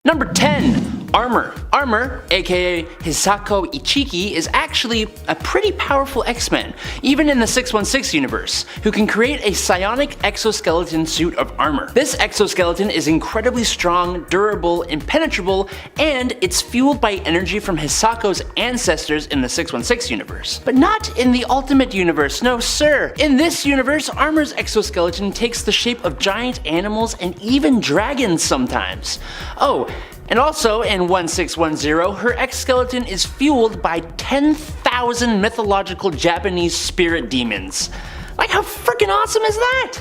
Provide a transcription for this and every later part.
Number 10. Armor. Armor, aka Hisako Ichiki, is actually a pretty powerful X-Men, even in the 616 universe, who can create a psionic exoskeleton suit of armor. This exoskeleton is incredibly strong, durable, impenetrable, and it's fueled by energy from Hisako's ancestors in the 616 universe. But not in the Ultimate universe, no sir. In this universe, Armor's exoskeleton takes the shape of giant animals and even dragons sometimes. Oh, and also, in 1610, her exoskeleton is fueled by 10,000 mythological Japanese spirit demons. Like, how freaking awesome is that?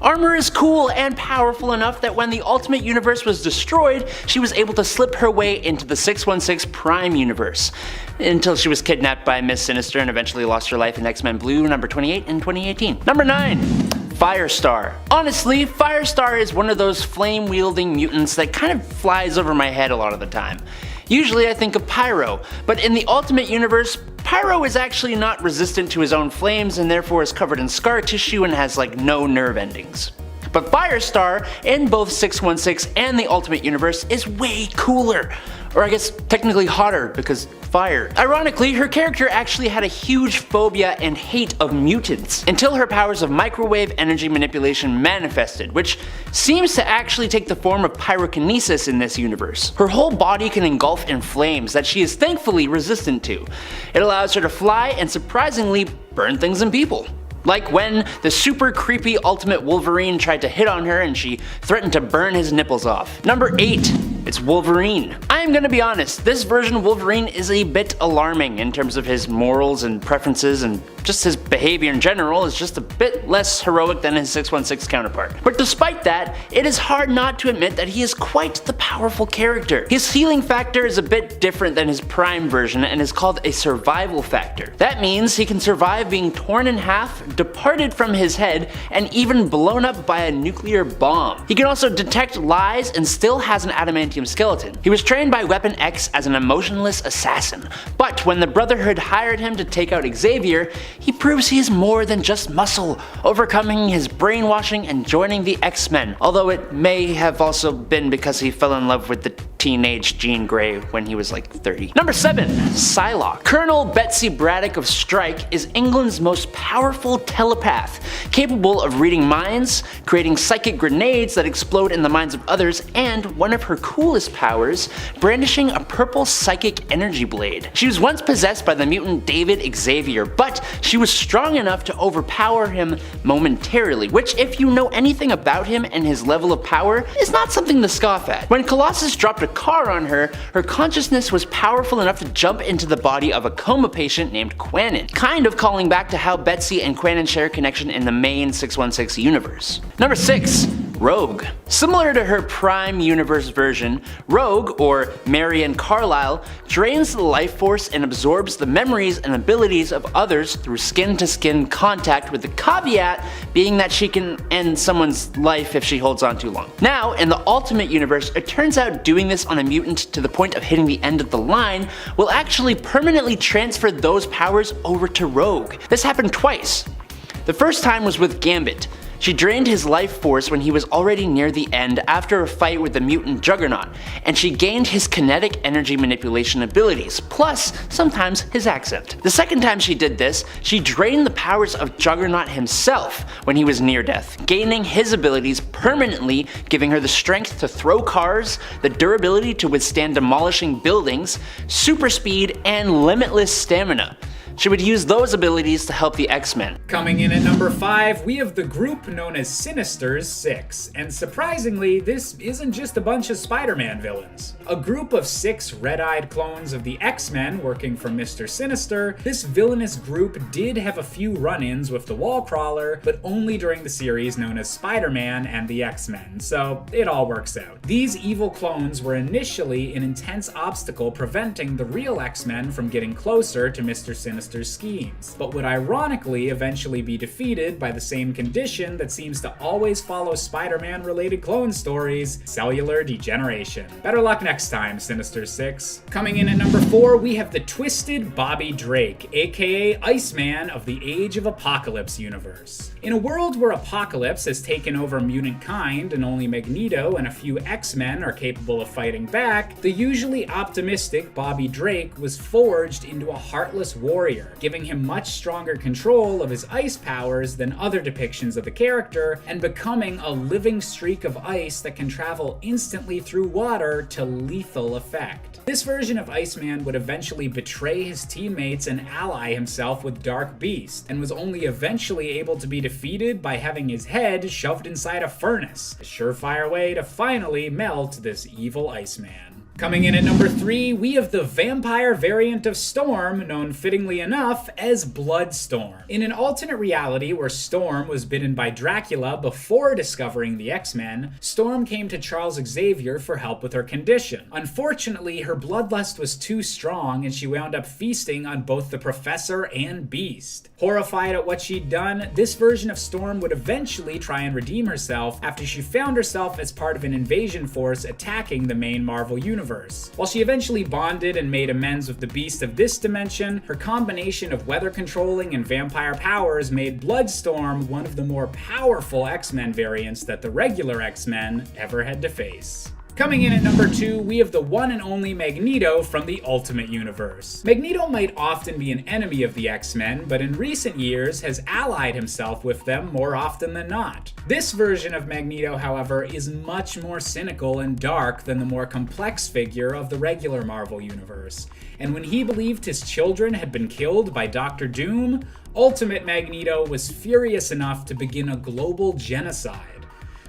Armor is cool and powerful enough that when the Ultimate Universe was destroyed, she was able to slip her way into the 616 Prime Universe, until she was kidnapped by Miss Sinister and eventually lost her life in X-Men Blue number 28 in 2018. Number 9. Firestar. Honestly, Firestar is one of those flame-wielding mutants that kind of flies over my head a lot of the time. Usually I think of Pyro, but in the Ultimate Universe, Pyro is actually not resistant to his own flames and therefore is covered in scar tissue and has like no nerve endings. But Firestar, in both 616 and the Ultimate Universe, is way cooler. Or I guess technically hotter, because fire. Ironically, her character actually had a huge phobia and hate of mutants, until her powers of microwave energy manipulation manifested, which seems to actually take the form of pyrokinesis in this universe. Her whole body can engulf in flames that she is thankfully resistant to. It allows her to fly and surprisingly burn things and people. Like when the super creepy Ultimate Wolverine tried to hit on her and she threatened to burn his nipples off. Number 8. It's Wolverine. I'm gonna be honest, this version of Wolverine is a bit alarming in terms of his morals and preferences, and just his behavior in general is just a bit less heroic than his 616 counterpart. But despite that, it is hard not to admit that he is quite the powerful character. His healing factor is a bit different than his Prime version and is called a survival factor. That means he can survive being torn in half, departed from his head, and even blown up by a nuclear bomb. He can also detect lies and still has an adamantium skeleton. He was trained by Weapon X as an emotionless assassin, but when the Brotherhood hired him to take out Xavier, he proves he is more than just muscle, overcoming his brainwashing and joining the X-Men, although it may have also been because he fell in love with the teenage Jean Grey when he was like 30. Number 7. Psylocke. Colonel Betsy Braddock of Strike is England's most powerful telepath, capable of reading minds, creating psychic grenades that explode in the minds of others, and one of her coolest powers, brandishing a purple psychic energy blade. She was once possessed by the mutant David Xavier, but she was strong enough to overpower him momentarily, which, if you know anything about him and his level of power, is not something to scoff at. When Colossus dropped a car on her, her consciousness was powerful enough to jump into the body of a coma patient named Quanon, kind of calling back to how Betsy and Quanon share a connection in the main 616 universe. Number 6. Rogue. Similar to her Prime Universe version, Rogue, or Marion Carlisle, drains the life force and absorbs the memories and abilities of others through skin-to-skin contact, with the caveat being that she can end someone's life if she holds on too long. Now, in the Ultimate Universe, it turns out doing this on a mutant to the point of hitting the end of the line will actually permanently transfer those powers over to Rogue. This happened twice. The first time was with Gambit. She drained his life force when he was already near the end after a fight with the mutant Juggernaut, and she gained his kinetic energy manipulation abilities, plus sometimes his accent. The second time she did this, she drained the powers of Juggernaut himself when he was near death, gaining his abilities permanently, giving her the strength to throw cars, the durability to withstand demolishing buildings, super speed, and limitless stamina. She would use those abilities to help the X-Men. Coming in at number 5, we have the group known as Sinister's Six, and surprisingly, this isn't just a bunch of Spider-Man villains. A group of 6 red-eyed clones of the X-Men working for Mr. Sinister, this villainous group did have a few run-ins with the Wallcrawler, but only during the series known as Spider-Man and the X-Men, so it all works out. These evil clones were initially an intense obstacle preventing the real X-Men from getting closer to Mr. Sinister Sinister's schemes, but would ironically eventually be defeated by the same condition that seems to always follow Spider-Man related clone stories: cellular degeneration. Better luck next time, Sinister 6. Coming in at number 4, we have the twisted Bobby Drake, aka Iceman of the Age of Apocalypse universe. In a world where Apocalypse has taken over mutant kind and only Magneto and a few X-Men are capable of fighting back, the usually optimistic Bobby Drake was forged into a heartless warrior, giving him much stronger control of his ice powers than other depictions of the character, and becoming a living streak of ice that can travel instantly through water to lethal effect. This version of Iceman would eventually betray his teammates and ally himself with Dark Beast, and was only eventually able to be defeated by having his head shoved inside a furnace, a surefire way to finally melt this evil Iceman. Coming in at number 3, we have the vampire variant of Storm, known fittingly enough as Bloodstorm. In an alternate reality where Storm was bitten by Dracula before discovering the X-Men, Storm came to Charles Xavier for help with her condition. Unfortunately, her bloodlust was too strong and she wound up feasting on both the Professor and Beast. Horrified at what she'd done, this version of Storm would eventually try and redeem herself after she found herself as part of an invasion force attacking the main Marvel universe. While she eventually bonded and made amends with the Beast of this dimension, her combination of weather controlling and vampire powers made Bloodstorm one of the more powerful X-Men variants that the regular X-Men ever had to face. Coming in at number 2, we have the one and only Magneto from the Ultimate Universe. Magneto might often be an enemy of the X-Men, but in recent years has allied himself with them more often than not. This version of Magneto, however, is much more cynical and dark than the more complex figure of the regular Marvel Universe. And when he believed his children had been killed by Doctor Doom, Ultimate Magneto was furious enough to begin a global genocide.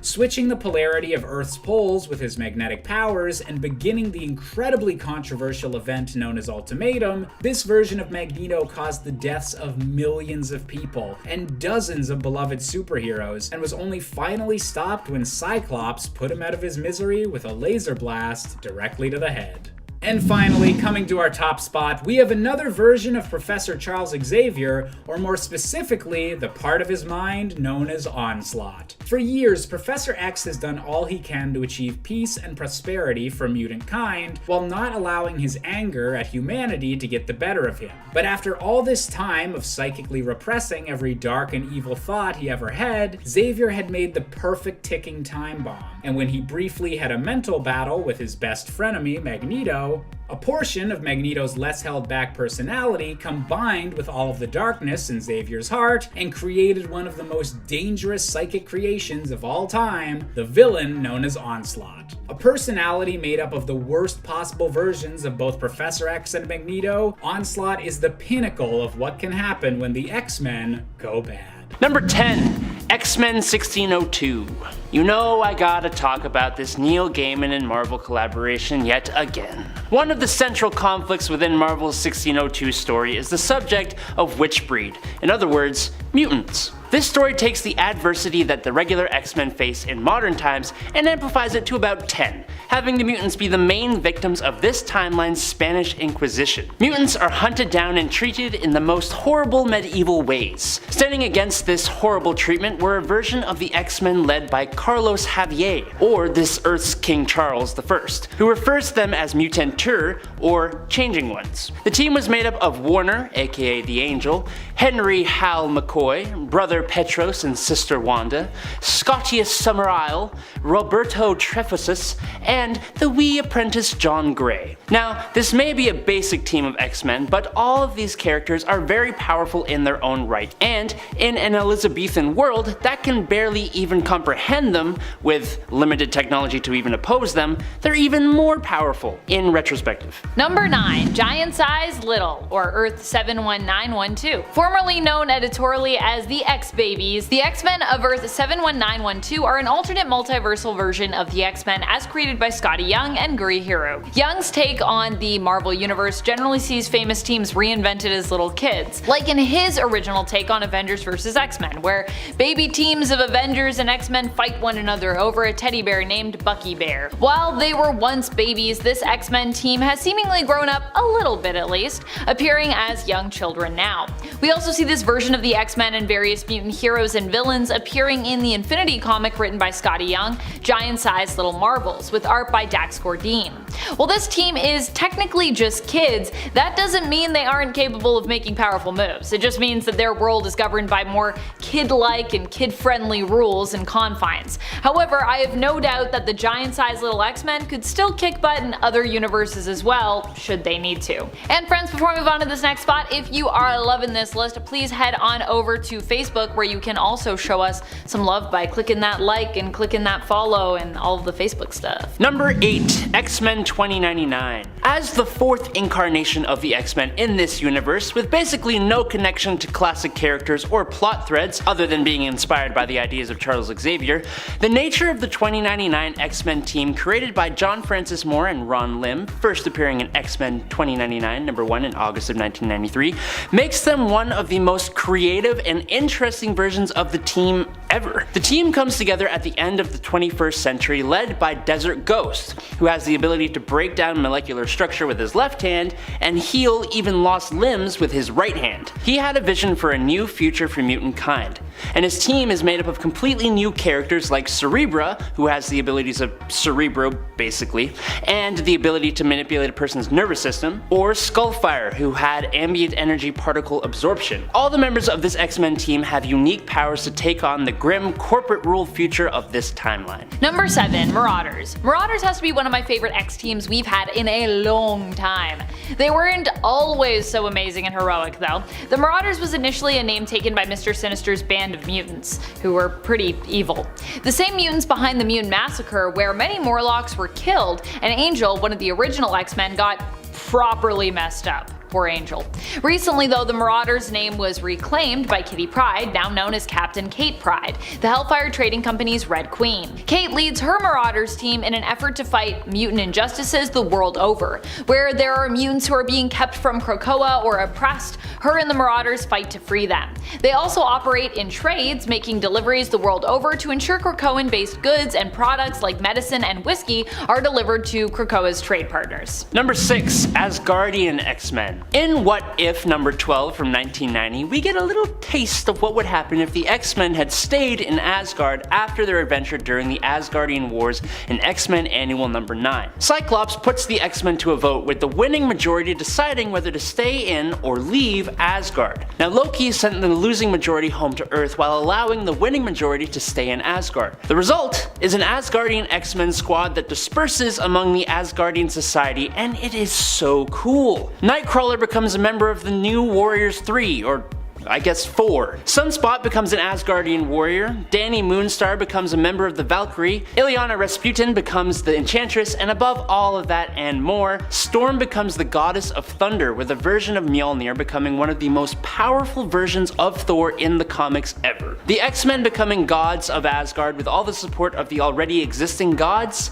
Switching the polarity of Earth's poles with his magnetic powers and beginning the incredibly controversial event known as Ultimatum, this version of Magneto caused the deaths of millions of people and dozens of beloved superheroes, and was only finally stopped when Cyclops put him out of his misery with a laser blast directly to the head. And finally, coming to our top spot, we have another version of Professor Charles Xavier, or more specifically, the part of his mind known as Onslaught. For years, Professor X has done all he can to achieve peace and prosperity for mutant kind, while not allowing his anger at humanity to get the better of him. But after all this time of psychically repressing every dark and evil thought he ever had, Xavier had made the perfect ticking time bomb. And when he briefly had a mental battle with his best frenemy, Magneto, a portion of Magneto's less held back personality combined with all of the darkness in Xavier's heart and created one of the most dangerous psychic creations of all time, the villain known as Onslaught. A personality made up of the worst possible versions of both Professor X and Magneto, Onslaught is the pinnacle of what can happen when the X-Men go bad. Number 10. X-Men 1602. You know I gotta talk about this Neil Gaiman and Marvel collaboration yet again. One of the central conflicts within Marvel's 1602 story is the subject of witchbreed, in other words, mutants. This story takes the adversity that the regular X-Men face in modern times and amplifies it to about 10, having the mutants be the main victims of this timeline's Spanish Inquisition. Mutants are hunted down and treated in the most horrible medieval ways. Standing against this horrible treatment were a version of the X-Men led by Carlos Javier, or this Earth's King Charles I, who refers to them as Mutantur, or Changing Ones. The team was made up of Warner, aka the Angel, Henry Hal McCoy, Brother Petros and Sister Wanda, Scotius Summerisle, Roberto Trefusis, and the wee apprentice John Grey. Now, this may be a basic team of X-Men, but all of these characters are very powerful in their own right, and in an Elizabethan world that can barely even comprehend them, with limited technology to even oppose them, they're even more powerful in retrospective. Number 9. Giant Size Little, or Earth 71912. Formerly known editorially officially as the X-Babies. The X-Men of Earth 71912 are an alternate multiversal version of the X-Men as created by Scotty Young and Guri Hiru. Young's take on the Marvel Universe generally sees famous teams reinvented as little kids, like in his original take on Avengers vs. X-Men, where baby teams of Avengers and X-Men fight one another over a teddy bear named Bucky Bear. While they were once babies, this X-Men team has seemingly grown up a little bit at least, appearing as young children now. We also see this version of the X-Men and various mutant heroes and villains appearing in the Infinity comic written by Scotty Young, Giant-Sized Little Marvels, with art by Dax Gordine. While this team is technically just kids, that doesn't mean they aren't capable of making powerful moves. It just means that their world is governed by more kid-like and kid-friendly rules and confines. However, I have no doubt that the giant-sized little X-Men could still kick butt in other universes as well, should they need to. And friends, before we move on to this next spot, if you are loving this list, please head on over to Facebook, where you can also show us some love by clicking that like and clicking that follow and all of the Facebook stuff. Number 8. X-Men 2099. As the fourth incarnation of the X-Men in this universe, with basically no connection to classic characters or plot threads other than being inspired by the ideas of Charles Xavier, the nature of the 2099 X-Men team created by John Francis Moore and Ron Lim, first appearing in X-Men 2099 #1 in August of 1993, makes them one of the most creative and interesting versions of the team ever. The team comes together at the end of the 21st century, led by Desert Ghost, who has the ability to break down molecular structure with his left hand and heal even lost limbs with his right hand. He had a vision for a new future for mutant kind, and his team is made up of completely new characters like Cerebra, who has the abilities of Cerebro basically, and the ability to manipulate a person's nervous system, or Skullfire, who had ambient energy particle absorption. All the members of this X-Men team have unique powers to take on the grim corporate rule future of this timeline. Number 7. Marauders. Marauders has to be one of my favorite X teams we've had in a long time. They weren't always so amazing and heroic though. The Marauders was initially a name taken by Mr. Sinister's band of mutants, who were pretty evil. The same mutants behind the Mutant Massacre, where many Morlocks were killed, and Angel, one of the original X-Men, got properly messed up. Poor Angel. Recently though, the Marauders name was reclaimed by Kitty Pryde, now known as Captain Kate Pryde, the Hellfire Trading Company's Red Queen. Kate leads her Marauders team in an effort to fight mutant injustices the world over. Where there are mutants who are being kept from Krakoa or oppressed, her and the Marauders fight to free them. They also operate in trades, making deliveries the world over to ensure Krakoan-based goods and products like medicine and whiskey are delivered to Krakoa's trade partners. Number 6. Asgardian X-Men. In What If number 12 from 1990, we get a little taste of what would happen if the X-Men had stayed in Asgard after their adventure during the Asgardian Wars in X-Men Annual number 9. Cyclops puts the X-Men to a vote, with the winning majority deciding whether to stay in or leave Asgard. Now Loki sent the losing majority home to Earth while allowing the winning majority to stay in Asgard. The result is an Asgardian X-Men squad that disperses among the Asgardian society, and it is so cool. Nightcrawler becomes a member of the New Warriors 3, or I guess 4. Sunspot becomes an Asgardian warrior, Danny Moonstar becomes a member of the Valkyrie, Ilyana Rasputin becomes the Enchantress, and above all of that and more, Storm becomes the Goddess of Thunder, with a version of Mjolnir becoming one of the most powerful versions of Thor in the comics ever. The X-Men becoming gods of Asgard with all the support of the already existing gods?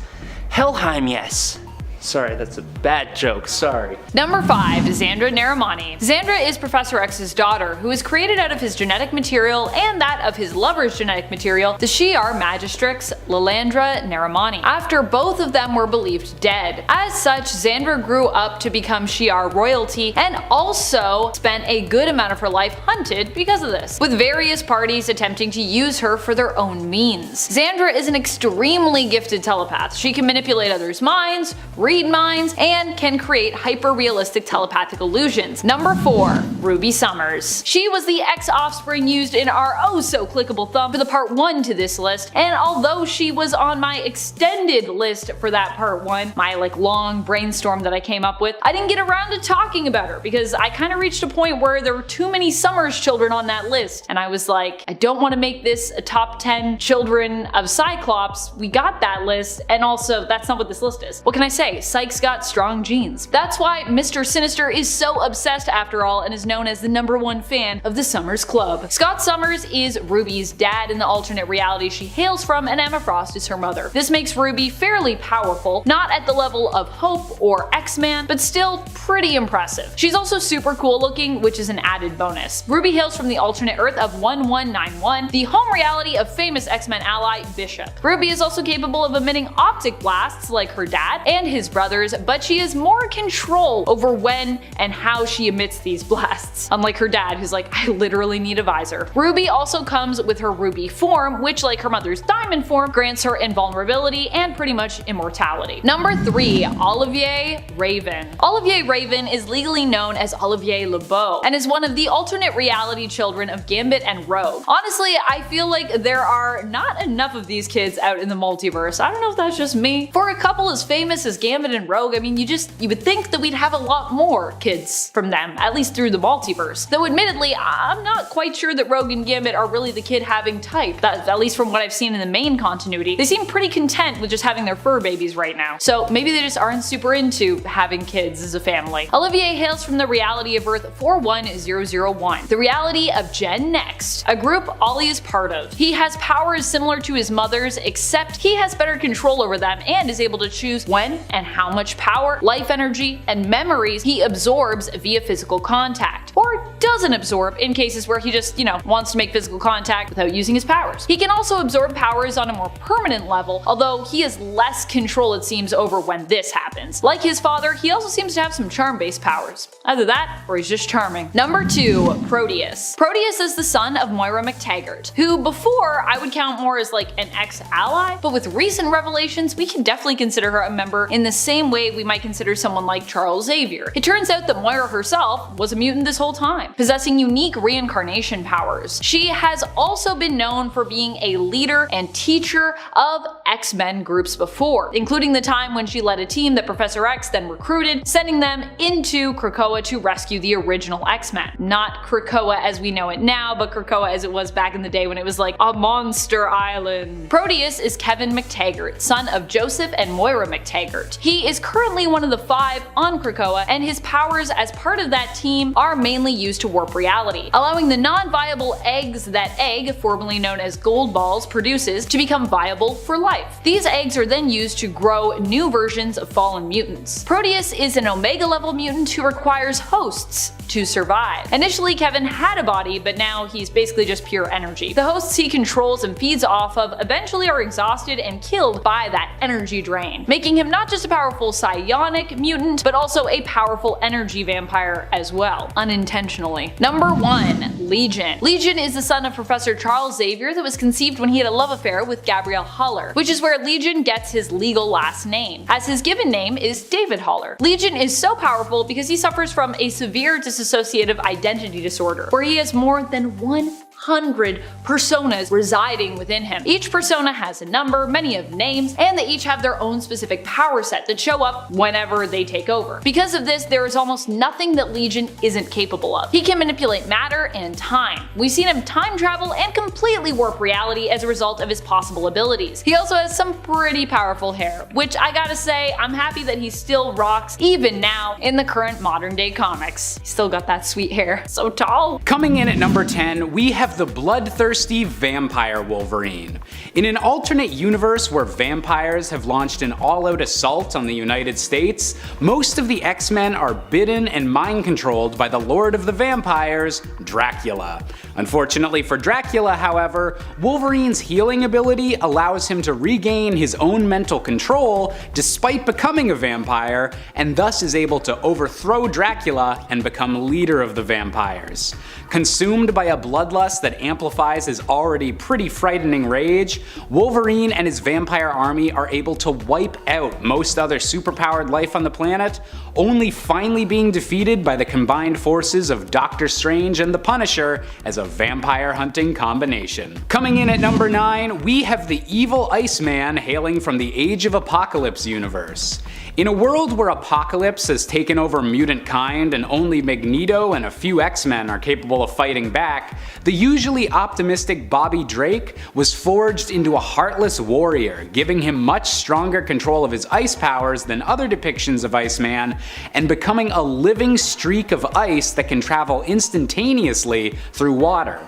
Helheim, yes. Sorry, that's a bad joke, sorry. Number 5. Xandra Naramani. Xandra is Professor X's daughter, who is created out of his genetic material and that of his lover's genetic material, the Shi'ar Magistrix Lilandra Naramani, after both of them were believed dead. As such, Xandra grew up to become Shi'ar royalty and also spent a good amount of her life hunted because of this, with various parties attempting to use her for their own means. Xandra is an extremely gifted telepath. She can manipulate others' minds, read minds, and can create hyper-realistic telepathic illusions. Number 4. Ruby Summers. She was the X-offspring used in our oh-so-clickable thumb for the part 1 to this list, and although she was on my extended list for that part 1, my long brainstorm that I came up with, I didn't get around to talking about her because I kind of reached a point where there were too many Summers children on that list, and I was like, I don't want to make this a top 10 children of Cyclops. We got that list, and also that's not what this list is. What can I say? okay, Psyche's got strong genes. That's why Mr. Sinister is so obsessed after all and is known as the #1 fan of the Summers Club. Scott Summers is Ruby's dad in the alternate reality she hails from, and Emma Frost is her mother. This makes Ruby fairly powerful, not at the level of Hope or X-Man, but still pretty impressive. She's also super cool looking, which is an added bonus. Ruby hails from the alternate Earth of 1191, the home reality of famous X-Men ally Bishop. Ruby is also capable of emitting optic blasts like her dad and his brothers, but she has more control over when and how she emits these blasts, unlike her dad who's like, I literally need a visor. Ruby also comes with her Ruby form, which like her mother's Diamond form grants her invulnerability and pretty much immortality. Number 3, Olivier Raven. Olivier Raven is legally known as Olivier Lebeau and is one of the alternate reality children of Gambit and Rogue. Honestly, I feel like there are not enough of these kids out in the multiverse. I don't know if that's just me. For a couple as famous as Gambit and Rogue, I mean, you would think that we'd have a lot more kids from them, at least through the multiverse. Though admittedly, I'm not quite sure that Rogue and Gambit are really the kid having type, at least from what I've seen in the main continuity. They seem pretty content with just having their fur babies right now. So maybe they just aren't super into having kids as a family. Olivier hails from the reality of Earth 41001, the reality of Gen Next, a group Ollie is part of. He has powers similar to his mother's, except he has better control over them and is able to choose when and how much power, life energy, and memories he absorbs via physical contact, or doesn't absorb in cases where he just, wants to make physical contact without using his powers. He can also absorb powers on a more permanent level, although he has less control it seems over when this happens. Like his father, he also seems to have some charm-based powers. Either that, or he's just charming. Number 2, Proteus. Proteus is the son of Moira McTaggart, who before I would count more as like an ex-ally, but with recent revelations, we can definitely consider her a member in the same way we might consider someone like Charles Xavier. It turns out that Moira herself was a mutant this whole time, possessing unique reincarnation powers. She has also been known for being a leader and teacher of X-Men groups before, including the time when she led a team that Professor X then recruited, sending them into Krakoa to rescue the original X-Men. Not Krakoa as we know it now, but Krakoa as it was back in the day when it was like a monster island. Proteus is Kevin McTaggart, son of Joseph and Moira McTaggart. He is currently one of the 5 on Krakoa, and his powers as part of that team are mainly used to warp reality, allowing the non-viable eggs that Egg, formerly known as Gold Balls, produces to become viable for life. These eggs are then used to grow new versions of fallen mutants. Proteus is an Omega level mutant who requires hosts to survive. Initially, Kevin had a body, but now he's basically just pure energy. The hosts he controls and feeds off of eventually are exhausted and killed by that energy drain, making him not just a powerful psionic mutant, but also a powerful energy vampire as well, unintentionally. Number 1, Legion. Legion is the son of Professor Charles Xavier that was conceived when he had a love affair with Gabrielle Haller, which is where Legion gets his legal last name, as his given name is David Haller. Legion is so powerful because he suffers from a severe dissociative identity disorder, where he has more than 100 personas residing within him. Each persona has a number, many have names, and they each have their own specific power set that show up whenever they take over. Because of this, there is almost nothing that Legion isn't capable of. He can manipulate matter and time. We've seen him time travel and completely warp reality as a result of his possible abilities. He also has some pretty powerful hair, which I gotta say, I'm happy that he still rocks even now in the current modern day comics. He's still got that sweet hair. So tall. Coming in at number 10, we have the bloodthirsty vampire Wolverine. In an alternate universe where vampires have launched an all-out assault on the United States, most of the X-Men are bidden and mind-controlled by the Lord of the Vampires, Dracula. Unfortunately for Dracula, however, Wolverine's healing ability allows him to regain his own mental control despite becoming a vampire, and thus is able to overthrow Dracula and become leader of the vampires. Consumed by a bloodlust that amplifies his already pretty frightening rage, Wolverine and his vampire army are able to wipe out most other superpowered life on the planet, only finally being defeated by the combined forces of Doctor Strange and the Punisher as a vampire hunting combination. Coming in at number 9, we have the evil Iceman hailing from the Age of Apocalypse universe. In a world where Apocalypse has taken over mutant kind and only Magneto and a few X-Men are capable of fighting back, the usually optimistic Bobby Drake was forged into a heartless warrior, giving him much stronger control of his ice powers than other depictions of Iceman, and becoming a living streak of ice that can travel instantaneously through water.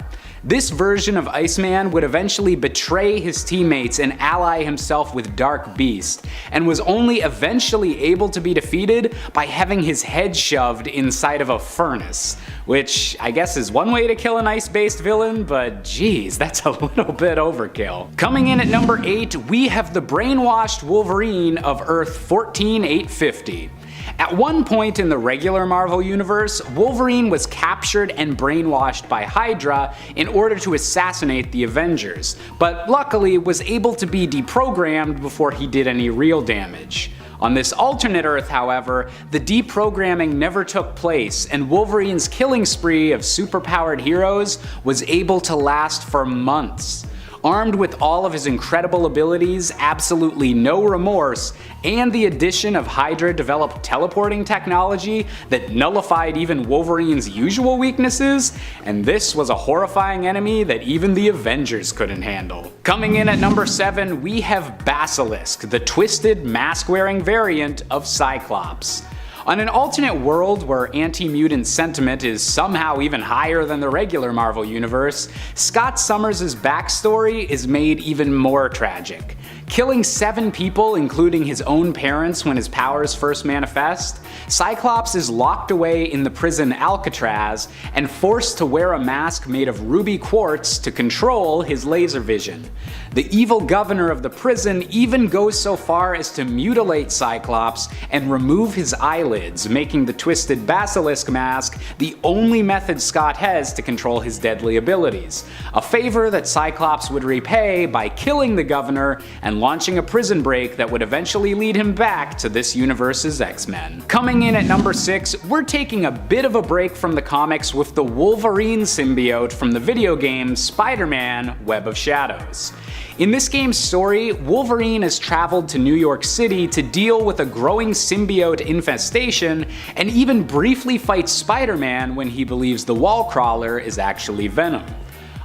This version of Iceman would eventually betray his teammates and ally himself with Dark Beast, and was only eventually able to be defeated by having his head shoved inside of a furnace. Which I guess is one way to kill an ice-based villain, but geez, that's a little bit overkill. Coming in at number 8, we have the brainwashed Wolverine of Earth 14850. At one point in the regular Marvel Universe, Wolverine was captured and brainwashed by Hydra in order to assassinate the Avengers, but luckily was able to be deprogrammed before he did any real damage. On this alternate Earth, however, the deprogramming never took place, and Wolverine's killing spree of superpowered heroes was able to last for months. Armed with all of his incredible abilities, absolutely no remorse, and the addition of Hydra-developed teleporting technology that nullified even Wolverine's usual weaknesses, and this was a horrifying enemy that even the Avengers couldn't handle. Coming in at number 7, we have Basilisk, the twisted, mask-wearing variant of Cyclops. On an alternate world where anti-mutant sentiment is somehow even higher than the regular Marvel Universe, Scott Summers' backstory is made even more tragic. Killing 7 people, including his own parents when his powers first manifest, Cyclops is locked away in the prison Alcatraz and forced to wear a mask made of ruby quartz to control his laser vision. The evil governor of the prison even goes so far as to mutilate Cyclops and remove his eyelids, making the twisted basilisk mask the only method Scott has to control his deadly abilities. A favor that Cyclops would repay by killing the governor and launching a prison break that would eventually lead him back to this universe's X-Men. Coming in at number 6, we're taking a bit of a break from the comics with the Wolverine symbiote from the video game Spider-Man: Web of Shadows. In this game's story, Wolverine has traveled to New York City to deal with a growing symbiote infestation, and even briefly fights Spider-Man when he believes the wall crawler is actually Venom.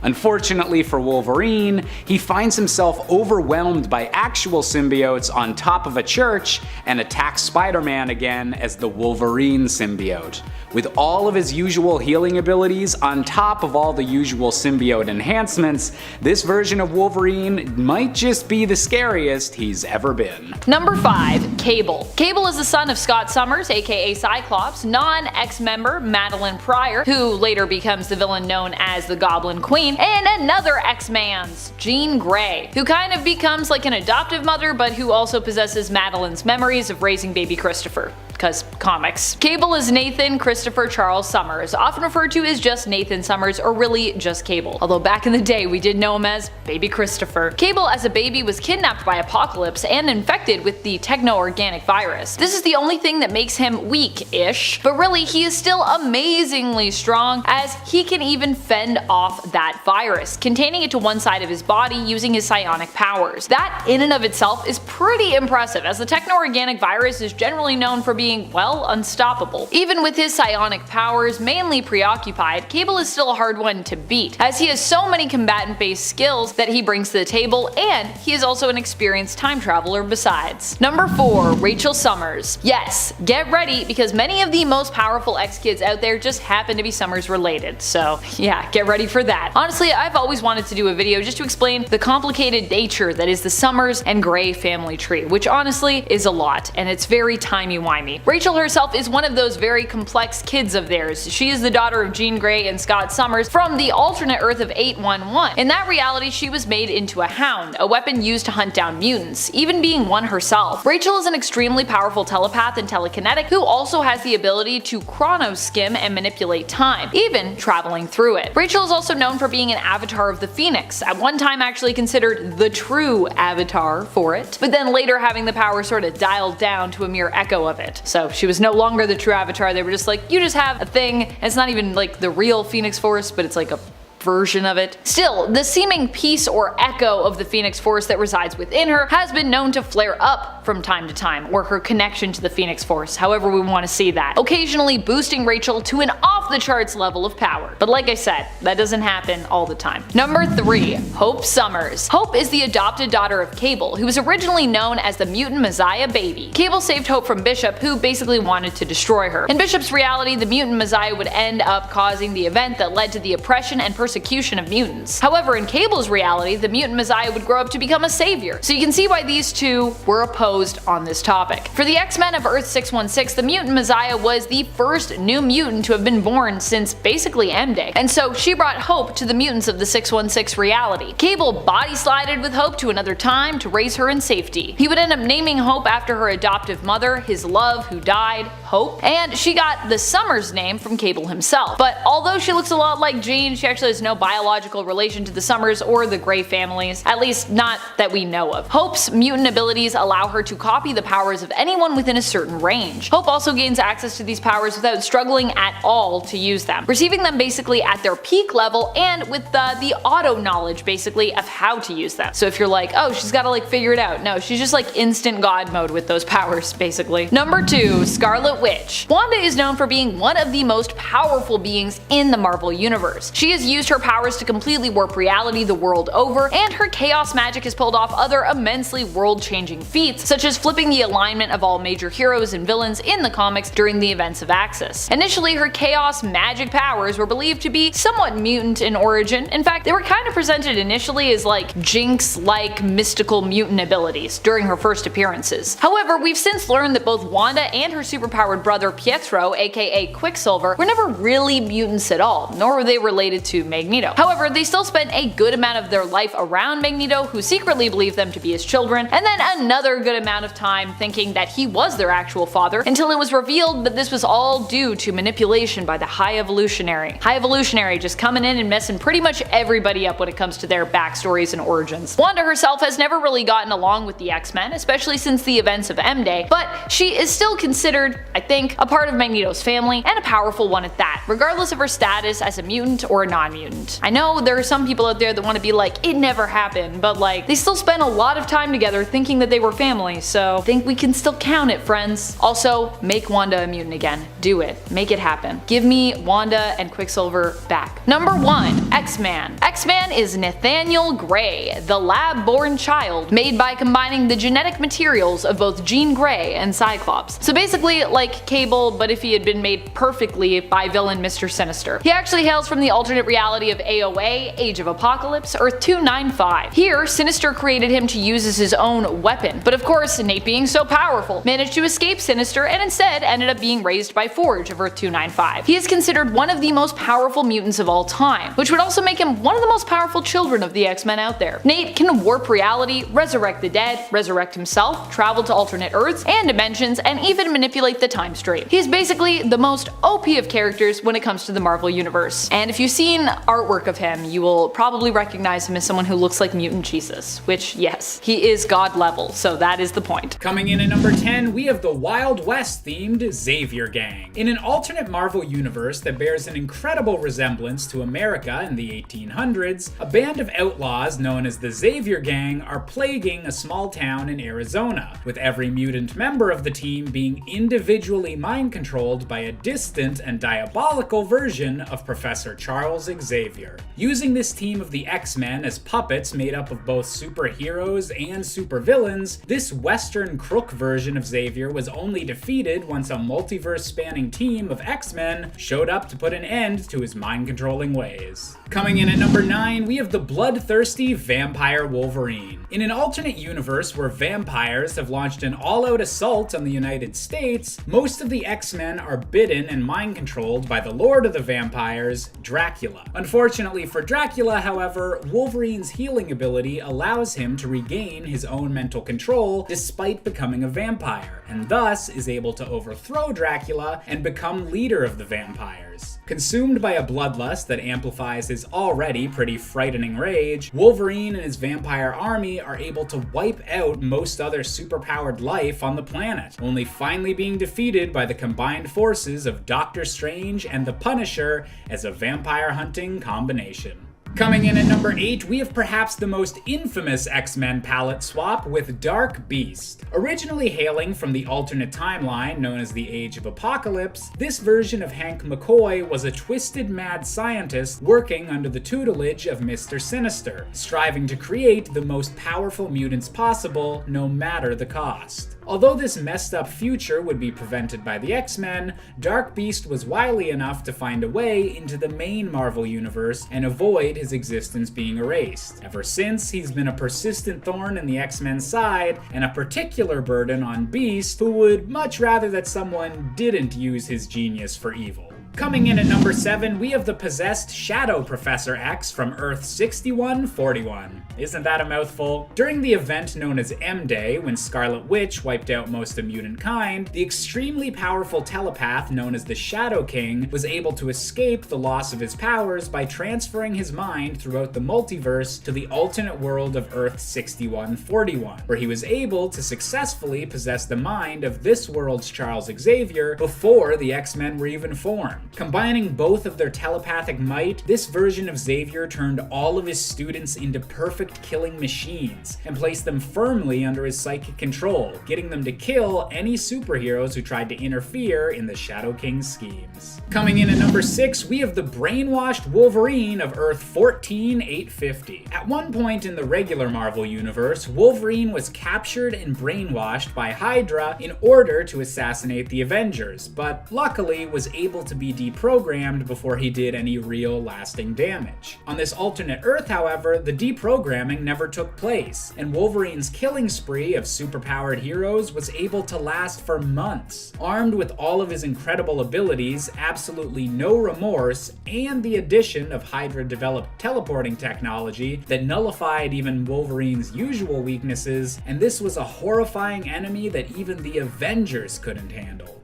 Unfortunately for Wolverine, he finds himself overwhelmed by actual symbiotes on top of a church and attacks Spider-Man again as the Wolverine symbiote. With all of his usual healing abilities on top of all the usual symbiote enhancements, this version of Wolverine might just be the scariest he's ever been. Number 5. Cable. Cable is the son of Scott Summers, aka Cyclops, non-X member Madeline Pryor, who later becomes the villain known as the Goblin Queen, and another X-Man's, Jean Grey, who kind of becomes like an adoptive mother but who also possesses Madeline's memories of raising baby Christopher. Because comics. Cable is Nathan Christopher Charles Summers, often referred to as just Nathan Summers or really just Cable, although back in the day we did know him as Baby Christopher. Cable as a baby was kidnapped by Apocalypse and infected with the techno-organic virus. This is the only thing that makes him weak-ish, but really he is still amazingly strong as he can even fend off that virus, containing it to one side of his body using his psionic powers. That in and of itself is pretty impressive, as the techno-organic virus is generally known for being, well, unstoppable. Even with his psionic powers mainly preoccupied, Cable is still a hard one to beat, as he has so many combatant-based skills that he brings to the table, and he is also an experienced time traveler besides. Number 4. Rachel Summers. Yes, get ready, because many of the most powerful X-Kids out there just happen to be Summers related, so yeah, get ready for that. Honestly, I've always wanted to do a video just to explain the complicated nature that is the Summers and Grey family tree, which honestly is a lot, and it's very timey-wimey. Rachel herself is one of those very complex kids of theirs. She is the daughter of Jean Grey and Scott Summers from the alternate Earth of 811. In that reality, she was made into a hound, a weapon used to hunt down mutants, even being one herself. Rachel is an extremely powerful telepath and telekinetic who also has the ability to chronoskim and manipulate time, even traveling through it. Rachel is also known for being an avatar of the Phoenix, at one time actually considered the true avatar for it, but then later having the power sort of dialed down to a mere echo of it. So she was no longer the true avatar, they were just like, you just have a thing, and it's not even like the real Phoenix Force, but it's like a version of it. Still, the seeming piece or echo of the Phoenix Force that resides within her has been known to flare up from time to time, or her connection to the Phoenix Force, however we want to see that, occasionally boosting Rachel to an off-the-charts level of power. But like I said, that doesn't happen all the time. Number 3. Hope Summers. Hope is the adopted daughter of Cable, who was originally known as the Mutant Messiah Baby. Cable saved Hope from Bishop, who basically wanted to destroy her. In Bishop's reality, the Mutant Messiah would end up causing the event that led to the oppression and persecution of mutants. However, in Cable's reality, the Mutant Messiah would grow up to become a savior, so you can see why these two were opposed on this topic. For the X-Men of Earth 616, the Mutant Messiah was the first new mutant to have been born since basically M-Day, and so she brought hope to the mutants of the 616 reality. Cable body slided with Hope to another time to raise her in safety. He would end up naming Hope after her adoptive mother, his love who died, Hope, and she got the Summers name from Cable himself. But although she looks a lot like Jean, she actually has no biological relation to the Summers or the Grey families, at least not that we know of. Hope's mutant abilities allow her to copy the powers of anyone within a certain range. Hope also gains access to these powers without struggling at all to use them, receiving them basically at their peak level and with the auto knowledge basically of how to use them. So if you're like, oh, she's gotta like figure it out, no, she's just like instant god mode with those powers basically. Number 2. Scarlet Witch. Wanda is known for being one of the most powerful beings in the Marvel Universe. She has used her powers to completely warp reality the world over, and her chaos magic has pulled off other immensely world-changing feats, such as flipping the alignment of all major heroes and villains in the comics during the events of Axis. Initially, her chaos magic powers were believed to be somewhat mutant in origin. In fact, they were kind of presented initially as like Jinx-like mystical mutant abilities during her first appearances. However, we've since learned that both Wanda and her superpowered brother Pietro, aka Quicksilver, were never really mutants at all, nor were they related to Magneto. However, they still spent a good amount of their life around Magneto, who secretly believed them to be his children, and then another good amount of time thinking that he was their actual father, until it was revealed that this was all due to manipulation by the High Evolutionary. High Evolutionary just coming in and messing pretty much everybody up when it comes to their backstories and origins. Wanda herself has never really gotten along with the X-Men, especially since the events of M-Day, but she is still considered, I think, a part of Magneto's family, and a powerful one at that, regardless of her status as a mutant or a non-mutant. I know there are some people out there that want to be like, it never happened, but like, they still spent a lot of time together thinking that they were family, so I think we can still count it, friends. Also, make Wanda a mutant again. Do it. Make it happen. Give me Wanda and Quicksilver back. Number 1. X-Man. X-Man is Nathaniel Grey, the lab-born child made by combining the genetic materials of both Jean Grey and Cyclops. So basically like Cable, but if he had been made perfectly by villain Mr. Sinister. He actually hails from the alternate reality of AOA, Age of Apocalypse, Earth 295. Here, Sinister created him to use as his own weapon, but of course, Nate being so powerful, managed to escape Sinister and instead ended up being raised by Forge of Earth 295. He is considered one of the most powerful mutants of all time, which would also make him one of the most powerful children of the X-Men out there. Nate can warp reality, resurrect the dead, resurrect himself, travel to alternate Earths and dimensions, and even manipulate the time stream. He is basically the most OP of characters when it comes to the Marvel Universe. And if you've seen artwork of him, you will probably recognize him as someone who looks like Mutant Jesus, which yes, he is god level, so that is the point. Coming in at number 10, we have the Wild West themed Xavier Gang. In an alternate Marvel universe that bears an incredible resemblance to America in the 1800s, a band of outlaws known as the Xavier Gang are plaguing a small town in Arizona, with every mutant member of the team being individually mind-controlled by a distant and diabolical version of Professor Charles Xavier. Using this team of the X-Men as puppets made up of both superheroes and supervillains, this Western crook version of Xavier was only defeated once a multiverse-spanning team of X-Men showed up to put an end to his mind-controlling ways. Coming in at number 9, we have the bloodthirsty vampire Wolverine. In an alternate universe where vampires have launched an all-out assault on the United States, most of the X-Men are bitten and mind-controlled by the Lord of the Vampires, Dracula. Unfortunately for Dracula, however, Wolverine's healing ability allows him to regain his own mental control despite becoming a vampire, and thus is able to overthrow Dracula and become leader of the vampires. Consumed by a bloodlust that amplifies his already pretty frightening rage, Wolverine and his vampire army are able to wipe out most other superpowered life on the planet, only finally being defeated by the combined forces of Doctor Strange and the Punisher as a vampire hunting combination. Coming in at number 8, we have perhaps the most infamous X-Men palette swap with Dark Beast. Originally hailing from the alternate timeline known as the Age of Apocalypse, this version of Hank McCoy was a twisted mad scientist working under the tutelage of Mr. Sinister, striving to create the most powerful mutants possible, no matter the cost. Although this messed up future would be prevented by the X-Men, Dark Beast was wily enough to find a way into the main Marvel universe and avoid his existence being erased. Ever since, he's been a persistent thorn in the X-Men's side, and a particular burden on Beast, who would much rather that someone didn't use his genius for evil. Coming in at number 7, we have the possessed Shadow Professor X from Earth 6141. Isn't that a mouthful? During the event known as M-Day, when Scarlet Witch wiped out most of mutant kind, the extremely powerful telepath known as the Shadow King was able to escape the loss of his powers by transferring his mind throughout the multiverse to the alternate world of Earth 6141, where he was able to successfully possess the mind of this world's Charles Xavier before the X-Men were even formed. Combining both of their telepathic might, this version of Xavier turned all of his students into perfect killing machines and placed them firmly under his psychic control, getting them to kill any superheroes who tried to interfere in the Shadow King's schemes. Coming in at number 6, we have the brainwashed Wolverine of Earth 14850. At one point in the regular Marvel universe, Wolverine was captured and brainwashed by Hydra in order to assassinate the Avengers, but luckily was able to be deprogrammed before he did any real lasting damage. On this alternate Earth, however, the deprogramming never took place, and Wolverine's killing spree of superpowered heroes was able to last for months. Armed with all of his incredible abilities, absolutely no remorse, and the addition of Hydra-developed teleporting technology that nullified even Wolverine's usual weaknesses, and this was a horrifying enemy that even the Avengers couldn't handle.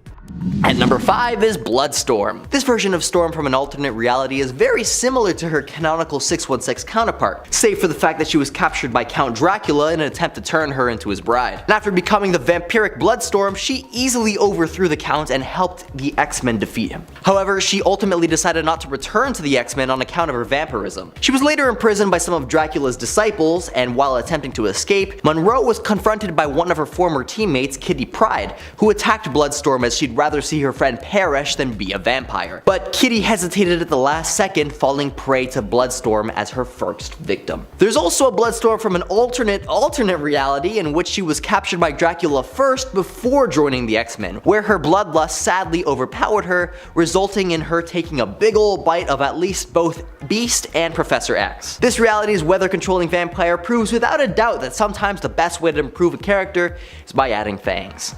At number 5 is Bloodstorm. This version of Storm from an alternate reality is very similar to her canonical 616 counterpart, save for the fact that she was captured by Count Dracula in an attempt to turn her into his bride. And after becoming the vampiric Bloodstorm, she easily overthrew the Count and helped the X-Men defeat him. However, she ultimately decided not to return to the X-Men on account of her vampirism. She was later imprisoned by some of Dracula's disciples, and while attempting to escape, Monroe was confronted by one of her former teammates, Kitty Pryde, who attacked Bloodstorm as she'd rather see her friend perish than be a vampire. But Kitty hesitated at the last second, falling prey to Bloodstorm as her first victim. There's also a Bloodstorm from an alternate reality in which she was captured by Dracula first before joining the X-Men, where her bloodlust sadly overpowered her, resulting in her taking a big ol' bite of at least both Beast and Professor X. This reality's weather-controlling vampire proves without a doubt that sometimes the best way to improve a character is by adding fangs.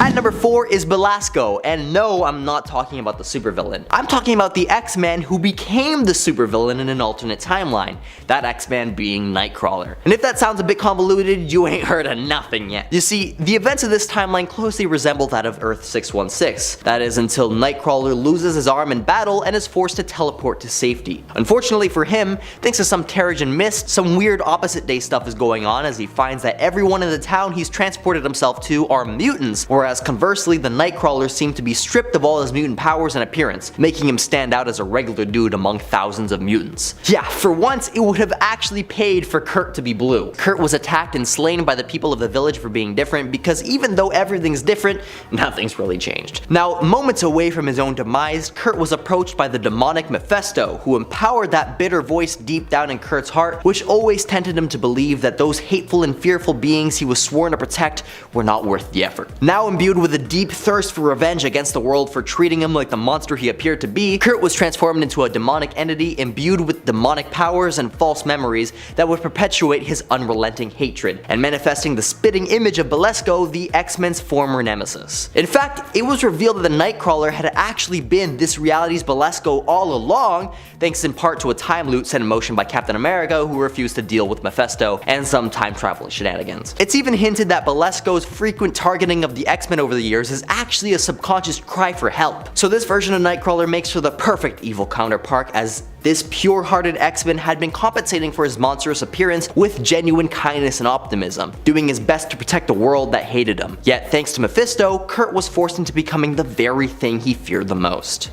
At number 4 is Belasco, and no, I'm not talking about the supervillain. I'm talking about the X-Man who became the supervillain in an alternate timeline, that X-Man being Nightcrawler. And if that sounds a bit convoluted, you ain't heard of nothing yet. You see, the events of this timeline closely resemble that of Earth 616. That is until Nightcrawler loses his arm in battle and is forced to teleport to safety. Unfortunately for him, thanks to some Terrigen mist, some weird opposite day stuff is going on as he finds that everyone in the town he's transported himself to are mutants, whereas conversely the Nightcrawler seemed to be stripped of all his mutant powers and appearance, making him stand out as a regular dude among thousands of mutants. Yeah, for once it would have actually paid for Kurt to be blue. Kurt was attacked and slain by the people of the village for being different, because even though everything's different, nothing's really changed. Now, moments away from his own demise, Kurt was approached by the demonic Mephisto, who empowered that bitter voice deep down in Kurt's heart, which always tempted him to believe that those hateful and fearful beings he was sworn to protect were not worth the effort. Now imbued with a deep thirst for revenge against the world for treating him like the monster he appeared to be, Kurt was transformed into a demonic entity imbued with demonic powers and false memories that would perpetuate his unrelenting hatred, and manifesting the spitting image of Belasco, the X-Men's former nemesis. In fact, it was revealed that the Nightcrawler had actually been this reality's Belasco all along, thanks in part to a time loop set in motion by Captain America, who refused to deal with Mephisto and some time travel shenanigans. It's even hinted that Belasco's frequent targeting of the X-Men over the years is actually a subconscious cry for help. So this version of Nightcrawler makes for the perfect evil counterpart, as This pure-hearted X-Men had been compensating for his monstrous appearance with genuine kindness and optimism, doing his best to protect a world that hated him. Yet thanks to Mephisto, Kurt was forced into becoming the very thing he feared the most.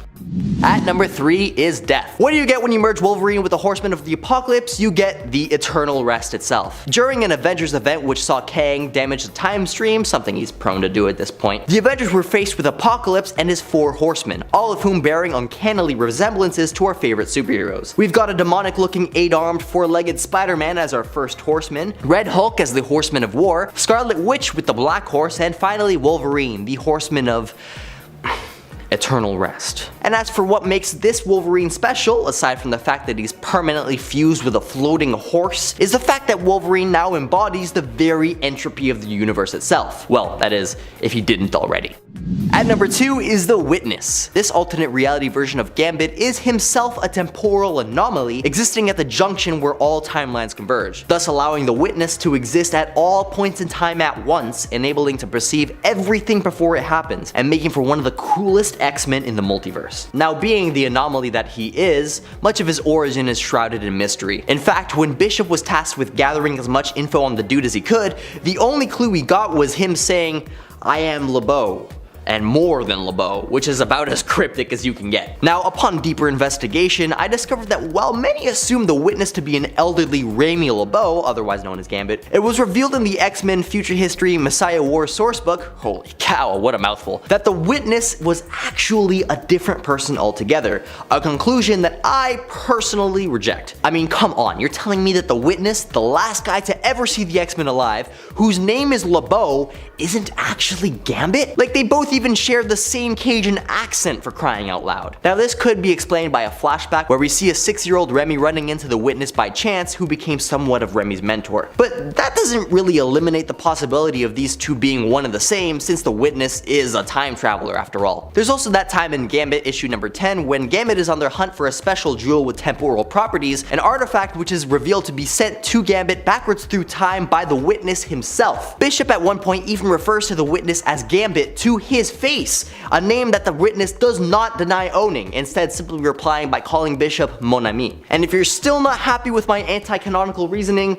At number 3 is death. What do you get when you merge Wolverine with the Horseman of the Apocalypse? You get the Eternal Rest itself. During an Avengers event which saw Kang damage the time stream, something he's prone to do at this point, the Avengers were faced with Apocalypse and his 4 horsemen, all of whom bearing uncannily resemblances to our favorite superheroes. We've got a demonic looking 8-armed, 4-legged Spider-Man as our first horseman, Red Hulk as the Horseman of War, Scarlet Witch with the Black Horse, and finally Wolverine, the Horseman of Eternal Rest. And as for what makes this Wolverine special, aside from the fact that he's permanently fused with a floating horse, is the fact that Wolverine now embodies the very entropy of the universe itself. Well, that is, if he didn't already. At number 2 is the Witness. This alternate reality version of Gambit is himself a temporal anomaly existing at the junction where all timelines converge, thus allowing the Witness to exist at all points in time at once, enabling to perceive everything before it happens, and making for one of the coolest X-Men in the multiverse. Now, being the anomaly that he is, much of his origin is shrouded in mystery. In fact, when Bishop was tasked with gathering as much info on the dude as he could, the only clue we got was him saying, "I am LeBeau." And more than LeBeau, which is about as cryptic as you can get. Now, upon deeper investigation, I discovered that while many assumed the Witness to be an elderly Rami LeBeau, otherwise known as Gambit, it was revealed in the X-Men Future History Messiah War sourcebook, holy cow, what a mouthful, that the Witness was actually a different person altogether, a conclusion that I personally reject. I mean, come on, you're telling me that the Witness, the last guy to ever see the X-Men alive, whose name is LeBeau, isn't actually Gambit? Like, they both even share the same Cajun accent, for crying out loud. Now, this could be explained by a flashback where we see a 6-year-old Remy running into the Witness by chance, who became somewhat of Remy's mentor. But that doesn't really eliminate the possibility of these two being one and the same, since the Witness is a time traveler after all. There's also that time in Gambit issue number 10 when Gambit is on their hunt for a special jewel with temporal properties, an artifact which is revealed to be sent to Gambit backwards through time by the Witness himself. Bishop at one point even refers to the Witness as Gambit to his face, a name that the Witness does not deny owning, instead simply replying by calling Bishop Mon Ami. And if you're still not happy with my anti-canonical reasoning,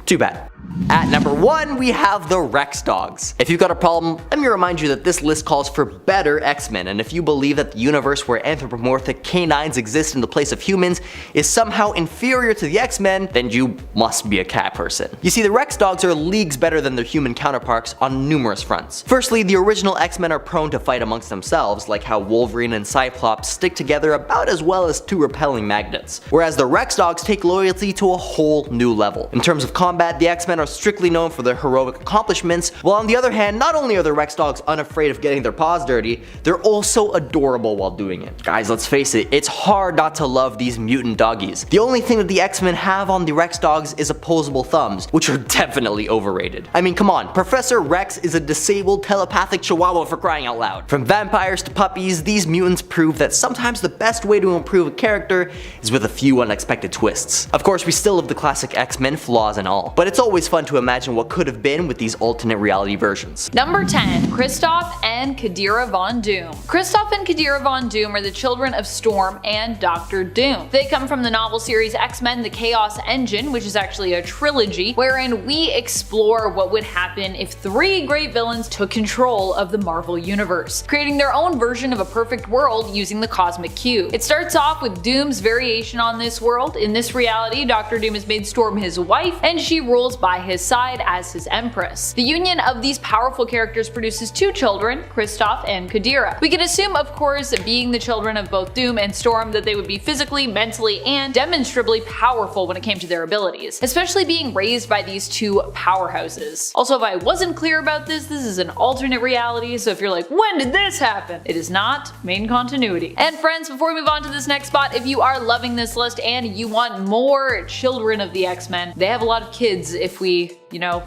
too bad. At number 1, we have the Rex Dogs. If you've got a problem, let me remind you that this list calls for better X-Men, and if you believe that the universe where anthropomorphic canines exist in the place of humans is somehow inferior to the X-Men, then you must be a cat person. You see, the Rex Dogs are leagues better than their human counterparts on numerous fronts. Firstly, the original X-Men are prone to fight amongst themselves, like how Wolverine and Cyclops stick together about as well as 2 repelling magnets, whereas the Rex Dogs take loyalty to a whole new level. In terms of combat, the X-Men are strictly known for their heroic accomplishments, while on the other hand, not only are the Rex Dogs unafraid of getting their paws dirty, they're also adorable while doing it. Guys, let's face it, it's hard not to love these mutant doggies. The only thing that the X-Men have on the Rex Dogs is opposable thumbs, which are definitely overrated. I mean, come on, Professor Rex is a disabled telepathic chihuahua, for crying out loud. From vampires to puppies, these mutants prove that sometimes the best way to improve a character is with a few unexpected twists. Of course, we still have the classic X-Men, flaws and all, but it's always fun to imagine what could have been with these alternate reality versions. Number 10. Christoph and Kadira Von Doom. Christoph and Kadira Von Doom are the children of Storm and Dr. Doom. They come from the novel series X-Men The Chaos Engine, which is actually a trilogy, wherein we explore what would happen if 3 great villains took control of the Marvel Universe, creating their own version of a perfect world using the Cosmic Cube. It starts off with Doom's variation on this world. In this reality, Dr. Doom has made Storm his wife, and she rules by his side as his empress. The union of these powerful characters produces 2 children, Christoph and Kadira. We can assume, of course, being the children of both Doom and Storm, that they would be physically, mentally, and demonstrably powerful when it came to their abilities, especially being raised by these 2 powerhouses. Also, if I wasn't clear about this is an alternate reality, so if you're like, when did this happen? It is not main continuity. And friends, before we move on to this next spot, if you are loving this list and you want more children of the X-Men, they have a lot of kids if we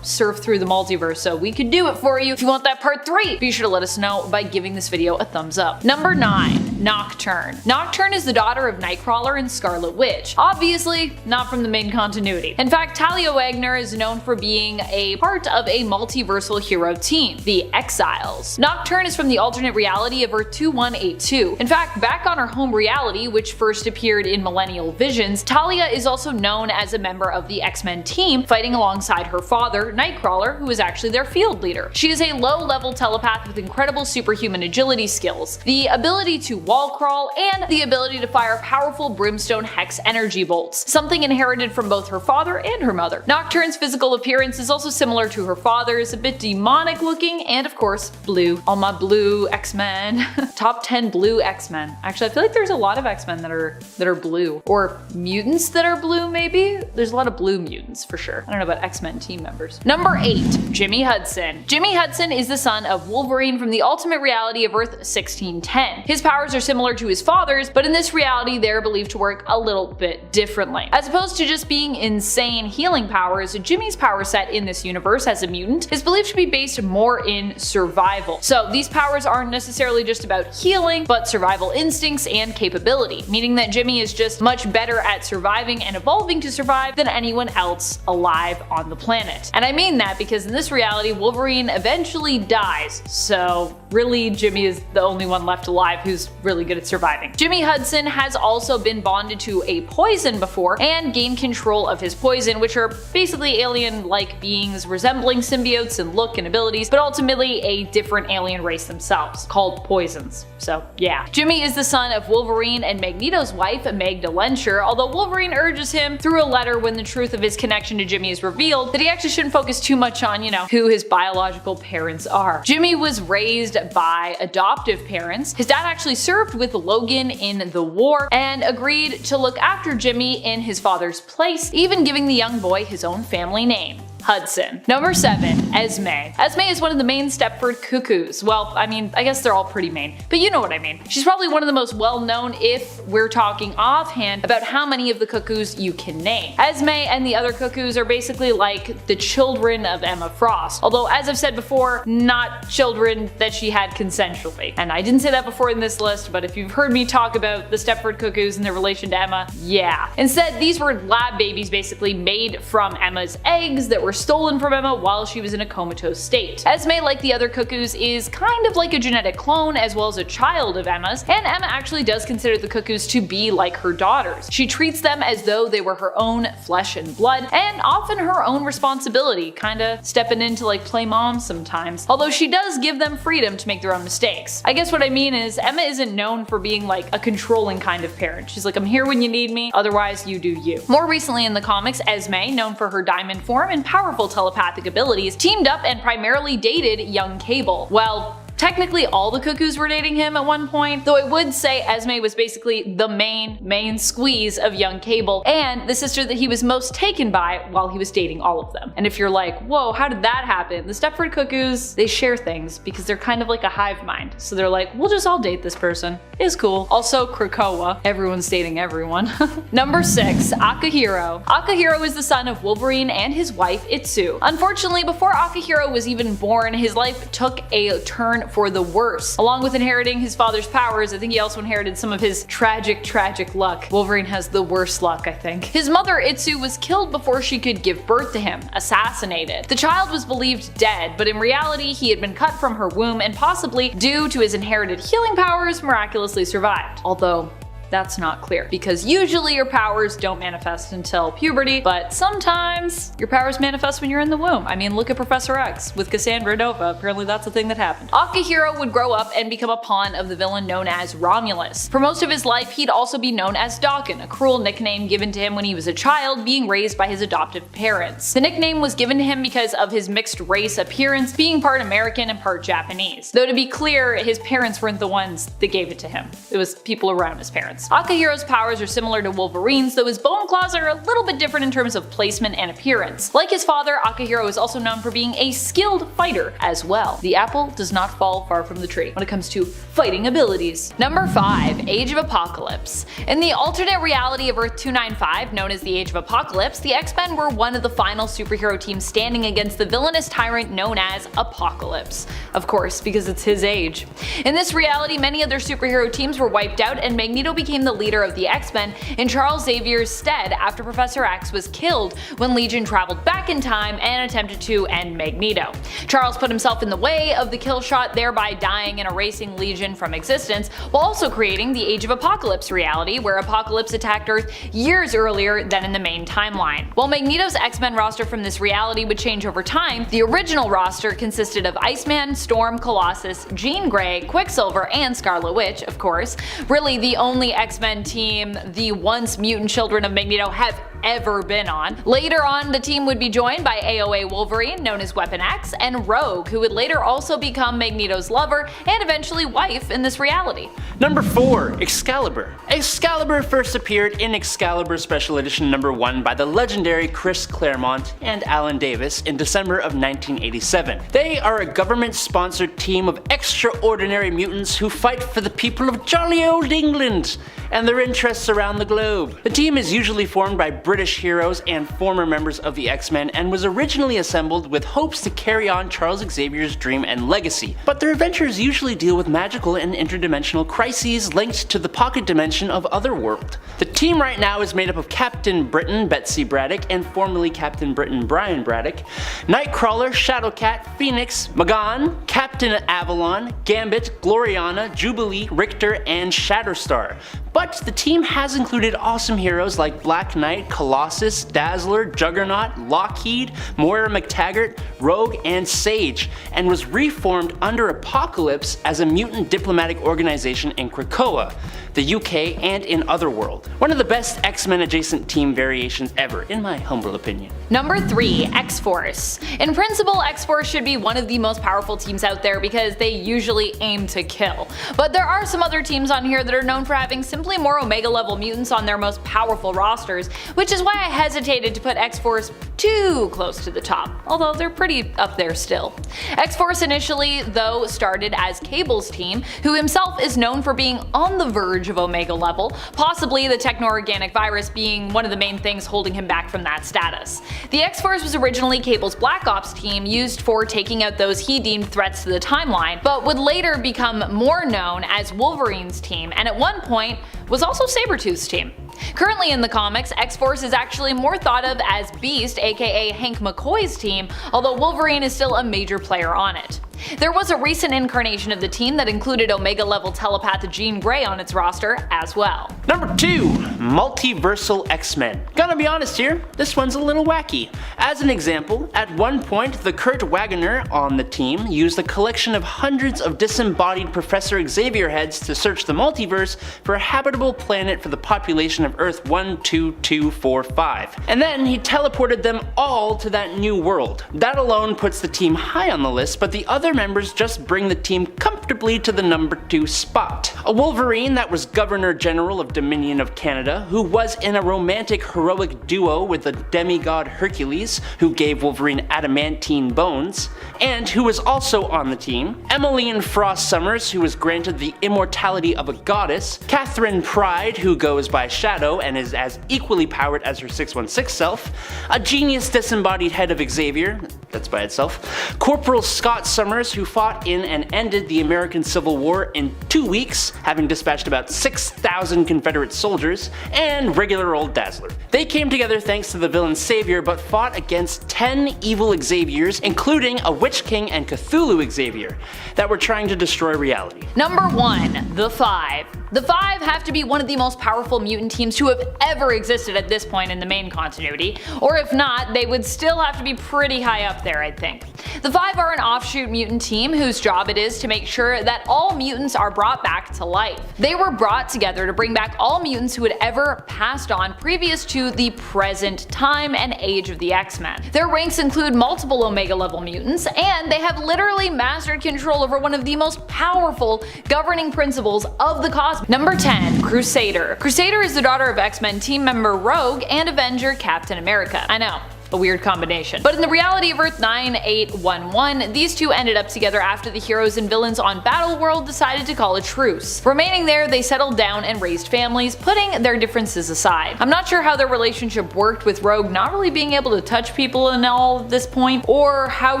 surf through the multiverse, so we could do it for you. If you want that part 3, be sure to let us know by giving this video a thumbs up. Number 9. Nocturne. Nocturne is the daughter of Nightcrawler and Scarlet Witch. Obviously, not from the main continuity. In fact, Talia Wagner is known for being a part of a multiversal hero team, the Exiles. Nocturne is from the alternate reality of Earth 2182. In fact, back on her home reality, which first appeared in Millennial Visions, Talia is also known as a member of the X-Men team, fighting alongside her father, Nightcrawler, who is actually their field leader. She is a low-level telepath with incredible superhuman agility skills, the ability to wall crawl, and the ability to fire powerful brimstone hex energy bolts, something inherited from both her father and her mother. Nocturne's physical appearance is also similar to her father's, a bit demonic looking, and of course, blue. All my blue X-Men. Top 10 blue X-Men. Actually, I feel like there's a lot of X-Men that are blue. Or mutants that are blue, maybe? There's a lot of blue mutants, for sure. I don't know about X-Men team members. Number 8. Jimmy Hudson. Jimmy Hudson is the son of Wolverine from the alternate reality of Earth 1610. His powers are similar to his father's, but in this reality they're believed to work a little bit differently. As opposed to just being insane healing powers, Jimmy's power set in this universe as a mutant is believed to be based more in survival. So these powers aren't necessarily just about healing, but survival instincts and capability, meaning that Jimmy is just much better at surviving and evolving to survive than anyone else alive on the planet. And I mean that because in this reality, Wolverine eventually dies, so really Jimmy is the only one left alive who's really good at surviving. Jimmy Hudson has also been bonded to a poison before and gained control of his poison, which are basically alien-like beings resembling symbiotes in look and abilities, but ultimately a different alien race themselves, called poisons. So yeah. Jimmy is the son of Wolverine and Magneto's wife, Magda Lencher, although Wolverine urges him through a letter when the truth of his connection to Jimmy is revealed that he actually shouldn't focus too much on, who his biological parents are. Jimmy was raised by adoptive parents. His dad actually served with Logan in the war and agreed to look after Jimmy in his father's place, even giving the young boy his own family name. Hudson. Number 7. Esme. Esme is one of the main Stepford Cuckoos. Well, I guess they're all pretty main, but you know what I mean. She's probably one of the most well-known if we're talking offhand about how many of the Cuckoos you can name. Esme and the other Cuckoos are basically like the children of Emma Frost, although as I've said before, not children that she had consensually. And I didn't say that before in this list, but if you've heard me talk about the Stepford Cuckoos and their relation to Emma, yeah. Instead, these were lab babies basically made from Emma's eggs that were stolen from Emma while she was in a comatose state. Esme, like the other Cuckoos, is kind of like a genetic clone as well as a child of Emma's, and Emma actually does consider the Cuckoos to be like her daughters. She treats them as though they were her own flesh and blood, and often her own responsibility, kinda stepping in to like play mom sometimes, although she does give them freedom to make their own mistakes. I guess what I mean is Emma isn't known for being like a controlling kind of parent. She's like, I'm here when you need me, otherwise you do you. More recently in the comics, Esme, known for her diamond form and powerful telepathic abilities, teamed up and primarily dated young Cable. Well, technically all the Cuckoos were dating him at one point, though I would say Esme was basically the main squeeze of young Cable, and the sister that he was most taken by while he was dating all of them. And if you're like, whoa, how did that happen? The Stepford Cuckoos, they share things because they're kind of like a hive mind. So they're like, we'll just all date this person. It's cool. Also Krakoa. Everyone's dating everyone. Number 6. Akihiro. Akihiro is the son of Wolverine and his wife Itsu. Unfortunately, before Akihiro was even born, his life took a turn for the worse. Along with inheriting his father's powers, I think he also inherited some of his tragic luck. Wolverine has the worst luck, I think. His mother, Itsu, was killed before she could give birth to him, assassinated. The child was believed dead, but in reality he had been cut from her womb and possibly, due to his inherited healing powers, miraculously survived. Although, that's not clear, because usually your powers don't manifest until puberty, but sometimes your powers manifest when you're in the womb. I mean, look at Professor X with Cassandra Nova. Apparently that's a thing that happened. Akihiro would grow up and become a pawn of the villain known as Romulus. For most of his life, he'd also be known as Daken, a cruel nickname given to him when he was a child, being raised by his adoptive parents. The nickname was given to him because of his mixed race appearance, being part American and part Japanese. Though to be clear, his parents weren't the ones that gave it to him. It was people around his parents. appearance. Akahiro's powers are similar to Wolverine's, though his bone claws are a little bit different in terms of placement and appearance. Like his father, Akahiro is also known for being a skilled fighter as well. The apple does not fall far from the tree when it comes to fighting abilities. Number 5. Age of Apocalypse. In the alternate reality of Earth 295, known as the Age of Apocalypse, the X-Men were one of the final superhero teams standing against the villainous tyrant known as Apocalypse. Of course, because it's his age. In this reality, many other superhero teams were wiped out and Magneto became the leader of the X-Men in Charles Xavier's stead after Professor X was killed when Legion traveled back in time and attempted to end Magneto. Charles put himself in the way of the kill shot, thereby dying and erasing Legion from existence, while also creating the Age of Apocalypse reality, where Apocalypse attacked Earth years earlier than in the main timeline. While Magneto's X-Men roster from this reality would change over time, the original roster consisted of Iceman, Storm, Colossus, Jean Grey, Quicksilver, and Scarlet Witch, of course. Really the only X-Men team the once mutant children of Magneto have ever been on. Later on, the team would be joined by AOA Wolverine, known as Weapon X, and Rogue, who would later also become Magneto's lover and eventually wife in this reality. Number 4. Excalibur. Excalibur first appeared in Excalibur Special Edition number 1 by the legendary Chris Claremont and Alan Davis in December of 1987. They are a government-sponsored team of extraordinary mutants who fight for the people of jolly old England and their interests around the globe. The team is usually formed by British heroes and former members of the X-Men and was originally assembled with hopes to carry on Charles Xavier's dream and legacy, but their adventures usually deal with magical and interdimensional crises linked to the pocket dimension of Otherworld. The team right now is made up of Captain Britain Betsy Braddock and formerly Captain Britain Brian Braddock, Nightcrawler, Shadowcat, Phoenix, Magan, Captain Avalon, Gambit, Gloriana, Jubilee, Richter, and Shatterstar. But the team has included awesome heroes like Black Knight, Colossus, Dazzler, Juggernaut, Lockheed, Moira McTaggart, Rogue, and Sage, and was reformed under Apocalypse as a mutant diplomatic organization in Krakoa, the UK, and in Otherworld. One of the best X-Men adjacent team variations ever, in my humble opinion. Number 3. X-Force. In principle, X-Force should be one of the most powerful teams out there because they usually aim to kill. But there are some other teams on here that are known for having simply more Omega level mutants on their most powerful rosters, which is why I hesitated to put X-Force too close to the top, although they're pretty up there still. X-Force initially, though, started as Cable's team, who himself is known for being on the verge of Omega level, possibly the techno-organic virus being one of the main things holding him back from that status. The X-Force was originally Cable's Black Ops team, used for taking out those he deemed threats to the timeline, but would later become more known as Wolverine's team, and at one point was also Sabretooth's team. Currently in the comics, X-Force is actually more thought of as Beast, aka Hank McCoy's team, although Wolverine is still a major player on it. There was a recent incarnation of the team that included Omega level telepath Jean Grey on its roster as well. Number 2. Multiversal X-Men. Gonna be honest here, this one's a little wacky. As an example, at one point the Kurt Wagoner on the team used a collection of hundreds of disembodied Professor Xavier heads to search the multiverse for a habitable planet for the population of Earth 12245. And then he teleported them all to that new world. That alone puts the team high on the list, but the other members just bring the team comfortably to the number 2 spot. A Wolverine that was Governor General of Dominion of Canada, who was in a romantic heroic duo with the demigod Hercules, who gave Wolverine adamantine bones, and who was also on the team. Emmeline Frost Summers, who was granted the immortality of a goddess. Catherine Pride, who goes by Shadow and is as equally powered as her 616 self. A genius disembodied head of Xavier, that's by itself. Corporal Scott Summers, who fought in and ended the American Civil War in 2 weeks, having dispatched about 6,000 Confederate soldiers, and regular old Dazzler. They came together thanks to the villain Savior, but fought against 10 evil Xaviers, including a Witch King and Cthulhu Xavier, that were trying to destroy reality. Number 1. The Five. The Five have to be one of the most powerful mutant teams to have ever existed at this point in the main continuity, or if not, they would still have to be pretty high up up there, I think. The Five are an offshoot mutant team whose job it is to make sure that all mutants are brought back to life. They were brought together to bring back all mutants who had ever passed on previous to the present time and age of the X-Men. Their ranks include multiple Omega level mutants, and they have literally mastered control over one of the most powerful governing principles of the cosmos. Number 10. Crusader. Crusader is the daughter of X-Men team member Rogue and Avenger Captain America. I know, a weird combination. But in the reality of Earth 9811, these two ended up together after the heroes and villains on Battleworld decided to call a truce. Remaining there, they settled down and raised families, putting their differences aside. I'm not sure how their relationship worked, with Rogue not really being able to touch people and all at this point, or how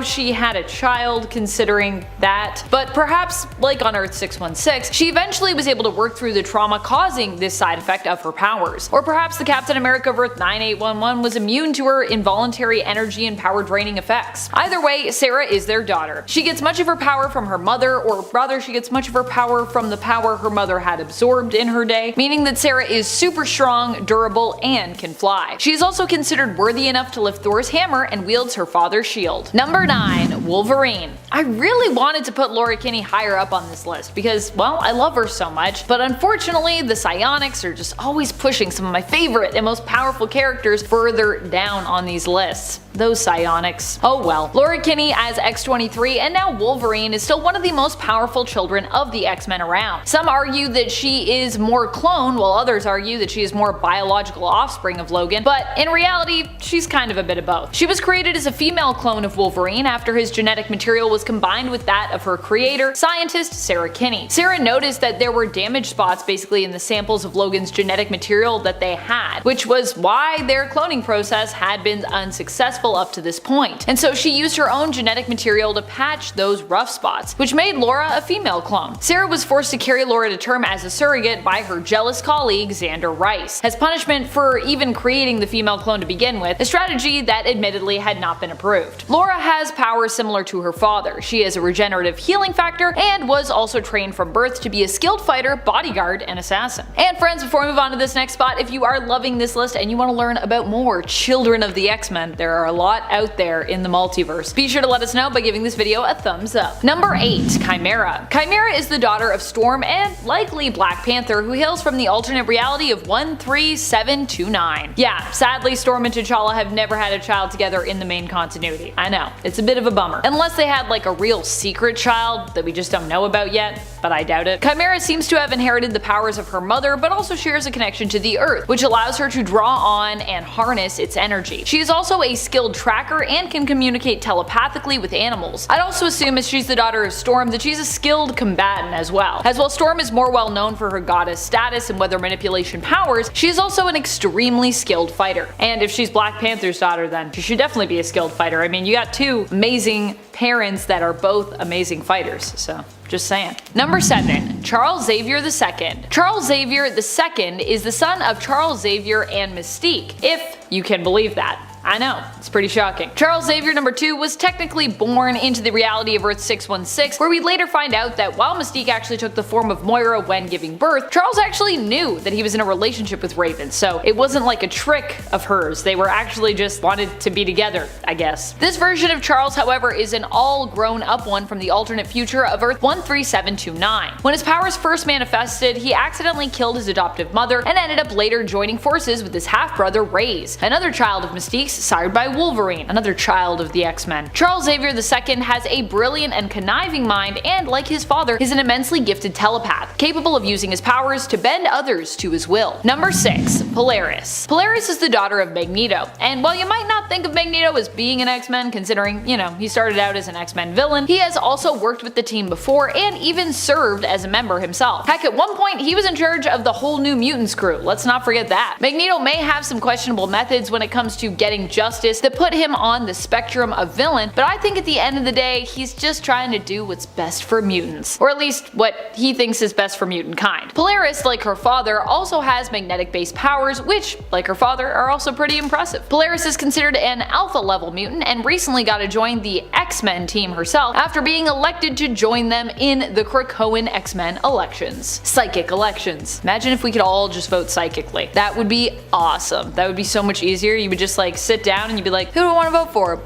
she had a child considering that, but perhaps, like on Earth 616, she eventually was able to work through the trauma causing this side effect of her powers. Or perhaps the Captain America of Earth 9811 was immune to her involuntary energy and power draining effects. Either way, Sarah is their daughter. She gets much of her power from her mother, or rather she gets much of her power from the power her mother had absorbed in her day, meaning that Sarah is super strong, durable, and can fly. She is also considered worthy enough to lift Thor's hammer and wields her father's shield. Number 9. Wolverine. I really wanted to put Laura Kinney higher up on this list because, well, I love her so much, but unfortunately the psionics are just always pushing some of my favorite and most powerful characters further down on these lists. Those psionics. Oh well. Laura Kinney as X-23 and now Wolverine is still one of the most powerful children of the X-Men around. Some argue that she is more clone, while others argue that she is more biological offspring of Logan, but in reality, she's kind of a bit of both. She was created as a female clone of Wolverine after his genetic material was combined with that of her creator, scientist Sarah Kinney. Sarah noticed that there were damage spots basically in the samples of Logan's genetic material that they had, which was why their cloning process had been unsuccessful up to this point, and so she used her own genetic material to patch those rough spots, which made Laura a female clone. Sarah was forced to carry Laura to term as a surrogate by her jealous colleague Xander Rice, as punishment for even creating the female clone to begin with, a strategy that admittedly had not been approved. Laura has powers similar to her father. She has a regenerative healing factor and was also trained from birth to be a skilled fighter, bodyguard, and assassin. And friends, before we move on to this next spot, if you are loving this list and you want to learn about more children of the X-Men, there are a lot out there in the multiverse. Be sure to let us know by giving this video a thumbs up. Number 8. Chimera. Chimera is the daughter of Storm and likely Black Panther, who hails from the alternate reality of 13729. Yeah, sadly Storm and T'Challa have never had a child together in the main continuity. I know, it's a bit of a bummer. Unless they had like a real secret child that we just don't know about yet, but I doubt it. Chimera seems to have inherited the powers of her mother, but also shares a connection to the Earth, which allows her to draw on and harness its energy. She is also a skilled tracker and can communicate telepathically with animals. I'd also assume, as she's the daughter of Storm, that she's a skilled combatant as well. As while Storm is more well known for her goddess status and weather manipulation powers, she is also an extremely skilled fighter. And if she's Black Panther's daughter, then she should definitely be a skilled fighter. I mean, you got two amazing parents that are both amazing fighters, so just saying. Number 7. Charles Xavier II. Charles Xavier II is the son of Charles Xavier and Mystique, if you can believe that. I know, it's pretty shocking. Charles Xavier II was technically born into the reality of Earth 616, where we later find out that while Mystique actually took the form of Moira when giving birth, Charles actually knew that he was in a relationship with Raven, so it wasn't like a trick of hers. They were actually just wanted to be together, I guess. This version of Charles, however, is an all grown up one from the alternate future of Earth 13729. When his powers first manifested, he accidentally killed his adoptive mother and ended up later joining forces with his half-brother Raze, another child of Mystique's sired by Wolverine, another child of the X-Men. Charles Xavier II has a brilliant and conniving mind and, like his father, is an immensely gifted telepath, capable of using his powers to bend others to his will. Number 6. Polaris. Polaris is the daughter of Magneto, and while you might not think of Magneto as being an X-Men, considering, you know, he started out as an X-Men villain, he has also worked with the team before and even served as a member himself. Heck, at one point he was in charge of the whole New Mutants crew, let's not forget that. Magneto may have some questionable methods when it comes to getting justice that put him on the spectrum of villain, but I think at the end of the day, he's just trying to do what's best for mutants. Or at least what he thinks is best for mutant kind. Polaris, like her father, also has magnetic-based powers, which, like her father, are also pretty impressive. Polaris is considered an alpha-level mutant and recently got to join the X-Men team herself after being elected to join them in the Krakoan X-Men elections. Psychic elections. Imagine if we could all just vote psychically. That would be awesome. That would be so much easier. You would just like sit down and you'd be like, who do I want to vote for?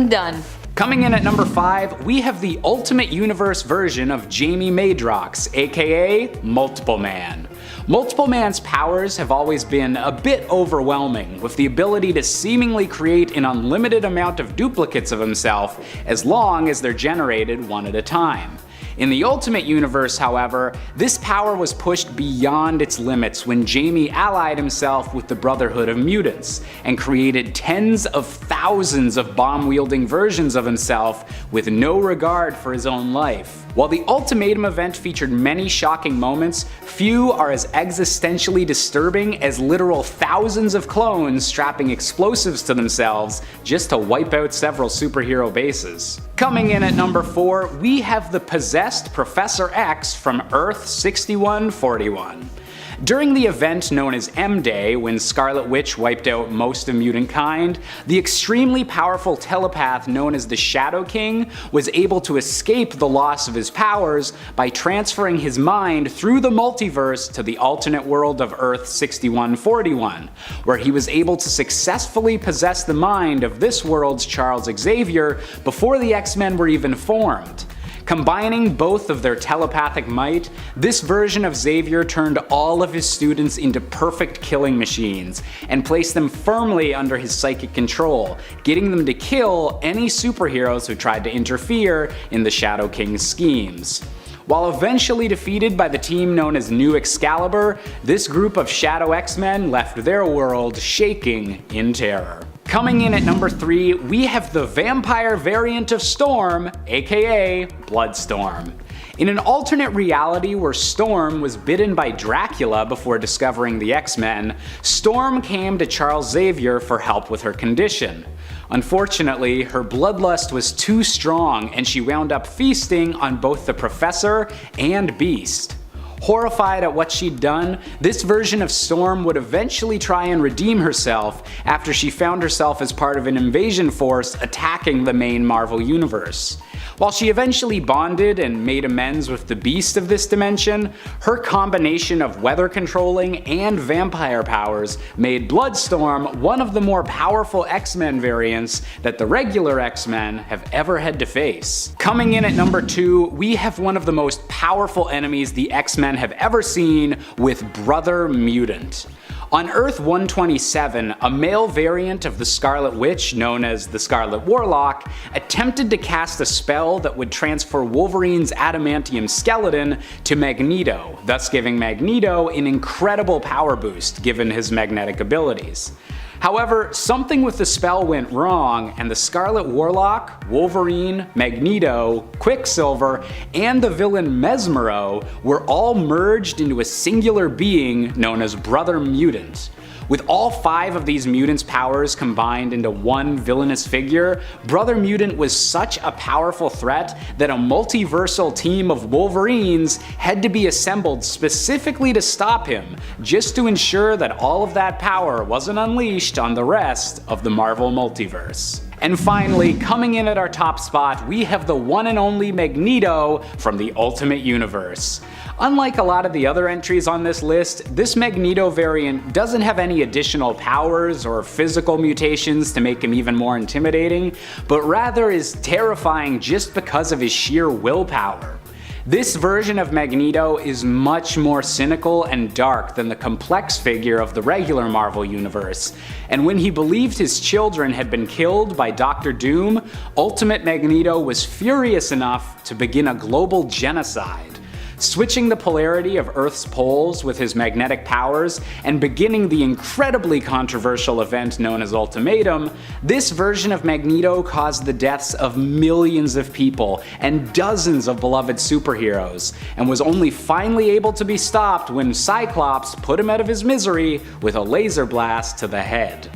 Ding done. Coming in at number 5, we have the Ultimate Universe version of Jamie Madrox, aka Multiple Man. Multiple Man's powers have always been a bit overwhelming, with the ability to seemingly create an unlimited amount of duplicates of himself as long as they're generated one at a time. In the Ultimate Universe, however, this power was pushed beyond its limits when Jamie allied himself with the Brotherhood of Mutants and created tens of thousands of bomb-wielding versions of himself with no regard for his own life. While the Ultimatum event featured many shocking moments, few are as existentially disturbing as literal thousands of clones strapping explosives to themselves just to wipe out several superhero bases. Coming in at number 4, we have the possessed Professor X from Earth 6141. During the event known as M-Day, when Scarlet Witch wiped out most of mutant kind, the extremely powerful telepath known as the Shadow King was able to escape the loss of his powers by transferring his mind through the multiverse to the alternate world of Earth 6141, where he was able to successfully possess the mind of this world's Charles Xavier before the X-Men were even formed. Combining both of their telepathic might, this version of Xavier turned all of his students into perfect killing machines, and placed them firmly under his psychic control, getting them to kill any superheroes who tried to interfere in the Shadow King's schemes. While eventually defeated by the team known as New Excalibur, this group of Shadow X-Men left their world shaking in terror. Coming in at number 3, we have the vampire variant of Storm, aka Bloodstorm. In an alternate reality where Storm was bitten by Dracula before discovering the X-Men, Storm came to Charles Xavier for help with her condition. Unfortunately, her bloodlust was too strong and she wound up feasting on both the Professor and Beast. Horrified at what she'd done, this version of Storm would eventually try and redeem herself after she found herself as part of an invasion force attacking the main Marvel universe. While she eventually bonded and made amends with the Beast of this dimension, her combination of weather controlling and vampire powers made Bloodstorm one of the more powerful X-Men variants that the regular X-Men have ever had to face. Coming in at number 2, we have one of the most powerful enemies the X-Men have ever seen with Brother Mutant. On Earth 127, a male variant of the Scarlet Witch, known as the Scarlet Warlock, attempted to cast a spell that would transfer Wolverine's adamantium skeleton to Magneto, thus giving Magneto an incredible power boost given his magnetic abilities. However, something with the spell went wrong, and the Scarlet Warlock, Wolverine, Magneto, Quicksilver, and the villain Mesmero were all merged into a singular being known as Brother Mutant. With all 5 of these mutants' powers combined into one villainous figure, Brother Mutant was such a powerful threat that a multiversal team of Wolverines had to be assembled specifically to stop him, just to ensure that all of that power wasn't unleashed on the rest of the Marvel multiverse. And finally, coming in at our top spot, we have the one and only Magneto from the Ultimate Universe. Unlike a lot of the other entries on this list, this Magneto variant doesn't have any additional powers or physical mutations to make him even more intimidating, but rather is terrifying just because of his sheer willpower. This version of Magneto is much more cynical and dark than the complex figure of the regular Marvel universe, and when he believed his children had been killed by Dr. Doom, Ultimate Magneto was furious enough to begin a global genocide. Switching the polarity of Earth's poles with his magnetic powers and beginning the incredibly controversial event known as Ultimatum, this version of Magneto caused the deaths of millions of people and dozens of beloved superheroes, and was only finally able to be stopped when Cyclops put him out of his misery with a laser blast to the head.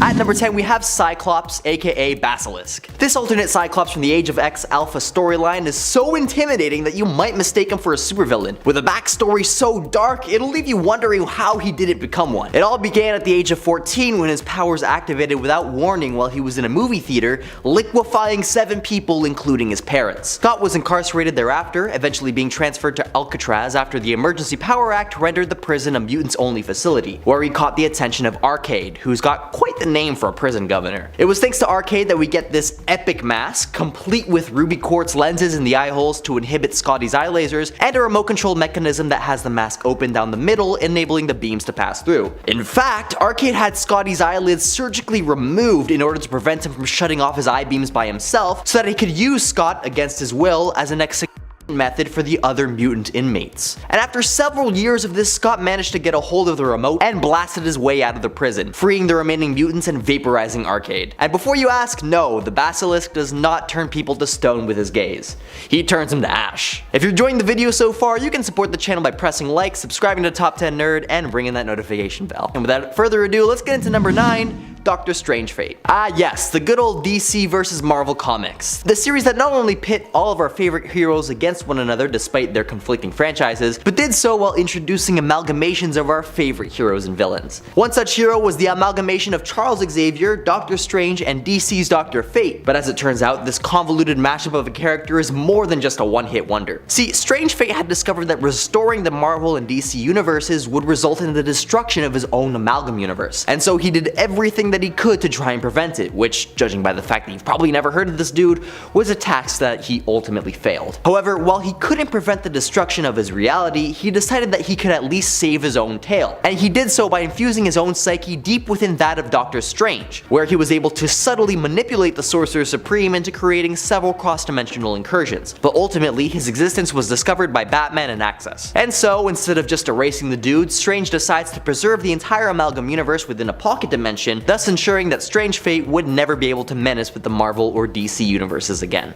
At number 10, we have Cyclops, aka Basilisk. This alternate Cyclops from the Age of X Alpha storyline is so intimidating that you might mistake him for a supervillain. With a backstory so dark, it'll leave you wondering how he didn't become one. It all began at the age of 14 when his powers activated without warning while he was in a movie theater, liquefying 7 people including his parents. Scott was incarcerated thereafter, eventually being transferred to Alcatraz after the Emergency Power Act rendered the prison a mutants-only facility, where he caught the attention of Arcade, who's got quite the decent name for a prison governor. It was thanks to Arcade that we get this epic mask, complete with ruby quartz lenses in the eye holes to inhibit Scotty's eye lasers, and a remote control mechanism that has the mask open down the middle, enabling the beams to pass through. In fact, Arcade had Scotty's eyelids surgically removed in order to prevent him from shutting off his eye beams by himself, so that he could use Scott against his will as an execution method for the other mutant inmates. And after several years of this, Scott managed to get a hold of the remote and blasted his way out of the prison, freeing the remaining mutants and vaporizing Arcade. And before you ask, no, the basilisk does not turn people to stone with his gaze. He turns them to ash. If you're enjoying the video so far, you can support the channel by pressing like, subscribing to Top 10 Nerd, and ringing that notification bell. And without further ado, let's get into number 9. Doctor Strange Fate. Ah yes, the good old DC vs Marvel comics. The series that not only pit all of our favorite heroes against one another despite their conflicting franchises, but did so while introducing amalgamations of our favorite heroes and villains. One such hero was the amalgamation of Charles Xavier, Doctor Strange, and DC's Doctor Fate, but as it turns out, this convoluted mashup of a character is more than just a one-hit wonder. See, Strange Fate had discovered that restoring the Marvel and DC universes would result in the destruction of his own amalgam universe, and so he did everything that he could to try and prevent it, which, judging by the fact that you've probably never heard of this dude, was a task that he ultimately failed. However, while he couldn't prevent the destruction of his reality, he decided that he could at least save his own tail, and he did so by infusing his own psyche deep within that of Doctor Strange, where he was able to subtly manipulate the Sorcerer Supreme into creating several cross-dimensional incursions, but ultimately his existence was discovered by Batman and Access. And so, instead of just erasing the dude, Strange decides to preserve the entire amalgam universe within a pocket dimension, thus ensuring that Strange Fate would never be able to menace with the Marvel or DC universes again.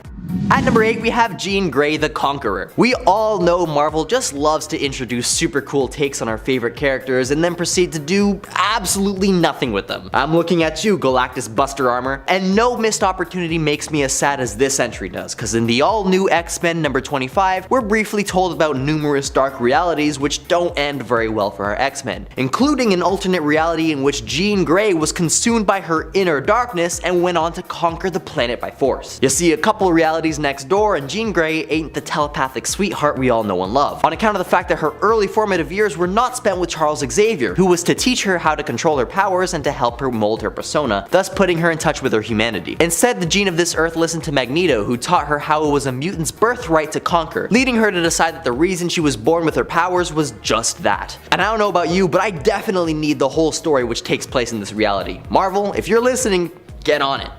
At number 8, we have Jean Grey the Conqueror. We all know Marvel just loves to introduce super cool takes on our favorite characters and then proceed to do absolutely nothing with them. I'm looking at you, Galactus Buster Armor, and no missed opportunity makes me as sad as this entry does, cause in the all new X-Men number 25, we're briefly told about numerous dark realities which don't end very well for our X-Men, including an alternate reality in which Jean Grey was consumed by her inner darkness and went on to conquer the planet by force. You see, a couple of realities next door, and Jean Grey ain't the telepathic sweetheart we all know and love, on account of the fact that her early formative years were not spent with Charles Xavier, who was to teach her how to control her powers and to help her mold her persona, thus putting her in touch with her humanity. Instead, the Jean of this earth listened to Magneto, who taught her how it was a mutant's birthright to conquer, leading her to decide that the reason she was born with her powers was just that. And I don't know about you, but I definitely need the whole story which takes place in this reality. Marvel, if you're listening, get on it.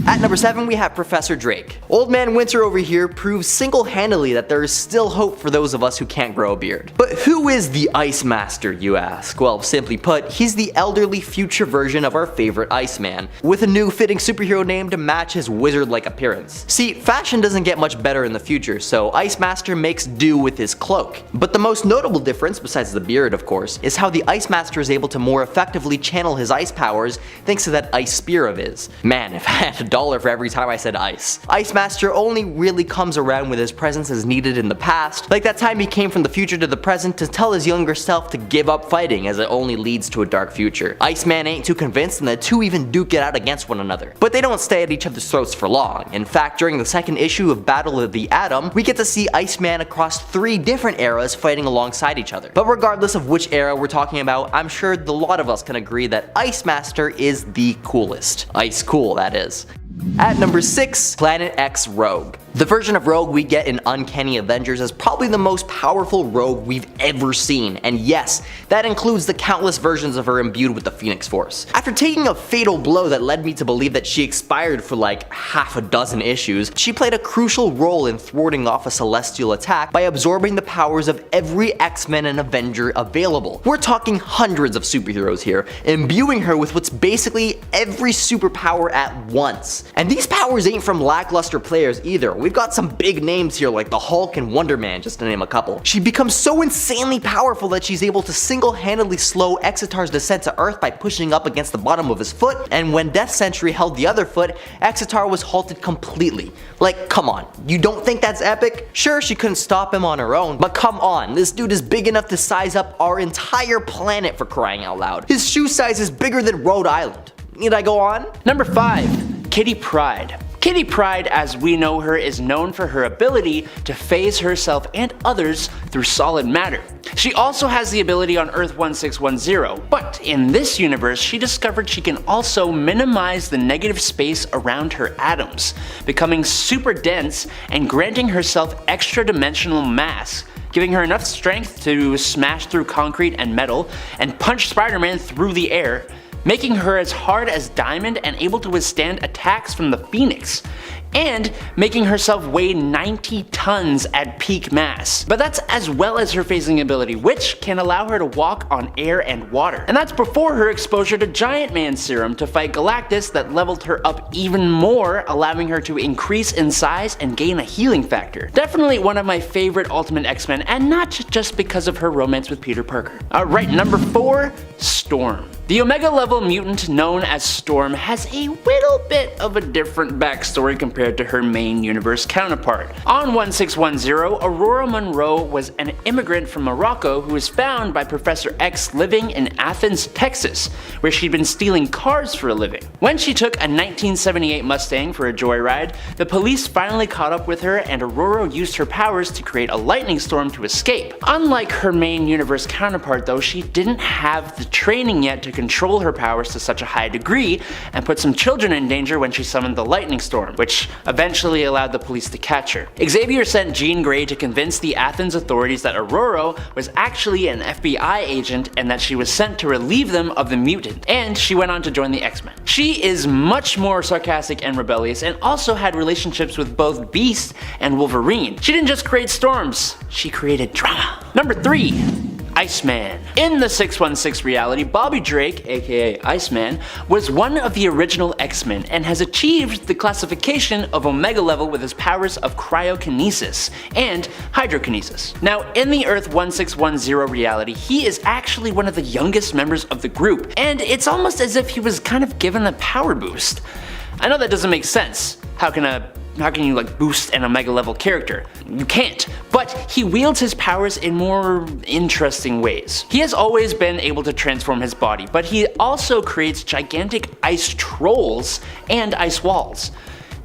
At number 7, we have Professor Drake. Old Man Winter over here proves single-handedly that there is still hope for those of us who can't grow a beard. But who is the Ice Master, you ask? Well, simply put, he's the elderly future version of our favorite Iceman, with a new fitting superhero name to match his wizard-like appearance. See, fashion doesn't get much better in the future, so Ice Master makes do with his cloak. But the most notable difference, besides the beard of course, is how the Ice Master is able to more effectively channel his ice powers thanks to that ice spear of his. Man, if I had $1 for every time I said ice. Ice Master only really comes around with his presence as needed in the past, like that time he came from the future to the present to tell his younger self to give up fighting as it only leads to a dark future. Iceman ain't too convinced and the two even duke it out against one another. But they don't stay at each other's throats for long. In fact, during the second issue of Battle of the Atom, we get to see Iceman across 3 different eras fighting alongside each other. But regardless of which era we're talking about, I'm sure the lot of us can agree that Ice Master is the coolest. Ice cool, that is. At number 6, Planet X Rogue. The version of Rogue we get in Uncanny Avengers is probably the most powerful Rogue we've ever seen, and yes, that includes the countless versions of her imbued with the Phoenix Force. After taking a fatal blow that led me to believe that she expired for like half a dozen issues, she played a crucial role in thwarting off a celestial attack by absorbing the powers of every X-Men and Avenger available. We're talking hundreds of superheroes here, imbuing her with what's basically every superpower at once. And these powers ain't from lackluster players either. We've got some big names here like the Hulk and Wonder Man, just to name a couple. She becomes so insanely powerful that she's able to single-handedly slow Exitar's descent to Earth by pushing up against the bottom of his foot, and when Death Sentry held the other foot, Exitar was halted completely. Like, come on, you don't think that's epic? Sure, she couldn't stop him on her own, but come on, this dude is big enough to size up our entire planet for crying out loud. His shoe size is bigger than Rhode Island. Need I go on? Number 5. Kitty Pryde. Kitty Pryde, as we know her, is known for her ability to phase herself and others through solid matter. She also has the ability on Earth 1610, but in this universe she discovered she can also minimize the negative space around her atoms, becoming super dense and granting herself extra dimensional mass, giving her enough strength to smash through concrete and metal and punch Spider-Man through the air, making her as hard as diamond and able to withstand attacks from the Phoenix, and making herself weigh 90 tons at peak mass. But that's as well as her phasing ability, which can allow her to walk on air and water. And that's before her exposure to Giant Man Serum to fight Galactus that leveled her up even more, allowing her to increase in size and gain a healing factor. Definitely one of my favorite Ultimate X-Men, and not just because of her romance with Peter Parker. Alright, number 4, Storm. The Omega level mutant known as Storm has a little bit of a different backstory compared to her main universe counterpart. On 1610, Aurora Monroe was an immigrant from Morocco who was found by Professor X living in Athens, Texas, where she'd been stealing cars for a living. When she took a 1978 Mustang for a joyride, the police finally caught up with her and Aurora used her powers to create a lightning storm to escape. Unlike her main universe counterpart though, she didn't have the training yet to control her powers to such a high degree and put some children in danger when she summoned the lightning storm, which eventually allowed the police to catch her. Xavier sent Jean Grey to convince the Athens authorities that Aurora was actually an FBI agent and that she was sent to relieve them of the mutant, and she went on to join the X-Men. She is much more sarcastic and rebellious and also had relationships with both Beast and Wolverine. She didn't just create storms, she created drama. Number 3. Iceman. In the 616 reality, Bobby Drake, aka Iceman, was one of the original X-Men and has achieved the classification of Omega level with his powers of cryokinesis and hydrokinesis. Now, in the Earth 1610 reality, he is actually one of the youngest members of the group, and it's almost as if he was kind of given a power boost. I know that doesn't make sense. How can you like boost an Omega level character? You can't. But he wields his powers in more interesting ways. He has always been able to transform his body, but he also creates gigantic ice trolls and ice walls.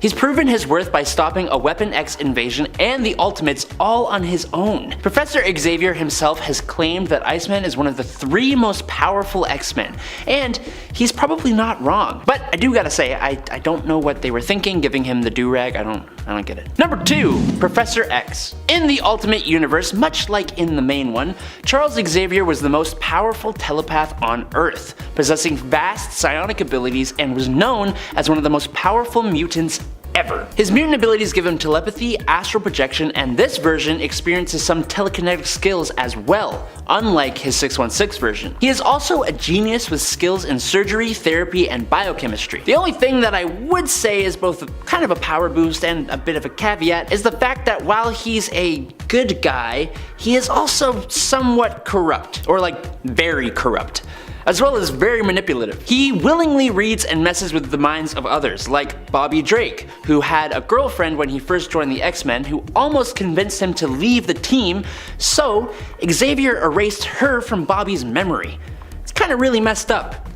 He's proven his worth by stopping a Weapon X invasion and the Ultimates all on his own. Professor Xavier himself has claimed that Iceman is one of the 3 most powerful X-Men, and he's probably not wrong. But I do gotta say, I don't know what they were thinking giving him the do-rag. I don't get it. Number 2. Professor X. In the Ultimate Universe, much like in the main one, Charles Xavier was the most powerful telepath on Earth, possessing vast psionic abilities and was known as one of the most powerful mutants ever. His mutant abilities give him telepathy, astral projection, and this version experiences some telekinetic skills as well, unlike his 616 version. He is also a genius with skills in surgery, therapy, and biochemistry. The only thing that I would say is both kind of a power boost and a bit of a caveat is the fact that while he's a good guy, he is also somewhat corrupt, or like very corrupt, as well as very manipulative. He willingly reads and messes with the minds of others, like Bobby Drake, who had a girlfriend when he first joined the X-Men who almost convinced him to leave the team, so Xavier erased her from Bobby's memory. It's kinda really messed up.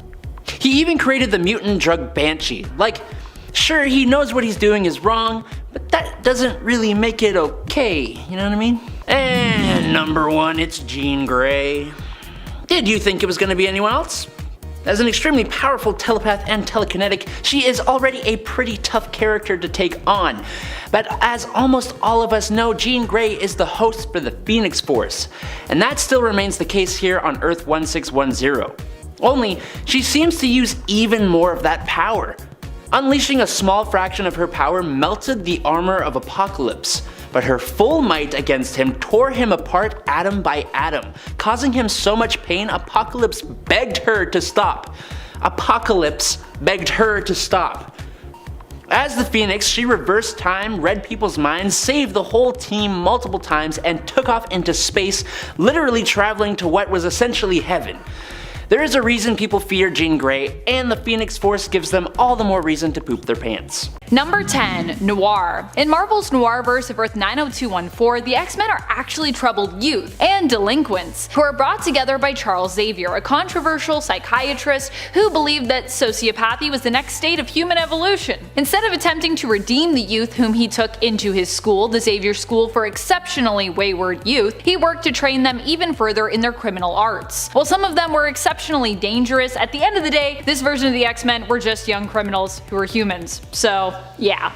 He even created the mutant drug Banshee. Like, sure, he knows what he's doing is wrong, but that doesn't really make it okay, you know what I mean? And number 1, it's Jean Grey. Did you think it was going to be anyone else? As an extremely powerful telepath and telekinetic, she is already a pretty tough character to take on. But as almost all of us know, Jean Grey is the host for the Phoenix Force, and that still remains the case here on Earth 1610. Only, she seems to use even more of that power. Unleashing a small fraction of her power melted the armor of Apocalypse, but her full might against him tore him apart atom by atom, causing him so much pain Apocalypse begged her to stop. Apocalypse begged her to stop. As the Phoenix, she reversed time, read people's minds, saved the whole team multiple times, and took off into space, literally traveling to what was essentially heaven. There is a reason people fear Jean Grey, and the Phoenix Force gives them all the more reason to poop their pants. Number 10. Noir. In Marvel's Noirverse of Earth 90214, the X-Men are actually troubled youth and delinquents who are brought together by Charles Xavier, a controversial psychiatrist who believed that sociopathy was the next state of human evolution. Instead of attempting to redeem the youth whom he took into his school, the Xavier School for Exceptionally Wayward Youth, he worked to train them even further in their criminal arts. While some of them were exceptionally dangerous, at the end of the day, this version of the X-Men were just young criminals who were humans. So, yeah.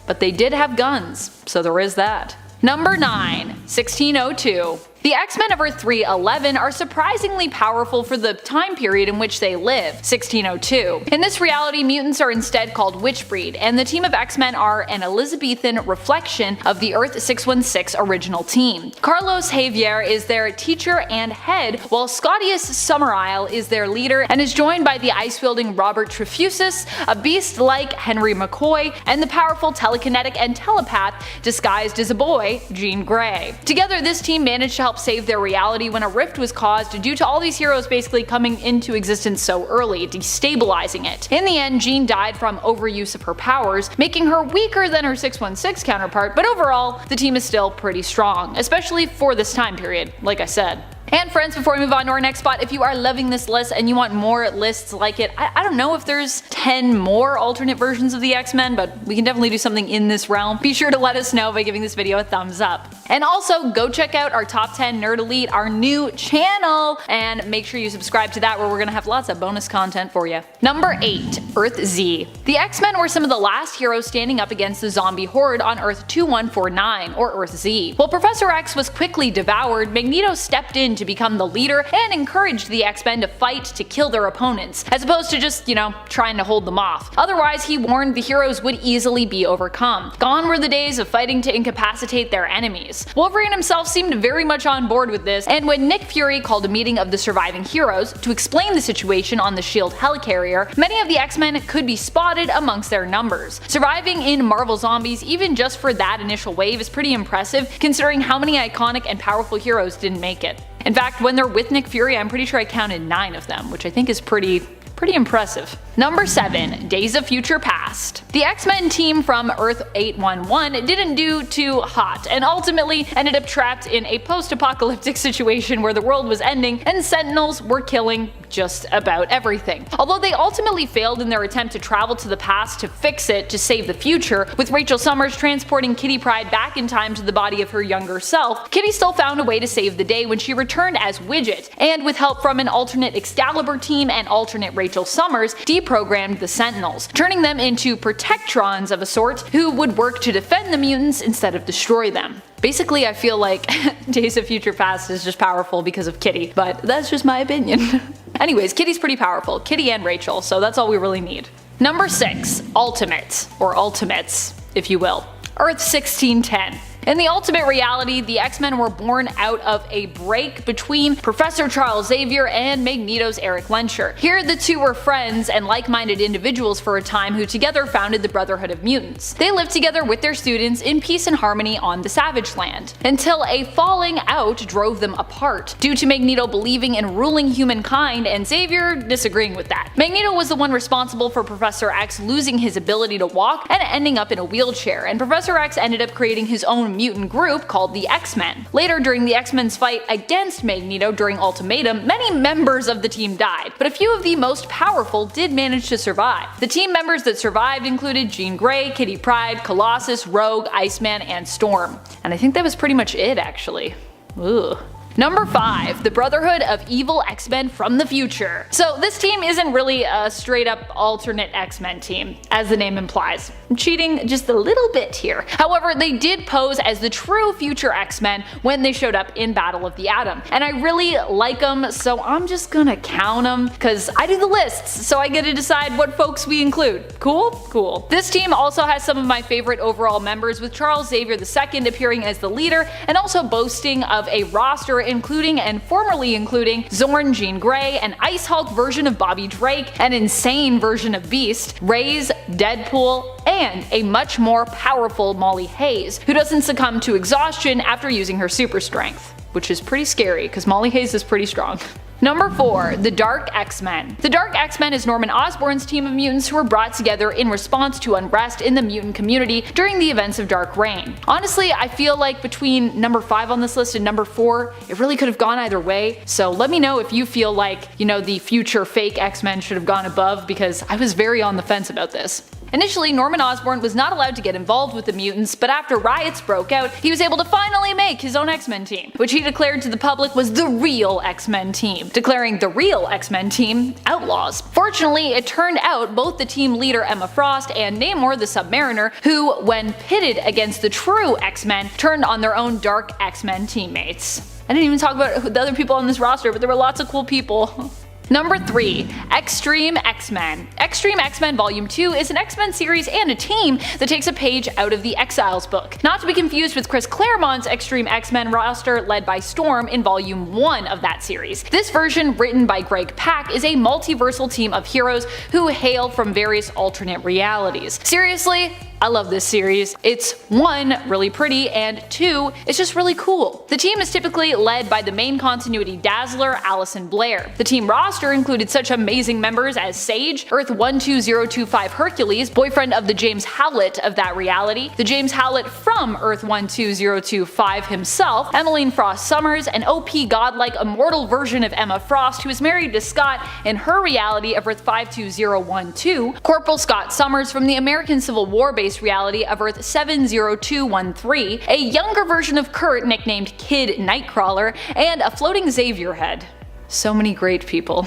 But they did have guns, so there is that. Number 9. 1602. The X-Men of Earth 311 are surprisingly powerful for the time period in which they live, 1602. In this reality, mutants are instead called Witchbreed, and the team of X-Men are an Elizabethan reflection of the Earth 616 original team. Carlos Xavier is their teacher and head, while Scotius Summerisle is their leader and is joined by the ice-wielding Robert Trefusis, a beast like Henry McCoy, and the powerful telekinetic and telepath disguised as a boy, Jean Grey. Together, this team managed to help save their reality when a rift was caused due to all these heroes basically coming into existence so early, destabilizing it. In the end, Jean died from overuse of her powers, making her weaker than her 616 counterpart, but overall, the team is still pretty strong, especially for this time period, like I said. And friends, before we move on to our next spot, if you are loving this list and you want more lists like it, I don't know if there's 10 more alternate versions of the X-Men, but we can definitely do something in this realm. Be sure to let us know by giving this video a thumbs up. And also, go check out our Top 10 Nerd Elite, our new channel, and make sure you subscribe to that where we're gonna have lots of bonus content for you. Number 8. Earth Z. The X-Men were some of the last heroes standing up against the zombie horde on Earth 2149, or Earth Z. While Professor X was quickly devoured, Magneto stepped in to become the leader and encouraged the X-Men to fight to kill their opponents, as opposed to just, trying to hold them off. Otherwise, he warned the heroes would easily be overcome. Gone were the days of fighting to incapacitate their enemies. Wolverine himself seemed very much on board with this, and when Nick Fury called a meeting of the surviving heroes to explain the situation on the S.H.I.E.L.D. helicarrier, many of the X-Men could be spotted amongst their numbers. Surviving in Marvel Zombies even just for that initial wave is pretty impressive, considering how many iconic and powerful heroes didn't make it. In fact, when they're with Nick Fury, I'm pretty sure I counted 9 of them, which I think is pretty impressive. Number 7. Days of Future Past. The X-Men team from Earth 811 didn't do too hot, and ultimately ended up trapped in a post-apocalyptic situation where the world was ending and Sentinels were killing just about everything. Although they ultimately failed in their attempt to travel to the past to fix it to save the future, with Rachel Summers transporting Kitty Pryde back in time to the body of her younger self, Kitty still found a way to save the day when she returned as Widget, and with help from an alternate Excalibur team and alternate Rachel Summers, deprogrammed the Sentinels, turning them into Protectrons of a sort who would work to defend the mutants instead of destroy them. Basically, I feel like Days of Future Past is just powerful because of Kitty, but that's just my opinion. Anyways, Kitty's pretty powerful, Kitty and Rachel, so that's all we really need. Number 6. Ultimates, or Ultimates, if you will. Earth 1610. In the ultimate reality, the X-Men were born out of a break between Professor Charles Xavier and Magneto's Eric Lehnsherr. Here, the two were friends and like-minded individuals for a time who together founded the Brotherhood of Mutants. They lived together with their students in peace and harmony on the Savage Land, until a falling out drove them apart, due to Magneto believing in ruling humankind and Xavier disagreeing with that. Magneto was the one responsible for Professor X losing his ability to walk and ending up in a wheelchair, and Professor X ended up creating his own mutant group called the X-Men. Later, during the X-Men's fight against Magneto during Ultimatum, many members of the team died, but a few of the most powerful did manage to survive. The team members that survived included Jean Grey, Kitty Pryde, Colossus, Rogue, Iceman, and Storm. And I think that was pretty much it, actually. Ugh. Number 5. The Brotherhood of Evil X-Men from the Future. So this team isn't really a straight up alternate X-Men team, as the name implies. I'm cheating just a little bit here. However, they did pose as the true future X-Men when they showed up in Battle of the Atom, and I really like them, so I'm just gonna count them, cause I do the lists, so I get to decide what folks we include. Cool? Cool. This team also has some of my favorite overall members, with Charles Xavier II appearing as the leader, and also boasting of a roster including and formerly including Zorn Jean Grey, an Ice Hulk version of Bobby Drake, an insane version of Beast, Raze, Deadpool, and a much more powerful Molly Hayes, who doesn't succumb to exhaustion after using her super strength. Which is pretty scary, because Molly Hayes is pretty strong. Number 4. The Dark X-Men. The Dark X-Men is Norman Osborn's team of mutants who were brought together in response to unrest in the mutant community during the events of Dark Reign. Honestly, I feel like between number 5 on this list and number 4, it really could have gone either way, so let me know if you feel like, the future fake X-Men should have gone above, because I was very on the fence about this. Initially, Norman Osborn was not allowed to get involved with the mutants, but after riots broke out, he was able to finally make his own X-Men team, which he declared to the public was the real X-Men team, declaring the real X-Men team outlaws. Fortunately, it turned out both the team leader Emma Frost and Namor the Submariner, who, when pitted against the true X-Men, turned on their own dark X-Men teammates. I didn't even talk about the other people on this roster, but there were lots of cool people. Number 3. Extreme X-Men. Extreme X-Men Volume 2 is an X-Men series and a team that takes a page out of the Exiles book. Not to be confused with Chris Claremont's Extreme X-Men roster led by Storm in Volume 1 of that series. This version, written by Greg Pak, is a multiversal team of heroes who hail from various alternate realities. Seriously, I love this series. It's 1, really pretty, and 2, it's just really cool. The team is typically led by the main continuity Dazzler, Allison Blair. The team roster included such amazing members as Sage, Earth 12025 Hercules, boyfriend of the James Howlett of that reality, the James Howlett from Earth 12025 himself, Emmeline Frost Summers, an OP godlike immortal version of Emma Frost who is married to Scott in her reality of Earth 52012, Corporal Scott Summers from the American Civil War based reality of Earth 70213, a younger version of Kurt nicknamed Kid Nightcrawler, and a floating Xavier head. So many great people.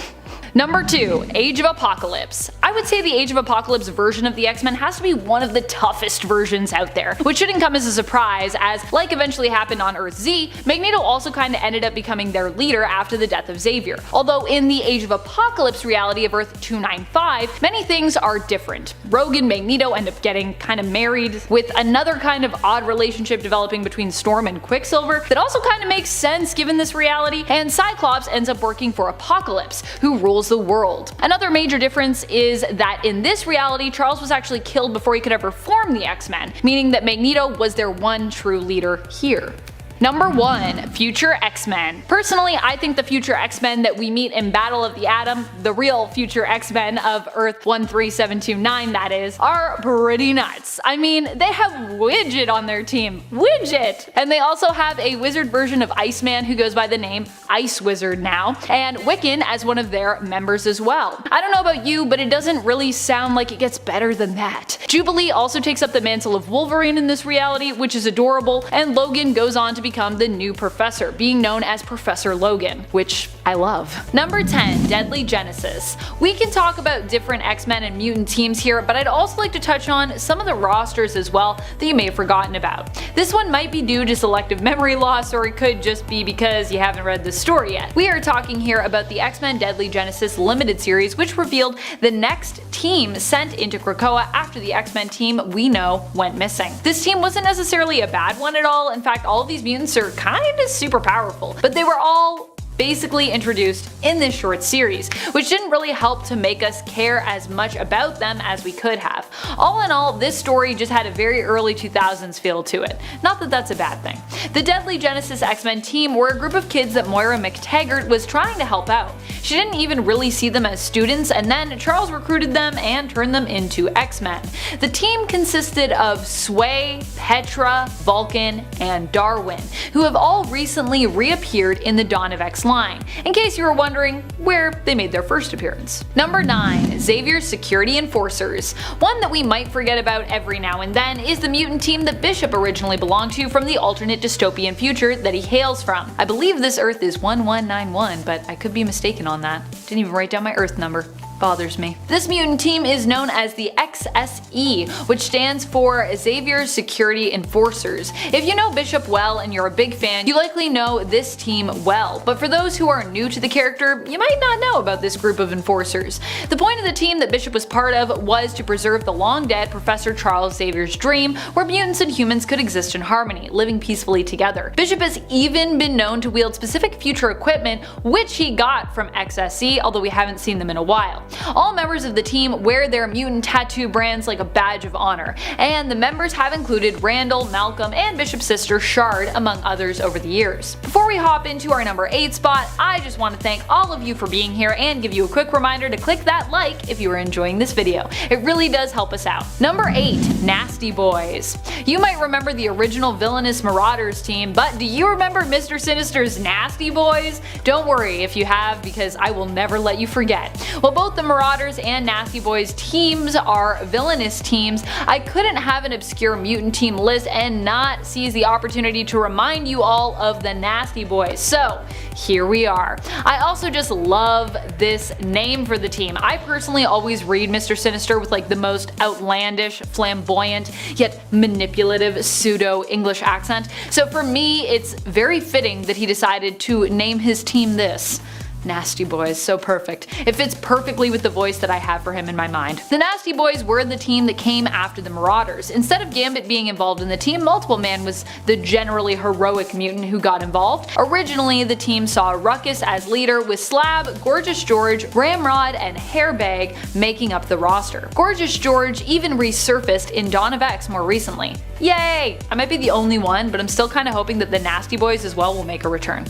Number 2. Age of Apocalypse. I would say the Age of Apocalypse version of the X-Men has to be one of the toughest versions out there, which shouldn't come as a surprise as, like eventually happened on Earth Z, Magneto also kinda ended up becoming their leader after the death of Xavier. Although in the Age of Apocalypse reality of Earth 295, many things are different. Rogue and Magneto end up getting kinda married, with another kind of odd relationship developing between Storm and Quicksilver that also kinda makes sense given this reality, and Cyclops ends up working for Apocalypse, who rules the world. Another major difference is that in this reality, Charles was actually killed before he could ever form the X-Men, meaning that Magneto was their one true leader here. Number 1. Future X-Men. Personally, I think the future X-Men that we meet in Battle of the Atom, the real future X-Men of Earth 13729 that is, are pretty nuts. I mean, they have Widget on their team. Widget! And they also have a wizard version of Iceman who goes by the name Ice Wizard now, and Wiccan as one of their members as well. I don't know about you, but it doesn't really sound like it gets better than that. Jubilee also takes up the mantle of Wolverine in this reality, which is adorable, and Logan goes on to become the new professor, being known as Professor Logan, which I love. Number 10. Deadly Genesis. We can talk about different X-Men and mutant teams here, but I'd also like to touch on some of the rosters as well that you may have forgotten about. This one might be due to selective memory loss, or it could just be because you haven't read the story yet. We are talking here about the X-Men Deadly Genesis limited series, which revealed the next team sent into Krakoa after the X-Men team we know went missing. This team wasn't necessarily a bad one at all. In fact, all of these mutants are kinda super powerful, but they were all basically introduced in this short series, which didn't really help to make us care as much about them as we could have. All in all, this story just had a very early 2000s feel to it. Not that that's a bad thing. The Deadly Genesis X-Men team were a group of kids that Moira McTaggart was trying to help out. She didn't even really see them as students, and then Charles recruited them and turned them into X-Men. The team consisted of Sway, Petra, Vulcan, and Darwin, who have all recently reappeared in the Dawn of X line, in case you were wondering where they made their first appearance. Number 9. Xavier's Security Enforcers. One that we might forget about every now and then is the mutant team that Bishop originally belonged to from the alternate dystopian future that he hails from. I believe this Earth is 1191, but I could be mistaken on that. Didn't even write down my Earth number. Bothers me. This mutant team is known as the XSE, which stands for Xavier's Security Enforcers. If you know Bishop well and you're a big fan, you likely know this team well, but for those who are new to the character, you might not know about this group of enforcers. The point of the team that Bishop was part of was to preserve the long-dead Professor Charles Xavier's dream, where mutants and humans could exist in harmony, living peacefully together. Bishop has even been known to wield specific future equipment, which he got from XSE, although we haven't seen them in a while. All members of the team wear their mutant tattoo brands like a badge of honor, and the members have included Randall, Malcolm, and Bishop's sister Shard, among others over the years. Before we hop into our number 8 spot, I just want to thank all of you for being here and give you a quick reminder to click that like if you are enjoying this video. It really does help us out. Number 8. Nasty Boys. You might remember the original Villainous Marauders team, but do you remember Mr. Sinister's Nasty Boys? Don't worry if you have, because I will never let you forget. While both the Marauders and Nasty Boys teams are Villainous teams, I couldn't have an obscure mutant team list and not seize the opportunity to remind you all of the Nasty Boys. So here we are. I also just love this name for the team. I personally always read Mr. Sinister with like the most outlandish, flamboyant, yet manipulative pseudo-English accent. So for me, it's very fitting that he decided to name his team this. Nasty Boys, so perfect. It fits perfectly with the voice that I have for him in my mind. The Nasty Boys were the team that came after the Marauders. Instead of Gambit being involved in the team, Multiple Man was the generally heroic mutant who got involved. Originally, the team saw Ruckus as leader, with Slab, Gorgeous George, Ramrod, and Hairbag making up the roster. Gorgeous George even resurfaced in Dawn of X more recently. Yay! I might be the only one, but I'm still kinda hoping that the Nasty Boys as well will make a return.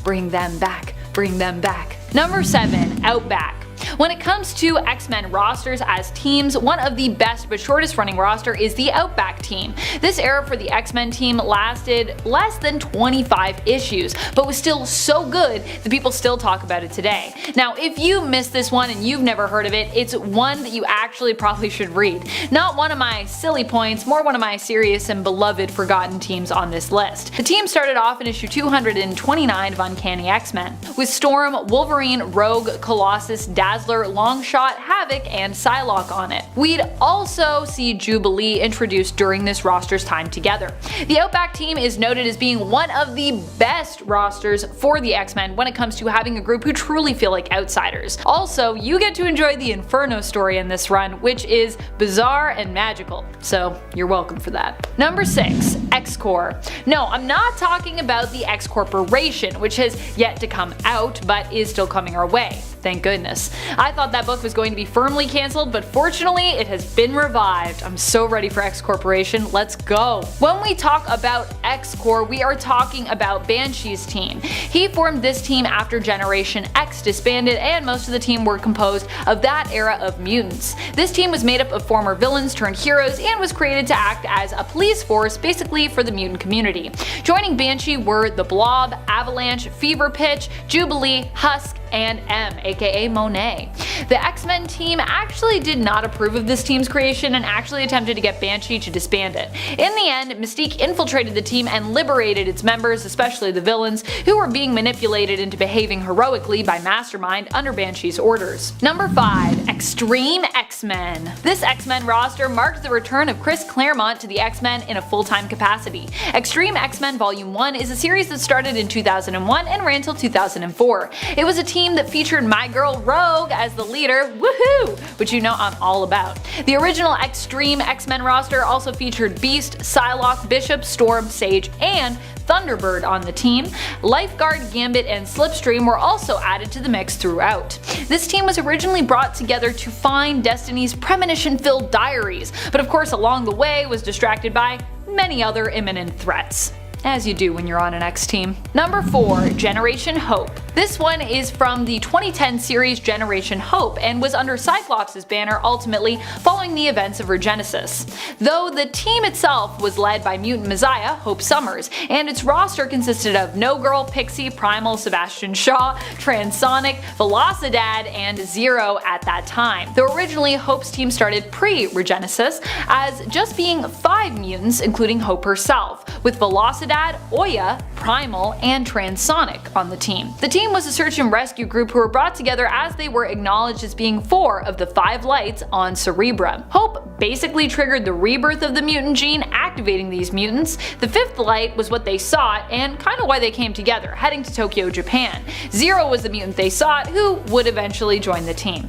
Bring them back. Bring them back. Number 7. Outback. When it comes to X-Men rosters as teams, one of the best but shortest running roster is the Outback team. This era for the X-Men team lasted less than 25 issues, but was still so good that people still talk about it today. Now, if you missed this one and you've never heard of it, it's one that you actually probably should read. Not one of my silly points, more one of my serious and beloved forgotten teams on this list. The team started off in issue 229 of Uncanny X-Men, with Storm, Wolverine, Rogue, Colossus, Dazzler, Longshot, Havoc, and Psylocke on it. We'd also see Jubilee introduced during this roster's time together. The Outback team is noted as being one of the best rosters for the X-Men when it comes to having a group who truly feel like outsiders. Also, you get to enjoy the Inferno story in this run, which is bizarre and magical, so you're welcome for that. Number 6. X-Corps. No, I'm not talking about the X Corporation, which has yet to come out, but is still coming our way. Thank goodness. I thought that book was going to be firmly cancelled, but fortunately it has been revived. I'm so ready for X Corporation, let's go. When we talk about X-Corps, we are talking about Banshee's team. He formed this team after Generation X disbanded, and most of the team were composed of that era of mutants. This team was made up of former villains turned heroes and was created to act as a police force basically for the mutant community. Joining Banshee were the Blob, Avalanche, Fever Pitch, Jubilee, Husk, and M, aka Monet. The X-Men team actually did not approve of this team's creation and actually attempted to get Banshee to disband it. In the end, Mystique infiltrated the team and liberated its members, especially the villains, who were being manipulated into behaving heroically by Mastermind under Banshee's orders. Number 5. Extreme X-Men. This X-Men roster marked the return of Chris Claremont to the X-Men in a full-time capacity. Extreme X-Men Volume 1 is a series that started in 2001 and ran till 2004. It was a team that featured my girl Rogue as the leader, woohoo, which you know I'm all about. The original Extreme X-Men roster also featured Beast, Psylocke, Bishop, Storm, Sage, and Thunderbird on the team. Lifeguard, Gambit, and Slipstream were also added to the mix throughout. This team was originally brought together to find Destiny's premonition-filled diaries, but of course along the way was distracted by many other imminent threats. As you do when you're on an X team. Number 4. Generation Hope. This one is from the 2010 series Generation Hope and was under Cyclops' banner ultimately following the events of Regenesis. Though the team itself was led by mutant messiah Hope Summers, and its roster consisted of No Girl, Pixie, Primal, Sebastian Shaw, Transonic, Velocidad, and Zero at that time. Though originally Hope's team started pre-Regenesis as just being 5 mutants including Hope herself, with Velocidad, Oya, Primal, and Transonic on the team. The team was a search and rescue group who were brought together as they were acknowledged as being 4 of the 5 lights on Cerebra. Hope basically triggered the rebirth of the mutant gene, activating these mutants. The 5th light was what they sought and kind of why they came together, heading to Tokyo, Japan. Zero was the mutant they sought, who would eventually join the team.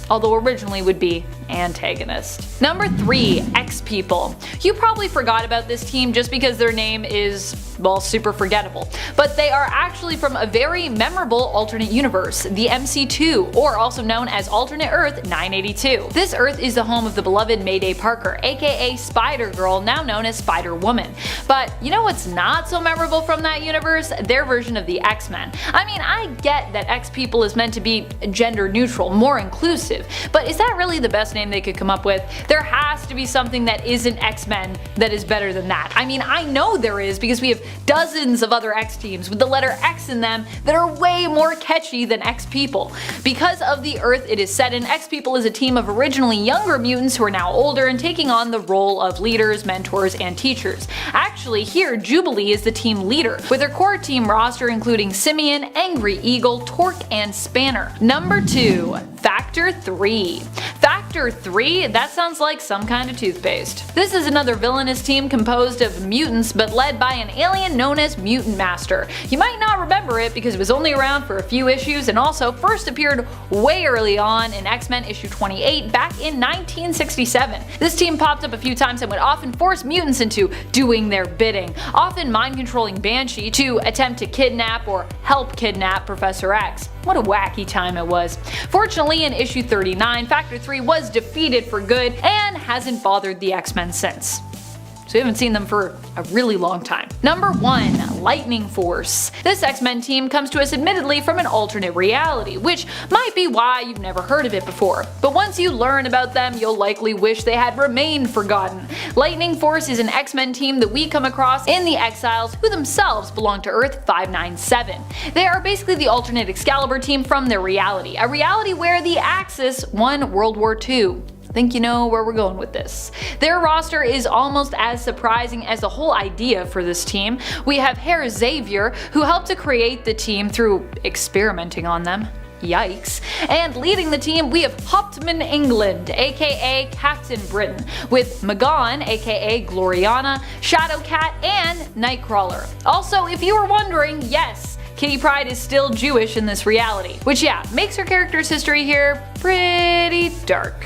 Although originally would be antagonist. Number 3, X-People. You probably forgot about this team just because their name is, well, super forgettable. But they are actually from a very memorable alternate universe, the MC2, or also known as Alternate Earth 982. This Earth is the home of the beloved Mayday Parker, aka Spider-Girl, now known as Spider-Woman. But you know what's not so memorable from that universe? Their version of the X-Men. I mean, I get that X-People is meant to be gender neutral, more inclusive, but is that really the best name they could come up with? There has to be something that isn't X-Men that is better than that. I mean, I know there is because we have dozens of other X teams with the letter X in them that are way more catchy than X-People. Because of the Earth it is set in, X-People is a team of originally younger mutants who are now older and taking on the role of leaders, mentors, and teachers. Actually, here Jubilee is the team leader, with her core team roster including Simeon, Angry Eagle, Torque, and Spanner. Number 2, Factor 3. Factor 3? That sounds like some kind of toothpaste. This is another villainous team composed of mutants but led by an alien known as Mutant Master. You might not remember it because it was only around for a few issues and also first appeared way early on in X-Men issue 28 back in 1967. This team popped up a few times and would often force mutants into doing their bidding, often mind-controlling Banshee to attempt to kidnap or help kidnap Professor X. What a wacky time it was. Fortunately, in issue 39, Factor 3 was defeated for good and hasn't bothered the X-Men since. So we haven't seen them for a really long time. Number 1, Lightning Force. This X-Men team comes to us admittedly from an alternate reality, which might be why you've never heard of it before. But once you learn about them, you'll likely wish they had remained forgotten. Lightning Force is an X-Men team that we come across in the Exiles, who themselves belong to Earth 597. They are basically the alternate Excalibur team from their reality, a reality where the Axis won World War II. Think you know where we're going with this. Their roster is almost as surprising as the whole idea for this team. We have Herr Xavier, who helped to create the team through experimenting on them. Yikes. And leading the team, we have Hauptmann England, aka Captain Britain, with Magon, aka Gloriana, Shadowcat, and Nightcrawler. Also, if you were wondering, yes, Kitty Pryde is still Jewish in this reality, which yeah, makes her character's history here pretty dark.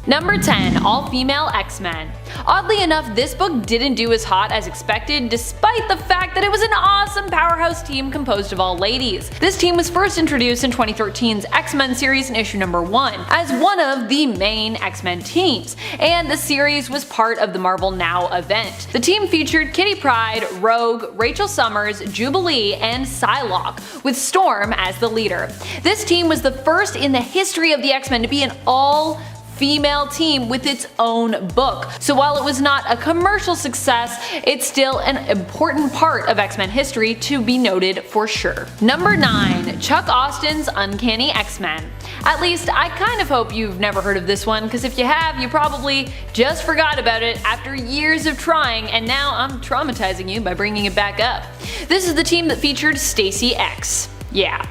Number 10, All-Female X-Men. Oddly enough, this book didn't do as hot as expected, despite the fact that it was an awesome powerhouse team composed of all ladies. This team was first introduced in 2013's X-Men series in issue number 1, as one of the main X-Men teams, and the series was part of the Marvel Now event. The team featured Kitty Pryde, Rogue, Rachel Summers, Jubilee, and Psylocke, with Storm as the leader. This team was the first in the history of the X-Men to be an all-female team with its own book. So while it was not a commercial success, it's still an important part of X-Men history to be noted for sure. Number 9, Chuck Austin's Uncanny X-Men. At least I kind of hope you've never heard of this one, because if you have, you probably just forgot about it after years of trying, and now I'm traumatizing you by bringing it back up. This is the team that featured Stacy X. Yeah.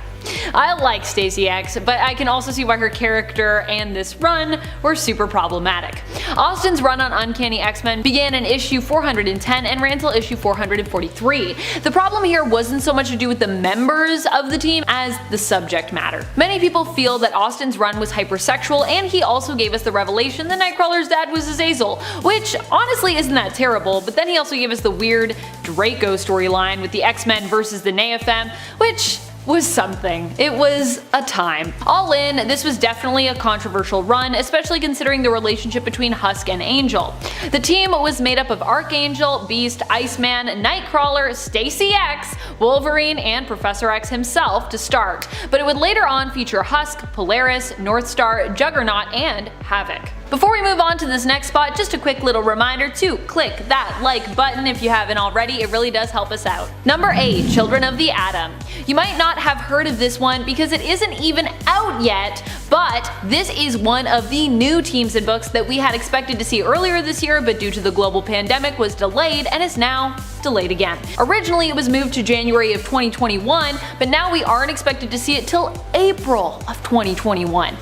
I like Stacy X, but I can also see why her character and this run were super problematic. Austin's run on Uncanny X-Men began in issue 410 and ran till issue 443. The problem here wasn't so much to do with the members of the team as the subject matter. Many people feel that Austin's run was hypersexual, and he also gave us the revelation that Nightcrawler's dad was Azazel, which honestly isn't that terrible, but then he also gave us the weird Draco storyline with the X-Men versus the Neopham, which was something. It was a time. All in, this was definitely a controversial run, especially considering the relationship between Husk and Angel. The team was made up of Archangel, Beast, Iceman, Nightcrawler, Stacy X, Wolverine, and Professor X himself to start, but it would later on feature Husk, Polaris, Northstar, Juggernaut, and Havoc. Before we move on to this next spot, just a quick little reminder to click that like button if you haven't already, it really does help us out. Number 8, Children of the Atom. You might not have heard of this one because it isn't even out yet, but this is one of the new teams and books that we had expected to see earlier this year, but due to the global pandemic was delayed and is now delayed again. Originally it was moved to January of 2021, but now we aren't expected to see it till April of 2021.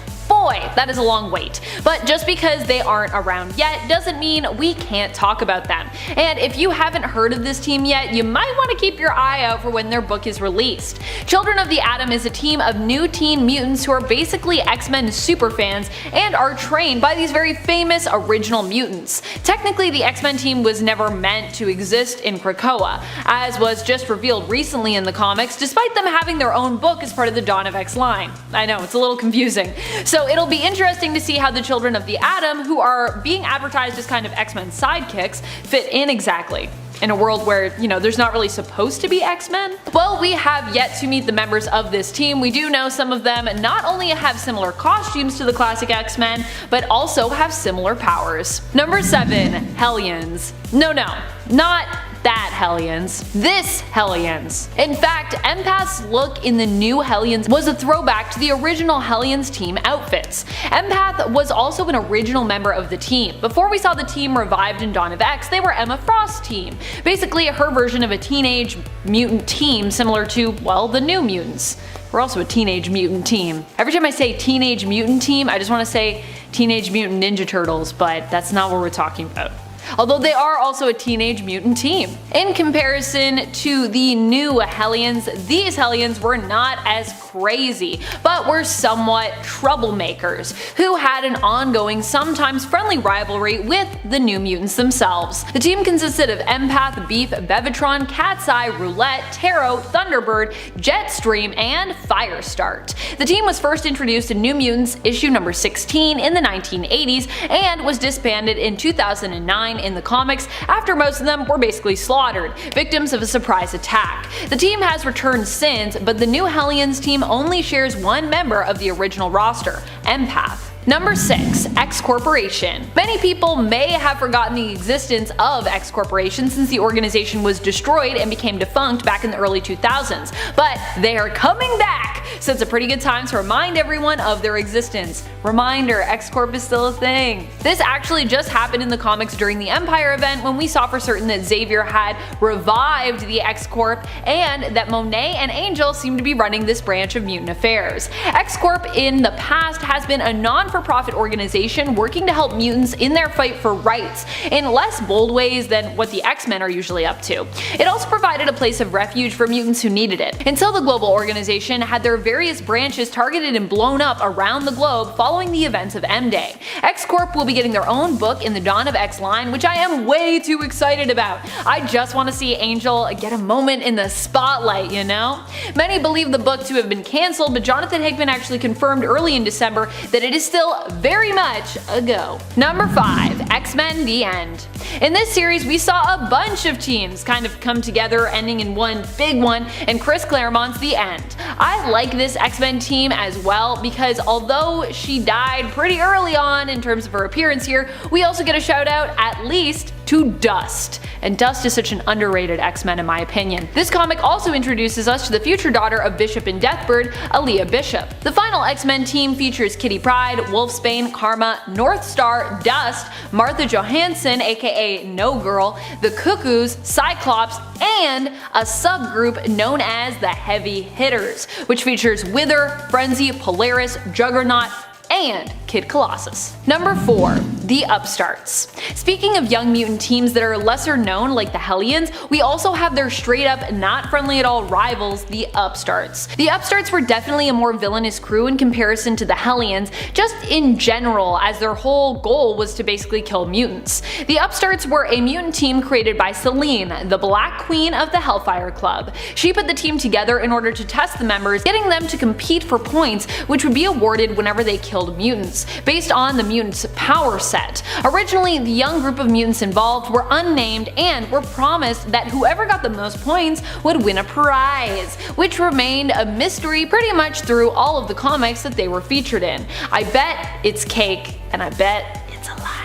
boy, that is a long wait. But just because they aren't around yet doesn't mean we can't talk about them. And if you haven't heard of this team yet, you might want to keep your eye out for when their book is released. Children of the Atom is a team of new teen mutants who are basically X-Men superfans and are trained by these very famous original mutants. Technically, the X-Men team was never meant to exist in Krakoa, as was just revealed recently in the comics, despite them having their own book as part of the Dawn of X line. I know, it's a little confusing. So it'll be interesting to see how the Children of the Atom, who are being advertised as kind of X-Men sidekicks, fit in exactly. In a world where, you know, there's not really supposed to be X-Men? Well, we have yet to meet the members of this team. We do know some of them not only have similar costumes to the classic X-Men, but also have similar powers. Number 7. Hellions. No, not that Hellions. This Hellions. In fact, Empath's look in the new Hellions was a throwback to the original Hellions team outfits. Empath was also an original member of the team. Before we saw the team revived in Dawn of X, they were Emma Frost's team. Basically her version of a teenage mutant team similar to, well, the New Mutants. We're also a teenage mutant team. Every time I say teenage mutant team, I just want to say Teenage Mutant Ninja Turtles, but that's not what we're talking about. Although they are also a teenage mutant team. In comparison to the new Hellions, these Hellions were not as crazy, but were somewhat troublemakers, who had an ongoing, sometimes friendly rivalry with the New Mutants themselves. The team consisted of Empath, Beef, Bevatron, Cat's Eye, Roulette, Taro, Thunderbird, Jetstream, and Firestart. The team was first introduced in New Mutants issue number 16 in the 1980s and was disbanded in 2009 in the comics after most of them were basically slaughtered, victims of a surprise attack. The team has returned since, but the new Hellions team only shares one member of the original roster, Empath. Number 6. X Corporation. Many people may have forgotten the existence of X Corporation since the organization was destroyed and became defunct back in the early 2000s, but they are coming back, so it's a pretty good time to remind everyone of their existence. Reminder, X Corp is still a thing. This actually just happened in the comics during the Empire event when we saw for certain that Xavier had revived the X Corp and that Monet and Angel seem to be running this branch of mutant affairs. X Corp in the past has been a non-for-profit organization working to help mutants in their fight for rights in less bold ways than what the X-Men are usually up to. It also provided a place of refuge for mutants who needed it, until the global organization had their various branches targeted and blown up around the globe following the events of M-Day. X-Corp will be getting their own book in the Dawn of X line, which I am way too excited about. I just want to see Angel get a moment in the spotlight, you know? Many believe the book to have been cancelled, but Jonathan Hickman actually confirmed early in December that it is still very much a go. Number 5. X-Men The End. In this series, we saw a bunch of teams kind of come together, ending in one big one, and Chris Claremont's The End. I like this X-Men team as well because although she died pretty early on in terms of her appearance here, we also get a shout out at least to Dust. And Dust is such an underrated X-Men in my opinion. This comic also introduces us to the future daughter of Bishop and Deathbird, Aaliyah Bishop. The final X-Men team features Kitty Pryde, Wolfsbane, Karma, North Star, Dust, Martha Johansson aka No Girl, the Cuckoos, Cyclops, and a subgroup known as the Heavy Hitters, which features Wither, Frenzy, Polaris, Juggernaut, and Kid Colossus. Number 4. The Upstarts. Speaking of young mutant teams that are lesser known like the Hellions, we also have their straight up not friendly at all rivals, the Upstarts. The Upstarts were definitely a more villainous crew in comparison to the Hellions, just in general, as their whole goal was to basically kill mutants. The Upstarts were a mutant team created by Selene, the Black Queen of the Hellfire Club. She put the team together in order to test the members, getting them to compete for points which would be awarded whenever they killed mutants, based on the mutants' power set. Originally, the young group of mutants involved were unnamed and were promised that whoever got the most points would win a prize, which remained a mystery pretty much through all of the comics that they were featured in. I bet it's cake, and I bet it's a lie.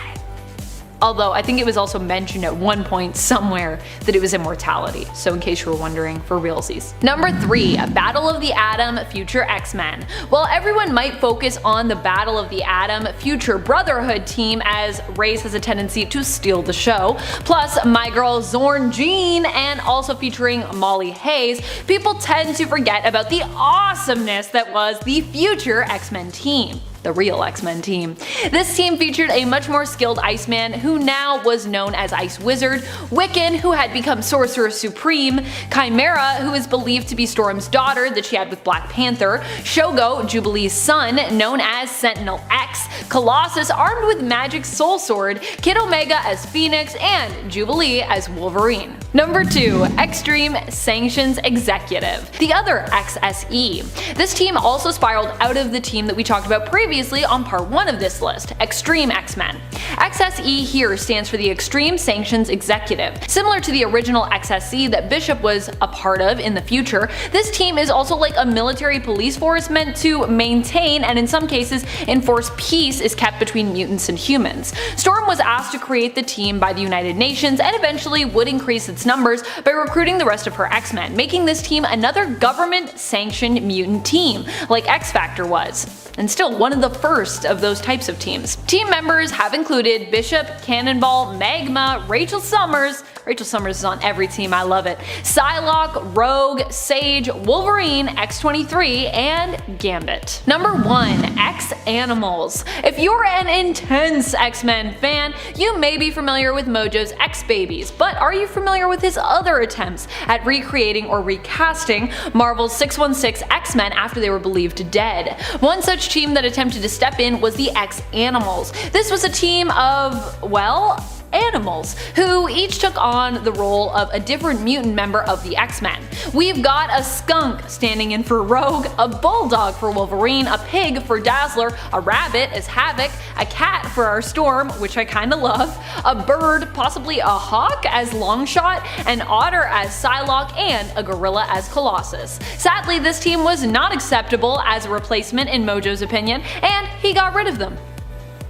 Although I think it was also mentioned at one point somewhere that it was immortality, so in case you were wondering, for realsies. Number 3. Battle of the Atom Future X-Men. While everyone might focus on the Battle of the Atom Future Brotherhood team, as Reyes has a tendency to steal the show, plus my girl Zorn Jean, and also featuring Molly Hayes, people tend to forget about the awesomeness that was the Future X-Men team. the real X-Men team. This team featured a much more skilled Iceman, who now was known as Ice Wizard, Wiccan, who had become Sorcerer Supreme, Chimera, who is believed to be Storm's daughter that she had with Black Panther, Shogo, Jubilee's son, known as Sentinel X, Colossus armed with Magic's Soul Sword, Kid Omega as Phoenix, and Jubilee as Wolverine. Number 2. Extreme Sanctions Executive, the other XSE. This team also spiraled out of the team that we talked about previously on part 1 of this list, Extreme X-Men. XSE here stands for the Extreme Sanctions Executive. Similar to the original XSE that Bishop was a part of in the future, this team is also like a military police force meant to maintain and in some cases enforce peace is kept between mutants and humans. Storm was asked to create the team by the United Nations and eventually would increase its numbers by recruiting the rest of her X-Men, making this team another government-sanctioned mutant team, like X-Factor was, and still one of the first of those types of teams. Team members have included Bishop, Cannonball, Magma, Rachel Summers is on every team, I love it, Psylocke, Rogue, Sage, Wolverine, X-23, and Gambit. Number 1. X-Animals. If you're an intense X-Men fan, you may be familiar with Mojo's X-Babies, but are you familiar with his other attempts at recreating or recasting Marvel's 616 X-Men after they were believed dead? One such team that attempted to step in was the X-Animals. This was a team of, well, animals, who each took on the role of a different mutant member of the X-Men. We've got a skunk standing in for Rogue, a bulldog for Wolverine, a pig for Dazzler, a rabbit as Havoc, a cat for our Storm, which I kinda love, a bird, possibly a hawk as Longshot, an otter as Psylocke, and a gorilla as Colossus. Sadly, this team was not acceptable as a replacement in Mojo's opinion, and he got rid of them.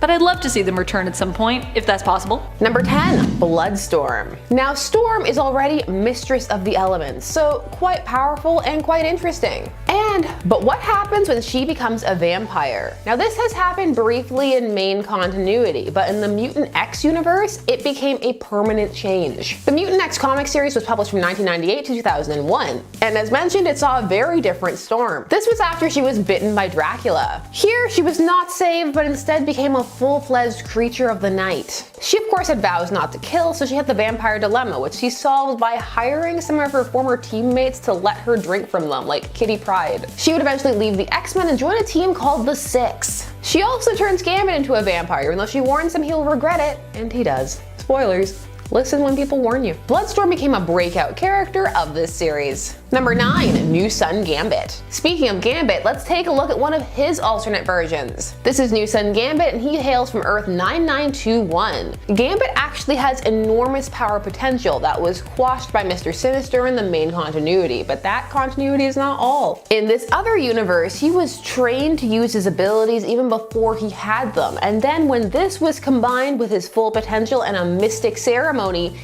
But I'd love to see them return at some point, if that's possible. Number 10. Bloodstorm. Now Storm is already mistress of the elements, so quite powerful and quite interesting. But what happens when she becomes a vampire? Now this has happened briefly in main continuity, but in the Mutant X universe, it became a permanent change. The Mutant X comic series was published from 1998 to 2001, and as mentioned, it saw a very different Storm. This was after she was bitten by Dracula. Here, she was not saved, but instead became a full-fledged creature of the night. She of course had vows not to kill, so she had the vampire dilemma, which she solved by hiring some of her former teammates to let her drink from them, like Kitty Pryde. She would eventually leave the X-Men and join a team called the Six. She also turns Gambit into a vampire, even though she warns him he'll regret it, and he does. Spoilers. Listen when people warn you. Bloodstorm became a breakout character of this series. Number 9. New Sun Gambit. Speaking of Gambit, let's take a look at one of his alternate versions. This is New Sun Gambit, and he hails from Earth 9921. Gambit actually has enormous power potential that was quashed by Mr. Sinister in the main continuity, but that continuity is not all. In this other universe, he was trained to use his abilities even before he had them, and then when this was combined with his full potential and a mystic ceremony,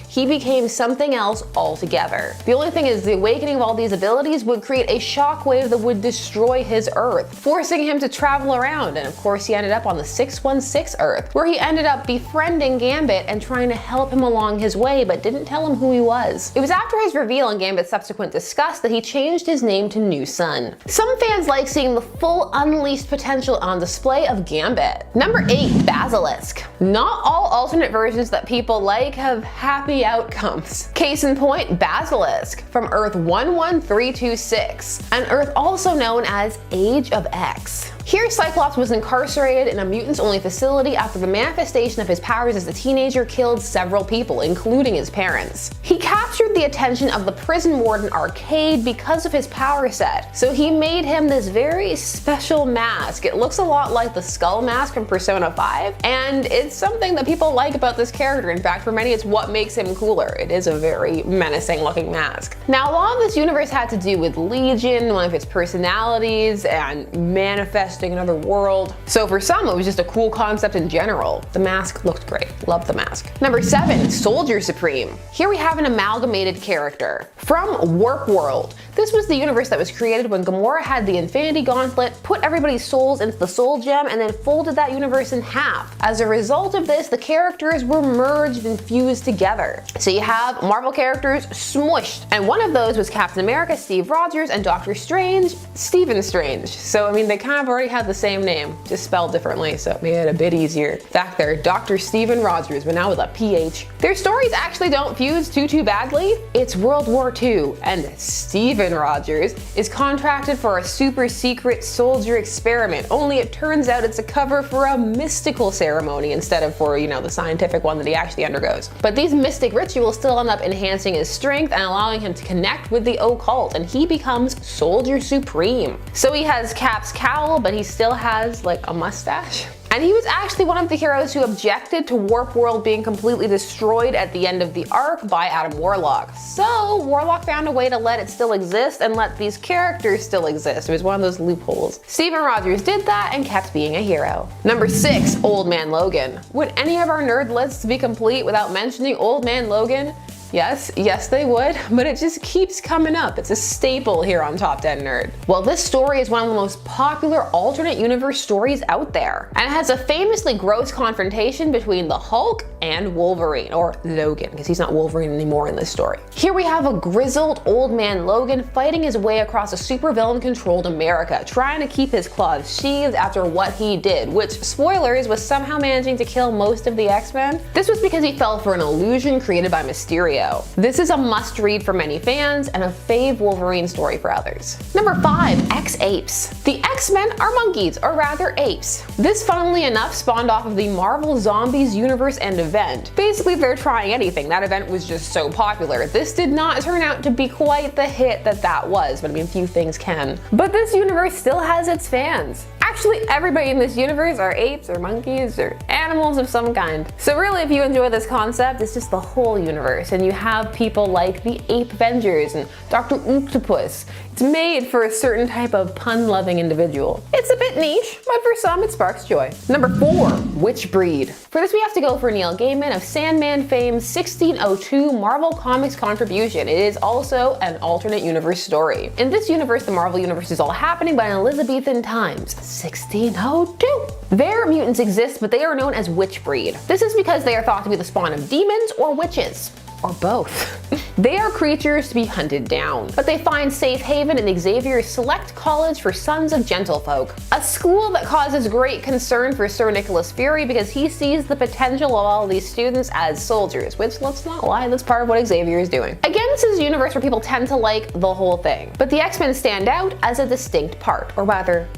he became something else altogether. The only thing is, the awakening of all these abilities would create a shockwave that would destroy his Earth, forcing him to travel around, and of course he ended up on the 616 Earth, where he ended up befriending Gambit and trying to help him along his way, but didn't tell him who he was. It was after his reveal and Gambit's subsequent disgust that he changed his name to New Sun. Some fans like seeing the full unleashed potential on display of Gambit. Number 8. Basilisk. Not all alternate versions that people like have happy outcomes. Case in point, Basilisk from Earth 11326, an Earth also known as Age of X. Here, Cyclops was incarcerated in a mutants-only facility after the manifestation of his powers as a teenager killed several people, including his parents. He captured the attention of the prison warden Arcade because of his power set, so he made him this very special mask. It looks a lot like the Skull mask from Persona 5, and it's something that people like about this character. In fact, for many, it's what makes him cooler. It is a very menacing looking mask. Now, a lot of this universe had to do with Legion, one of its personalities, and manifesting another world. So for some, it was just a cool concept in general. The mask looked great. Loved the mask. Number 7. Soldier Supreme. Here we have an amalgamated character from Warp World. This was the universe that was created when Gamora had the Infinity Gauntlet, put everybody's souls into the Soul Gem, and then folded that universe in half. As a result of this, the characters were merged and fused together. So you have Marvel characters smushed, and one of those was Captain America, Steve Rogers, and Doctor Strange, Stephen Strange. So I mean, they kind of already story had the same name, just spelled differently, so it made it a bit easier. Back there, Dr. Stephen Rogers, but now with a PH. Their stories actually don't fuse too badly. It's World War II, and Stephen Rogers is contracted for a super secret soldier experiment, only it turns out it's a cover for a mystical ceremony instead of for, the scientific one that he actually undergoes. But these mystic rituals still end up enhancing his strength and allowing him to connect with the occult, and he becomes Soldier Supreme. So he has Cap's cowl, but he still has like a mustache. And he was actually one of the heroes who objected to Warp World being completely destroyed at the end of the arc by Adam Warlock. So Warlock found a way to let it still exist and let these characters still exist. It was one of those loopholes. Stephen Rogers did that and kept being a hero. Number 6, Old Man Logan. Would any of our nerd lists be complete without mentioning Old Man Logan? Yes they would, but it just keeps coming up. It's a staple here on Top 10 Nerd. Well, this story is one of the most popular alternate universe stories out there, and it has a famously gross confrontation between the Hulk and Wolverine, or Logan, because he's not Wolverine anymore in this story. Here we have a grizzled old man Logan fighting his way across a supervillain controlled America, trying to keep his claws sheathed after what he did, which, spoilers, was somehow managing to kill most of the X-Men. This was because he fell for an illusion created by Mysterio. This is a must-read for many fans and a fave Wolverine story for others. Number 5, X-Apes. The X-Men are monkeys, or rather apes. This, funnily enough, spawned off of the Marvel Zombies universe and event. Basically, they're trying anything. That event was just so popular. This did not turn out to be quite the hit that was, but I mean, few things can. But this universe still has its fans. Actually, everybody in this universe are apes or monkeys or animals of some kind. So really, if you enjoy this concept, it's just the whole universe, and you have people like the Ape Avengers and Dr. Octopus. It's made for a certain type of pun-loving individual. It's a bit niche, but for some it sparks joy. Number 4, Which Breed? For this we have to go for Neil Gaiman of Sandman fame's 1602 Marvel Comics contribution. It is also an alternate universe story. In this universe, the Marvel universe is all happening by Elizabethan times, 1602. There, mutants exist, but they are known as Witch Breed. This is because they are thought to be the spawn of demons or witches. Or both. They are creatures to be hunted down, but they find safe haven in Xavier's select college for sons of gentlefolk, a school that causes great concern for Sir Nicholas Fury because he sees the potential of all these students as soldiers, which, let's not lie, that's part of what Xavier is doing. Again, this is a universe where people tend to like the whole thing, but the X-Men stand out as a distinct part, or rather,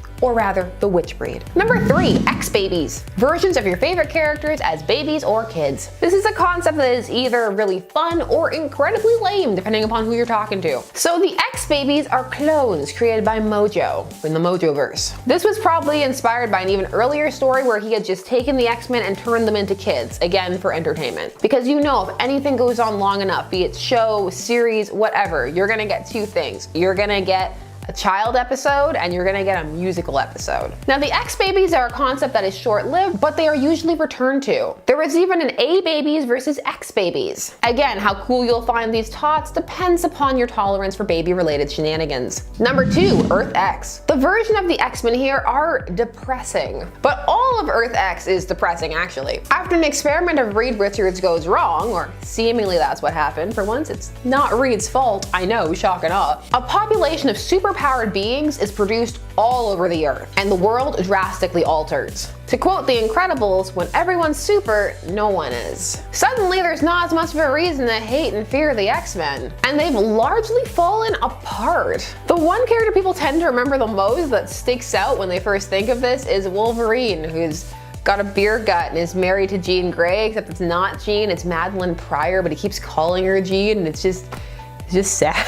the Witch Breed. Number 3, X-Babies. Versions of your favorite characters as babies or kids. This is a concept that is either really fun or incredibly lame, depending upon who you're talking to. So the X-Babies are clones created by Mojo in the Mojoverse. This was probably inspired by an even earlier story where he had just taken the X-Men and turned them into kids, again for entertainment. Because if anything goes on long enough, be it show, series, whatever, you're gonna get two things. You're gonna get a child episode and you're gonna get a musical episode. Now the X-Babies are a concept that is short-lived, but they are usually returned to. There is even an A-Babies versus X-Babies. Again, how cool you'll find these tots depends upon your tolerance for baby-related shenanigans. Number 2, Earth X. The version of the X-Men here are depressing, but all of Earth X is depressing actually. After an experiment of Reed Richards goes wrong, or seemingly that's what happened, for once it's not Reed's fault, I know, shock and awe, a population of superpowered beings is produced all over the Earth, and the world drastically alters. To quote The Incredibles, when everyone's super, no one is. Suddenly there's not as much of a reason to hate and fear the X-Men, and they've largely fallen apart. The one character people tend to remember the most that sticks out when they first think of this is Wolverine, who's got a beer gut and is married to Jean Grey, except it's not Jean, it's Madeline Pryor, but he keeps calling her Jean, and it's just sad.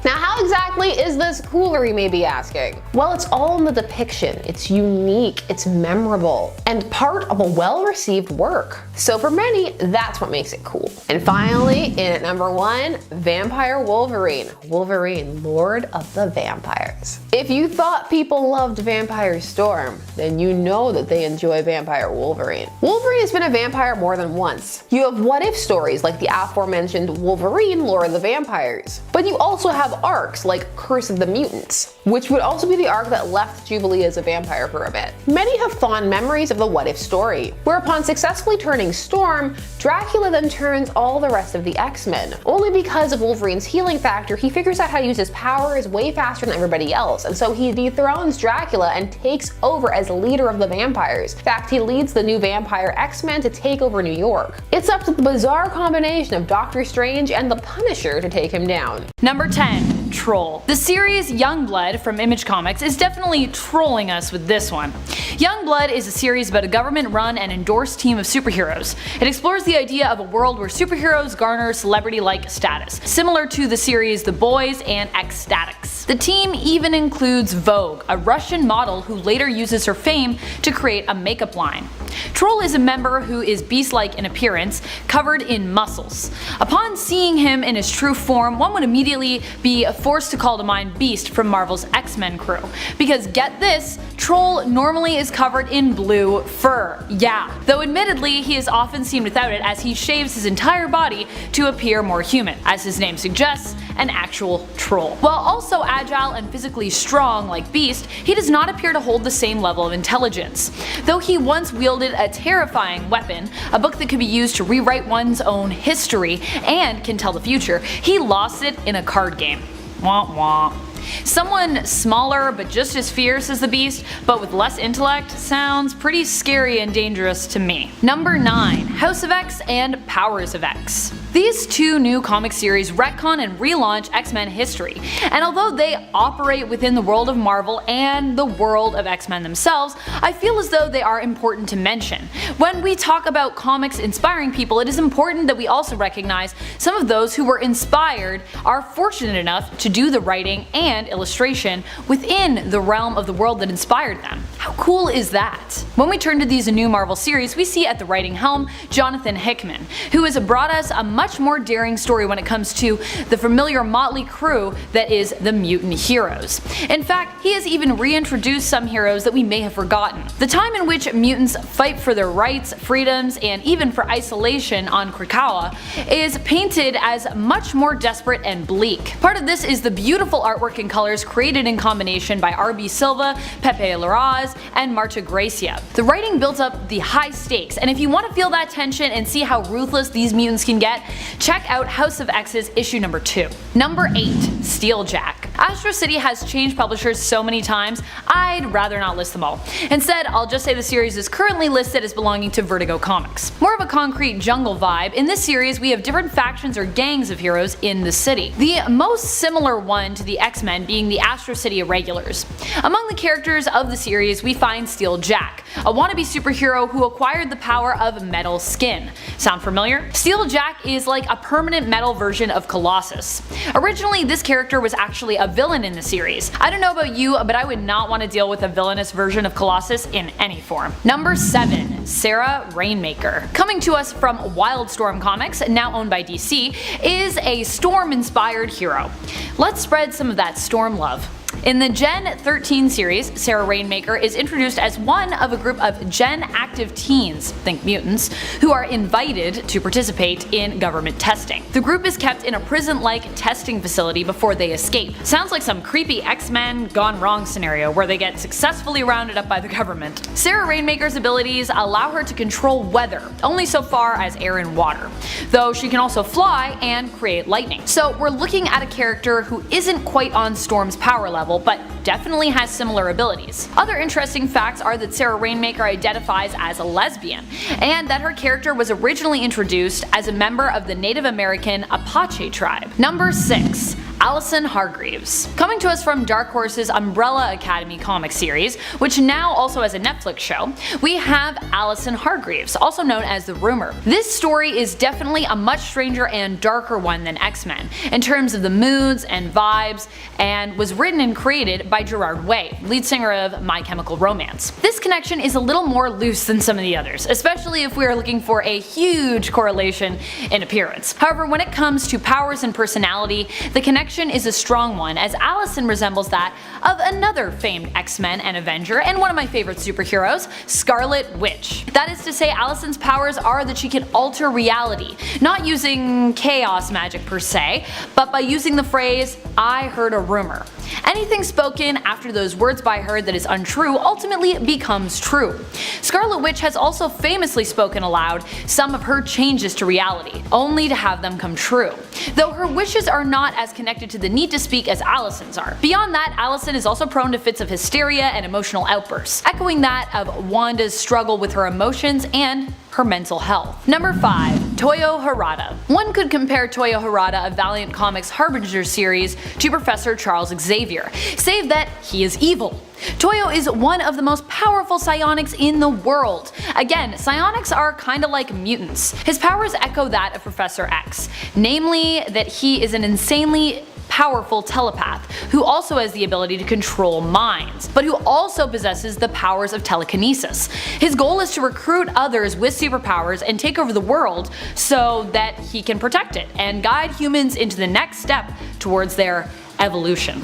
Now, how exactly is this cooler, you may be asking? Well, it's all in the depiction. It's unique, it's memorable, and part of a well-received work. So for many, that's what makes it cool. And finally, in at number 1, Vampire Wolverine. Wolverine, Lord of the Vampires. If you thought people loved Vampire Storm, then you know that they enjoy Vampire Wolverine. Wolverine has been a vampire more than once. You have what-if stories like the aforementioned Wolverine, Lord of the Vampires. But you also have arcs like Curse of the Mutants, which would also be the arc that left Jubilee as a vampire for a bit. Many have fond memories of the What If story, where upon successfully turning Storm, Dracula then turns all the rest of the X-Men. Only because of Wolverine's healing factor, he figures out how to use his powers way faster than everybody else, and so he dethrones Dracula and takes over as leader of the vampires. In fact, he leads the new vampire X-Men to take over New York. It's up to the bizarre combination of Doctor Strange and the Punisher to take him down. Number 10. Troll. The series Youngblood from Image Comics is definitely trolling us with this one. Youngblood is a series about a government-run and endorsed team of superheroes. It explores the idea of a world where superheroes garner celebrity-like status, similar to the series The Boys and Ecstatics. The team even includes Vogue, a Russian model who later uses her fame to create a makeup line. Troll is a member who is beast-like in appearance, covered in muscles. Upon seeing him in his true form, one would immediately be forced to call to mind Beast from Marvel's X-Men crew. Because get this, Troll normally is covered in blue fur. Yeah. Though admittedly, he is often seen without it as he shaves his entire body to appear more human, as his name suggests, an actual troll. While also agile and physically strong like Beast, he does not appear to hold the same level of intelligence. Though he once wielded a terrifying weapon, a book that could be used to rewrite one's own history and can tell the future, he lost it in a card game. Wah wah. Someone smaller but just as fierce as the Beast, but with less intellect, sounds pretty scary and dangerous to me. Number 9. House of X and Powers of X. These two new comic series retcon and relaunch X-Men history, and although they operate within the world of Marvel and the world of X-Men themselves, I feel as though they are important to mention. When we talk about comics inspiring people, it is important that we also recognize some of those who were inspired are fortunate enough to do the writing and illustration within the realm of the world that inspired them. How cool is that? When we turn to these new Marvel series, we see at the writing helm Jonathan Hickman, who has brought us a much more daring story when it comes to the familiar motley crew that is the mutant heroes. In fact, he has even reintroduced some heroes that we may have forgotten. The time in which mutants fight for their rights, freedoms, and even for isolation on Krakoa is painted as much more desperate and bleak. Part of this is the beautiful artwork and colors created in combination by R.B. Silva, Pepe Larraz, and Marta Gracia. The writing builds up the high stakes, and if you want to feel that tension and see how ruthless these mutants can get, check out House of X's issue number 2. Number 8. Steeljack. Astro City has changed publishers so many times, I'd rather not list them all. Instead, I'll just say the series is currently listed as belonging to Vertigo Comics. More of a concrete jungle vibe, in this series we have different factions or gangs of heroes in the city. The most similar one to the X-Men being the Astro City Irregulars. Among the characters of the series we find Steeljack, a wannabe superhero who acquired the power of metal skin. Sound familiar? Steeljack is like a permanent metal version of Colossus. Originally, this character was actually a villain in the series. I don't know about you, but I would not want to deal with a villainous version of Colossus in any form. Number 7. Sarah Rainmaker. Coming to us from Wildstorm Comics, now owned by DC, is a Storm-inspired hero. Let's spread some of that Storm love. In the Gen 13 series, Sarah Rainmaker is introduced as one of a group of Gen active teens, think mutants, who are invited to participate in government testing. The group is kept in a prison-like testing facility before they escape. Sounds like some creepy X-Men gone wrong scenario where they get successfully rounded up by the government. Sarah Rainmaker's abilities allow her to control weather, only so far as air and water, though she can also fly and create lightning. So we're looking at a character who isn't quite on Storm's power level, but definitely has similar abilities. Other interesting facts are that Sarah Rainmaker identifies as a lesbian, and that her character was originally introduced as a member of the Native American Apache tribe. Number 6. Allison Hargreaves. Coming to us from Dark Horse's Umbrella Academy comic series, which now also has a Netflix show, we have Allison Hargreaves, also known as the Rumor. This story is definitely a much stranger and darker one than X-Men, in terms of the moods and vibes, and was written and created by Gerard Way, lead singer of My Chemical Romance. This connection is a little more loose than some of the others, especially if we are looking for a huge correlation in appearance. However, when it comes to powers and personality, the connection is a strong one, as Allison resembles that of another famed X-Men and Avenger and one of my favorite superheroes, Scarlet Witch. That is to say, Allison's powers are that she can alter reality, not using chaos magic per se, but by using the phrase, "I heard a rumor." Anything spoken after those words by her that is untrue ultimately becomes true. Scarlet Witch has also famously spoken aloud some of her changes to reality, only to have them come true. Though her wishes are not as connected to the need to speak as Allison's are. Beyond that, Allison is also prone to fits of hysteria and emotional outbursts, echoing that of Wanda's struggle with her emotions and her mental health. Number 5. Toyo Harada. One could compare Toyo Harada of Valiant Comics' Harbinger series to Professor Charles Xavier, save that he is evil. Toyo is one of the most powerful psionics in the world. Again, psionics are kinda like mutants. His powers echo that of Professor X, namely that he is an insanely powerful telepath who also has the ability to control minds, but who also possesses the powers of telekinesis. His goal is to recruit others with superpowers and take over the world so that he can protect it and guide humans into the next step towards their evolution.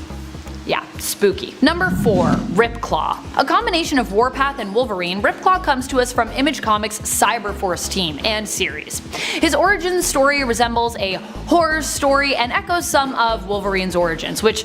Yeah, spooky. Number 4. Ripclaw. A combination of Warpath and Wolverine, Ripclaw comes to us from Image Comics' Cyberforce team and series. His origin story resembles a horror story and echoes some of Wolverine's origins, which,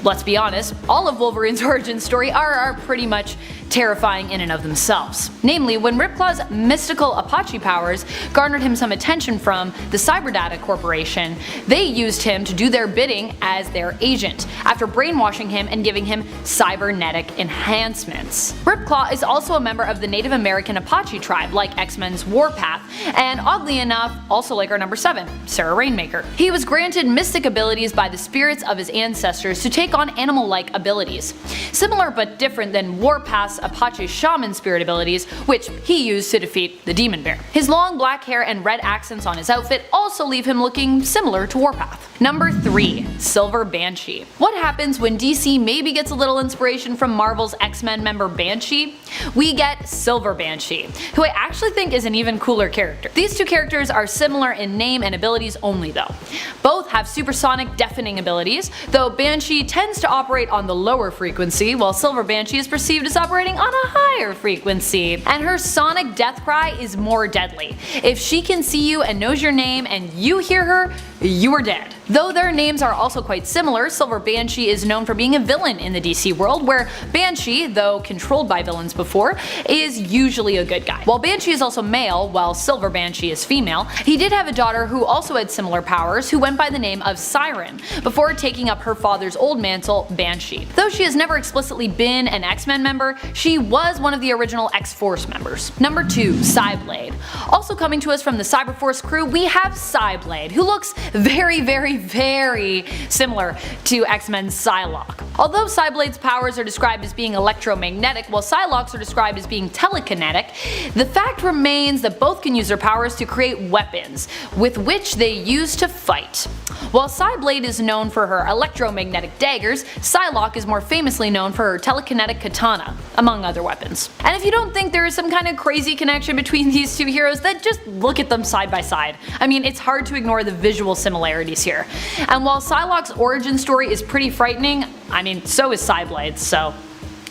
let's be honest, all of Wolverine's origin story are pretty much terrifying in and of themselves. Namely, when Ripclaw's mystical Apache powers garnered him some attention from the Cyberdata Corporation, they used him to do their bidding as their agent, after brainwashing him and giving him cybernetic enhancements. Ripclaw is also a member of the Native American Apache tribe, like X-Men's Warpath, and oddly enough, also like our number 7, Sarah Rainmaker. He was granted mystic abilities by the spirits of his ancestors to take on animal-like abilities, similar but different than Warpath's Apache shaman spirit abilities, which he used to defeat the Demon Bear. His long black hair and red accents on his outfit also leave him looking similar to Warpath. Number 3. Silver Banshee. What happens when DC maybe gets a little inspiration from Marvel's X-Men member Banshee? We get Silver Banshee, who I actually think is an even cooler character. These two characters are similar in name and abilities only though. Both have supersonic deafening abilities, though Banshee tends to operate on the lower frequency, while Silver Banshee is perceived as operating on a higher frequency. And her sonic death cry is more deadly. If she can see you and knows your name and you hear her, you are dead. Though their names are also quite similar, Silver Banshee is known for being a villain in the DC world, where Banshee, though controlled by villains before, is usually a good guy. While Banshee is also male, while Silver Banshee is female, he did have a daughter who also had similar powers, who went by the name of Siren, before taking up her father's old mantle, Banshee. Though she has never explicitly been an X-Men member, she was one of the original X-Force members. Number 2. Psyblade. Also coming to us from the Cyberforce crew, we have Psyblade, who looks very similar to X-Men's Psylocke. Although Psyblade's powers are described as being electromagnetic, while Psylocke's are described as being telekinetic, the fact remains that both can use their powers to create weapons, with which they use to fight. While Psyblade is known for her electromagnetic daggers, Psylocke is more famously known for her telekinetic katana, among other weapons. And if you don't think there is some kind of crazy connection between these two heroes, then just look at them side by side. I mean, it's hard to ignore the visual similarities here. And while Psylocke's origin story is pretty frightening, I mean, so is Psyblade's, so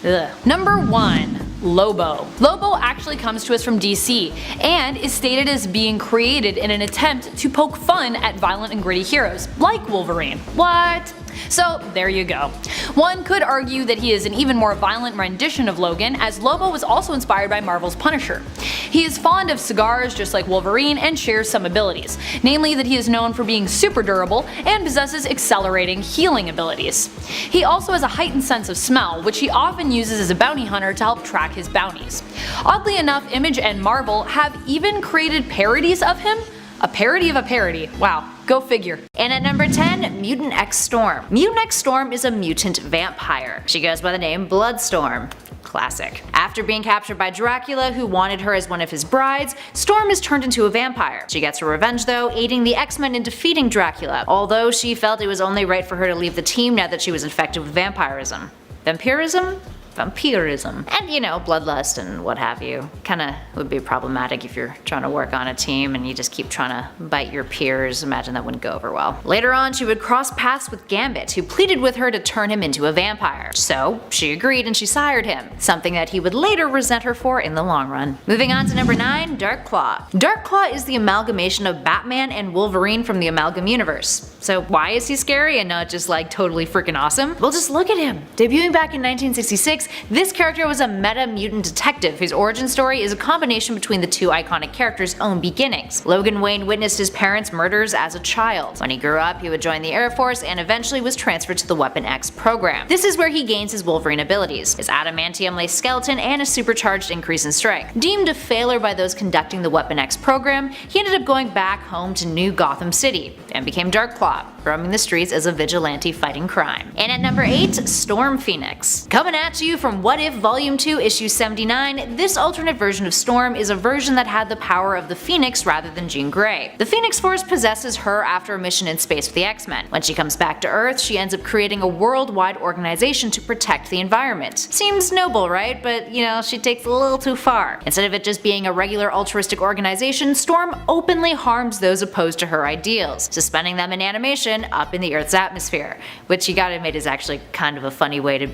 ugh. Number 1. Lobo. Lobo actually comes to us from DC, and is stated as being created in an attempt to poke fun at violent and gritty heroes, like Wolverine. What? So there you go. One could argue that he is an even more violent rendition of Logan, as Lobo was also inspired by Marvel's Punisher. He is fond of cigars just like Wolverine and shares some abilities, namely that he is known for being super durable and possesses accelerating healing abilities. He also has a heightened sense of smell, which he often uses as a bounty hunter to help track his bounties. Oddly enough, Image and Marvel have even created parodies of him. A parody of a parody. Wow. Go figure. And at number 10, Mutant X Storm. Mutant X Storm is a mutant vampire. She goes by the name Bloodstorm. Classic. After being captured by Dracula, who wanted her as one of his brides, Storm is turned into a vampire. She gets her revenge though, aiding the X-Men in defeating Dracula, although she felt it was only right for her to leave the team now that she was infected with vampirism. Vampirism? vampirism. And bloodlust and what have you. Kinda would be problematic if you're trying to work on a team and you just keep trying to bite your peers. Imagine that wouldn't go over well. Later on, she would cross paths with Gambit, who pleaded with her to turn him into a vampire. So she agreed and she sired him, something that he would later resent her for in the long run. Moving on to number 9, Darkclaw. Darkclaw is the amalgamation of Batman and Wolverine from the Amalgam universe. So why is he scary and not just like totally freaking awesome? Well, just look at him. Debuting back in 1966, this character was a meta-mutant detective whose origin story is a combination between the two iconic characters' own beginnings. Logan Wayne witnessed his parents' murders as a child. When he grew up, he would join the Air Force and eventually was transferred to the Weapon X program. This is where he gains his Wolverine abilities, his adamantium-laced skeleton, and a supercharged increase in strength. Deemed a failure by those conducting the Weapon X program, he ended up going back home to New Gotham City and became Darkclaw, roaming the streets as a vigilante fighting crime. And at number 8, Storm Phoenix. Coming at you from What If Volume 2 Issue 79, this alternate version of Storm is a version that had the power of the Phoenix rather than Jean Grey. The Phoenix Force possesses her after a mission in space with the X-Men. When she comes back to Earth, she ends up creating a worldwide organization to protect the environment. Seems noble, right? But she takes it a little too far. Instead of it just being a regular altruistic organization, Storm openly harms those opposed to her ideals, suspending them in animation up in the Earth's atmosphere, which you gotta admit is actually kind of a funny way to,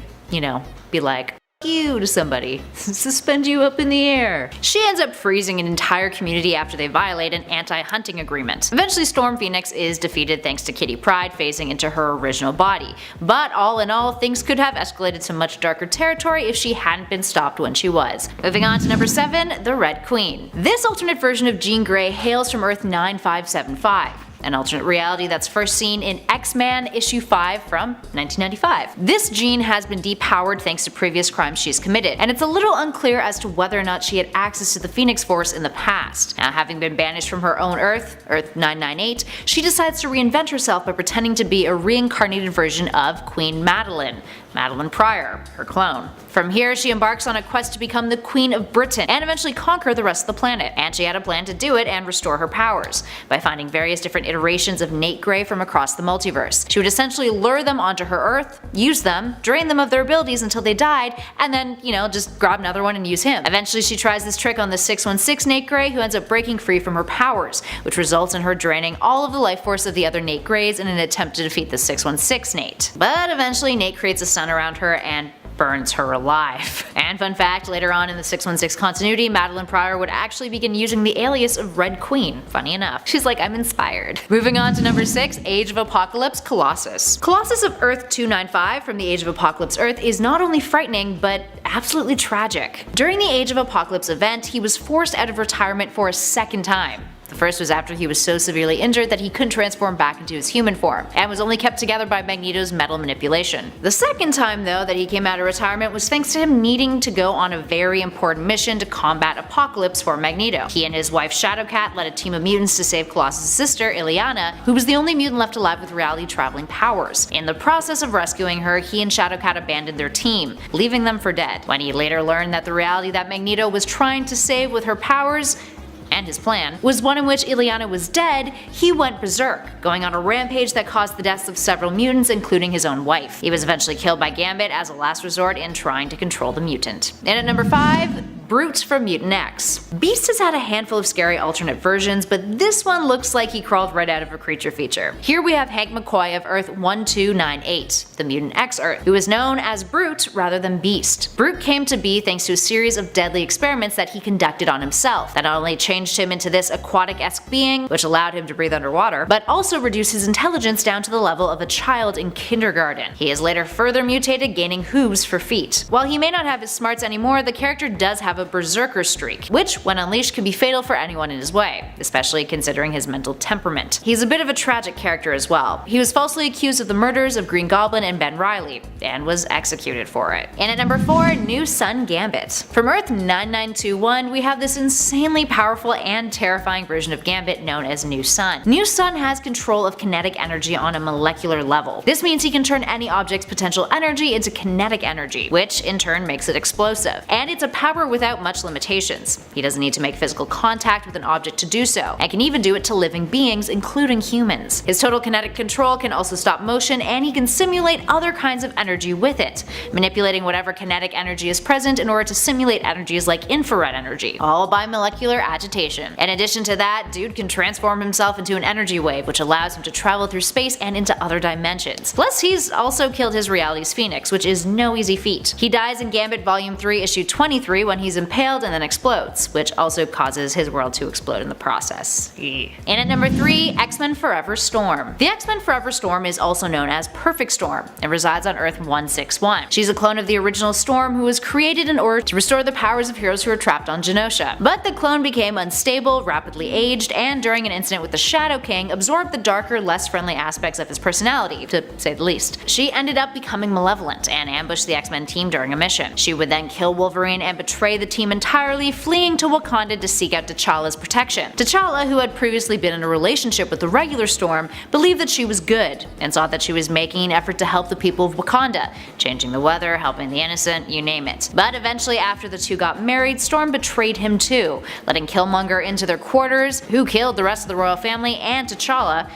be like, you to somebody. Suspend you up in the air. She ends up freezing an entire community after they violate an anti-hunting agreement. Eventually Storm Phoenix is defeated thanks to Kitty Pryde phasing into her original body. But all in all, things could have escalated to much darker territory if she hadn't been stopped when she was. Moving on to number 7, the Red Queen. This alternate version of Jean Grey hails from Earth 9575. An alternate reality that's first seen in X-Men issue 5 from 1995. This Jean has been depowered thanks to previous crimes she's committed, and it's a little unclear as to whether or not she had access to the Phoenix Force in the past. Now, having been banished from her own Earth, Earth 998, she decides to reinvent herself by pretending to be a reincarnated version of Queen Madeline Pryor, her clone. From here, she embarks on a quest to become the Queen of Britain and eventually conquer the rest of the planet. And she had a plan to do it and restore her powers by finding various different iterations of Nate Grey from across the multiverse. She would essentially lure them onto her Earth, use them, drain them of their abilities until they died, and then, just grab another one and use him. Eventually, she tries this trick on the 616 Nate Grey, who ends up breaking free from her powers, which results in her draining all of the life force of the other Nate Greys in an attempt to defeat the 616 Nate. But eventually, Nate creates a sun around her and burns her alive. And fun fact, later on in the 616 continuity, Madeline Pryor would actually begin using the alias of Red Queen. Funny enough. She's like, I'm inspired. Moving on to number 6, Age of Apocalypse Colossus. Colossus of Earth 295 from the Age of Apocalypse Earth is not only frightening, but absolutely tragic. During the Age of Apocalypse event, he was forced out of retirement for a second time. The first was after he was so severely injured that he couldn't transform back into his human form, and was only kept together by Magneto's metal manipulation. The second time, though, that he came out of retirement was thanks to him needing to go on a very important mission to combat Apocalypse for Magneto. He and his wife Shadowcat led a team of mutants to save Colossus' sister, Ileana, who was the only mutant left alive with reality-traveling powers. In the process of rescuing her, he and Shadowcat abandoned their team, leaving them for dead. When he later learned that the reality that Magneto was trying to save with her powers and his plan was one in which Ileana was dead, he went berserk, going on a rampage that caused the deaths of several mutants, including his own wife. He was eventually killed by Gambit as a last resort in trying to control the mutant. And at number 5, Brute from Mutant X. Beast has had a handful of scary alternate versions, but this one looks like he crawled right out of a creature feature. Here we have Hank McCoy of Earth 1298, the Mutant X Earth, who is known as Brute rather than Beast. Brute came to be thanks to a series of deadly experiments that he conducted on himself, that not only changed him into this aquatic-esque being, which allowed him to breathe underwater, but also reduced his intelligence down to the level of a child in kindergarten. He is later further mutated, gaining hooves for feet. While he may not have his smarts anymore, the character does have a berserker streak, which when unleashed can be fatal for anyone in his way, especially considering his mental temperament. He's a bit of a tragic character as well. He was falsely accused of the murders of Green Goblin and Ben Reilly, and was executed for it. And at number 4, New Sun Gambit. From Earth 9921, we have this insanely powerful and terrifying version of Gambit known as New Sun. New Sun has control of kinetic energy on a molecular level. This means he can turn any object's potential energy into kinetic energy, which in turn makes it explosive. And it's a power without without much limitations. He doesn't need to make physical contact with an object to do so, and can even do it to living beings, including humans. His total kinetic control can also stop motion, and he can simulate other kinds of energy with it, manipulating whatever kinetic energy is present in order to simulate energies like infrared energy, all by molecular agitation. In addition to that, dude can transform himself into an energy wave, which allows him to travel through space and into other dimensions. Plus, he's also killed his reality's Phoenix, which is no easy feat. He dies in Gambit Volume 3, Issue 23 when he's impaled and then explodes, which also causes his world to explode in the process. And at number 3, X-Men Forever Storm. The X-Men Forever Storm is also known as Perfect Storm and resides on Earth 161. She's a clone of the original Storm who was created in order to restore the powers of heroes who were trapped on Genosha. But the clone became unstable, rapidly aged, and during an incident with the Shadow King absorbed the darker, less friendly aspects of his personality, to say the least. She ended up becoming malevolent and ambushed the X-Men team during a mission. She would then kill Wolverine and betray the team entirely, fleeing to Wakanda to seek out T'Challa's protection. T'Challa, who had previously been in a relationship with the regular Storm, believed that she was good, and saw that she was making an effort to help the people of Wakanda, changing the weather, helping the innocent, you name it. But eventually, after the two got married, Storm betrayed him too, letting Killmonger into their quarters, who killed the rest of the royal family and T'Challa,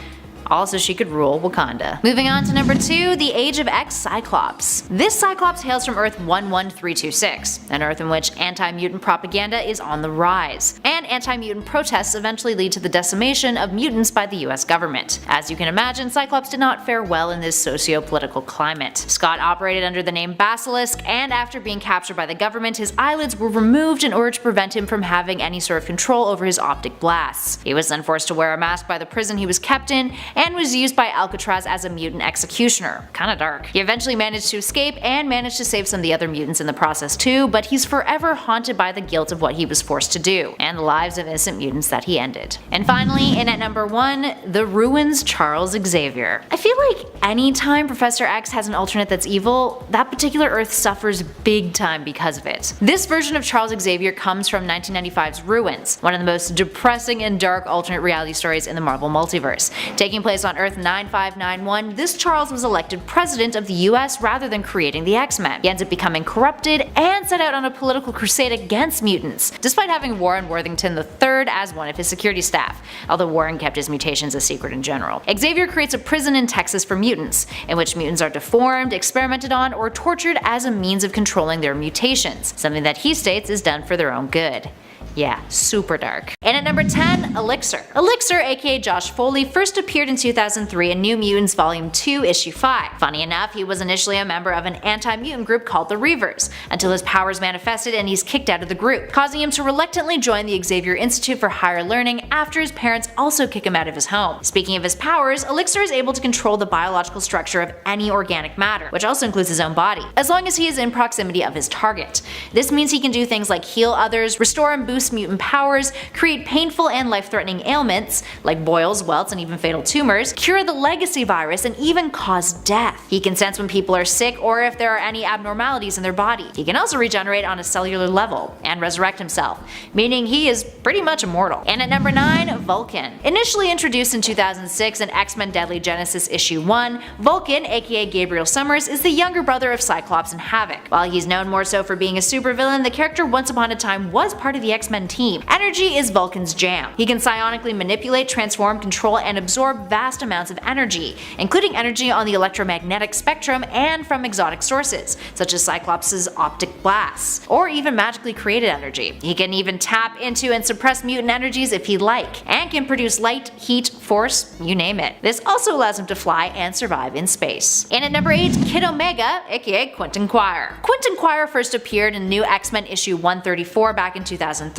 all so she could rule Wakanda. Moving on to number 2, the Age of X Cyclops. This Cyclops hails from Earth 11326, an Earth in which anti-mutant propaganda is on the rise, and anti-mutant protests eventually lead to the decimation of mutants by the US government. As you can imagine, Cyclops did not fare well in this socio-political climate. Scott operated under the name Basilisk, and after being captured by the government, his eyelids were removed in order to prevent him from having any sort of control over his optic blasts. He was then forced to wear a mask by the prison he was kept in, and was used by Alcatraz as a mutant executioner. Kinda dark. He eventually managed to escape and managed to save some of the other mutants in the process too, but he's forever haunted by the guilt of what he was forced to do, and the lives of innocent mutants that he ended. And finally, in at number 1, the Ruins Charles Xavier. I feel like anytime Professor X has an alternate that's evil, that particular Earth suffers big time because of it. This version of Charles Xavier comes from 1995's Ruins, one of the most depressing and dark alternate reality stories in the Marvel Multiverse. Taking place on Earth 9591, this Charles was elected president of the US rather than creating the X-Men. He ends up becoming corrupted and set out on a political crusade against mutants, despite having Warren Worthington III as one of his security staff, although Warren kept his mutations a secret in general. Xavier creates a prison in Texas for mutants, in which mutants are deformed, experimented on, or tortured as a means of controlling their mutations, something that he states is done for their own good. Yeah, super dark. And at number 10, Elixir. Elixir, aka Josh Foley, first appeared in 2003 in New Mutants Volume 2, Issue 5. Funny enough, he was initially a member of an anti-mutant group called the Reavers, until his powers manifested and he's kicked out of the group, causing him to reluctantly join the Xavier Institute for Higher Learning after his parents also kick him out of his home. Speaking of his powers, Elixir is able to control the biological structure of any organic matter, which also includes his own body, as long as he is in proximity of his target. This means he can do things like heal others, restore and boost mutant powers, create painful and life-threatening ailments, like boils, welts, and even fatal tumors, cure the legacy virus, and even cause death. He can sense when people are sick or if there are any abnormalities in their body. He can also regenerate on a cellular level, and resurrect himself, meaning he is pretty much immortal. And at number 9, Vulcan. Initially introduced in 2006 in X-Men Deadly Genesis Issue 1, Vulcan, aka Gabriel Summers, is the younger brother of Cyclops and Havoc. While he's known more so for being a supervillain, the character once upon a time was part of the X-Men team. Energy is Vulcan's jam. He can psionically manipulate, transform, control, and absorb vast amounts of energy, including energy on the electromagnetic spectrum and from exotic sources, such as Cyclops' optic blasts, or even magically created energy. He can even tap into and suppress mutant energies if he'd like, and can produce light, heat, force, you name it. This also allows him to fly and survive in space. And at number 8, Kid Omega, aka Quentin Quire. Quentin Quire first appeared in New X-Men issue 134 back in 2003,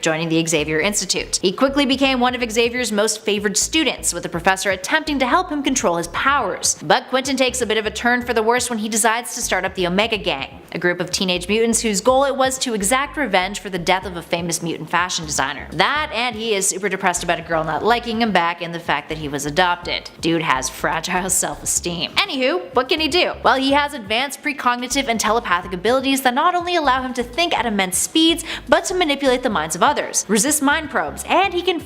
joining the Xavier Institute. He quickly became one of Xavier's most favored students, with the professor attempting to help him control his powers. But Quentin takes a bit of a turn for the worse when he decides to start up the Omega Gang, a group of teenage mutants whose goal it was to exact revenge for the death of a famous mutant fashion designer. That, and he is super depressed about a girl not liking him back and the fact that he was adopted. Dude has fragile self-esteem. Anywho, what can he do? Well, he has advanced precognitive and telepathic abilities that not only allow him to think at immense speeds, but to manipulate the minds of others, resist mind probes, and he can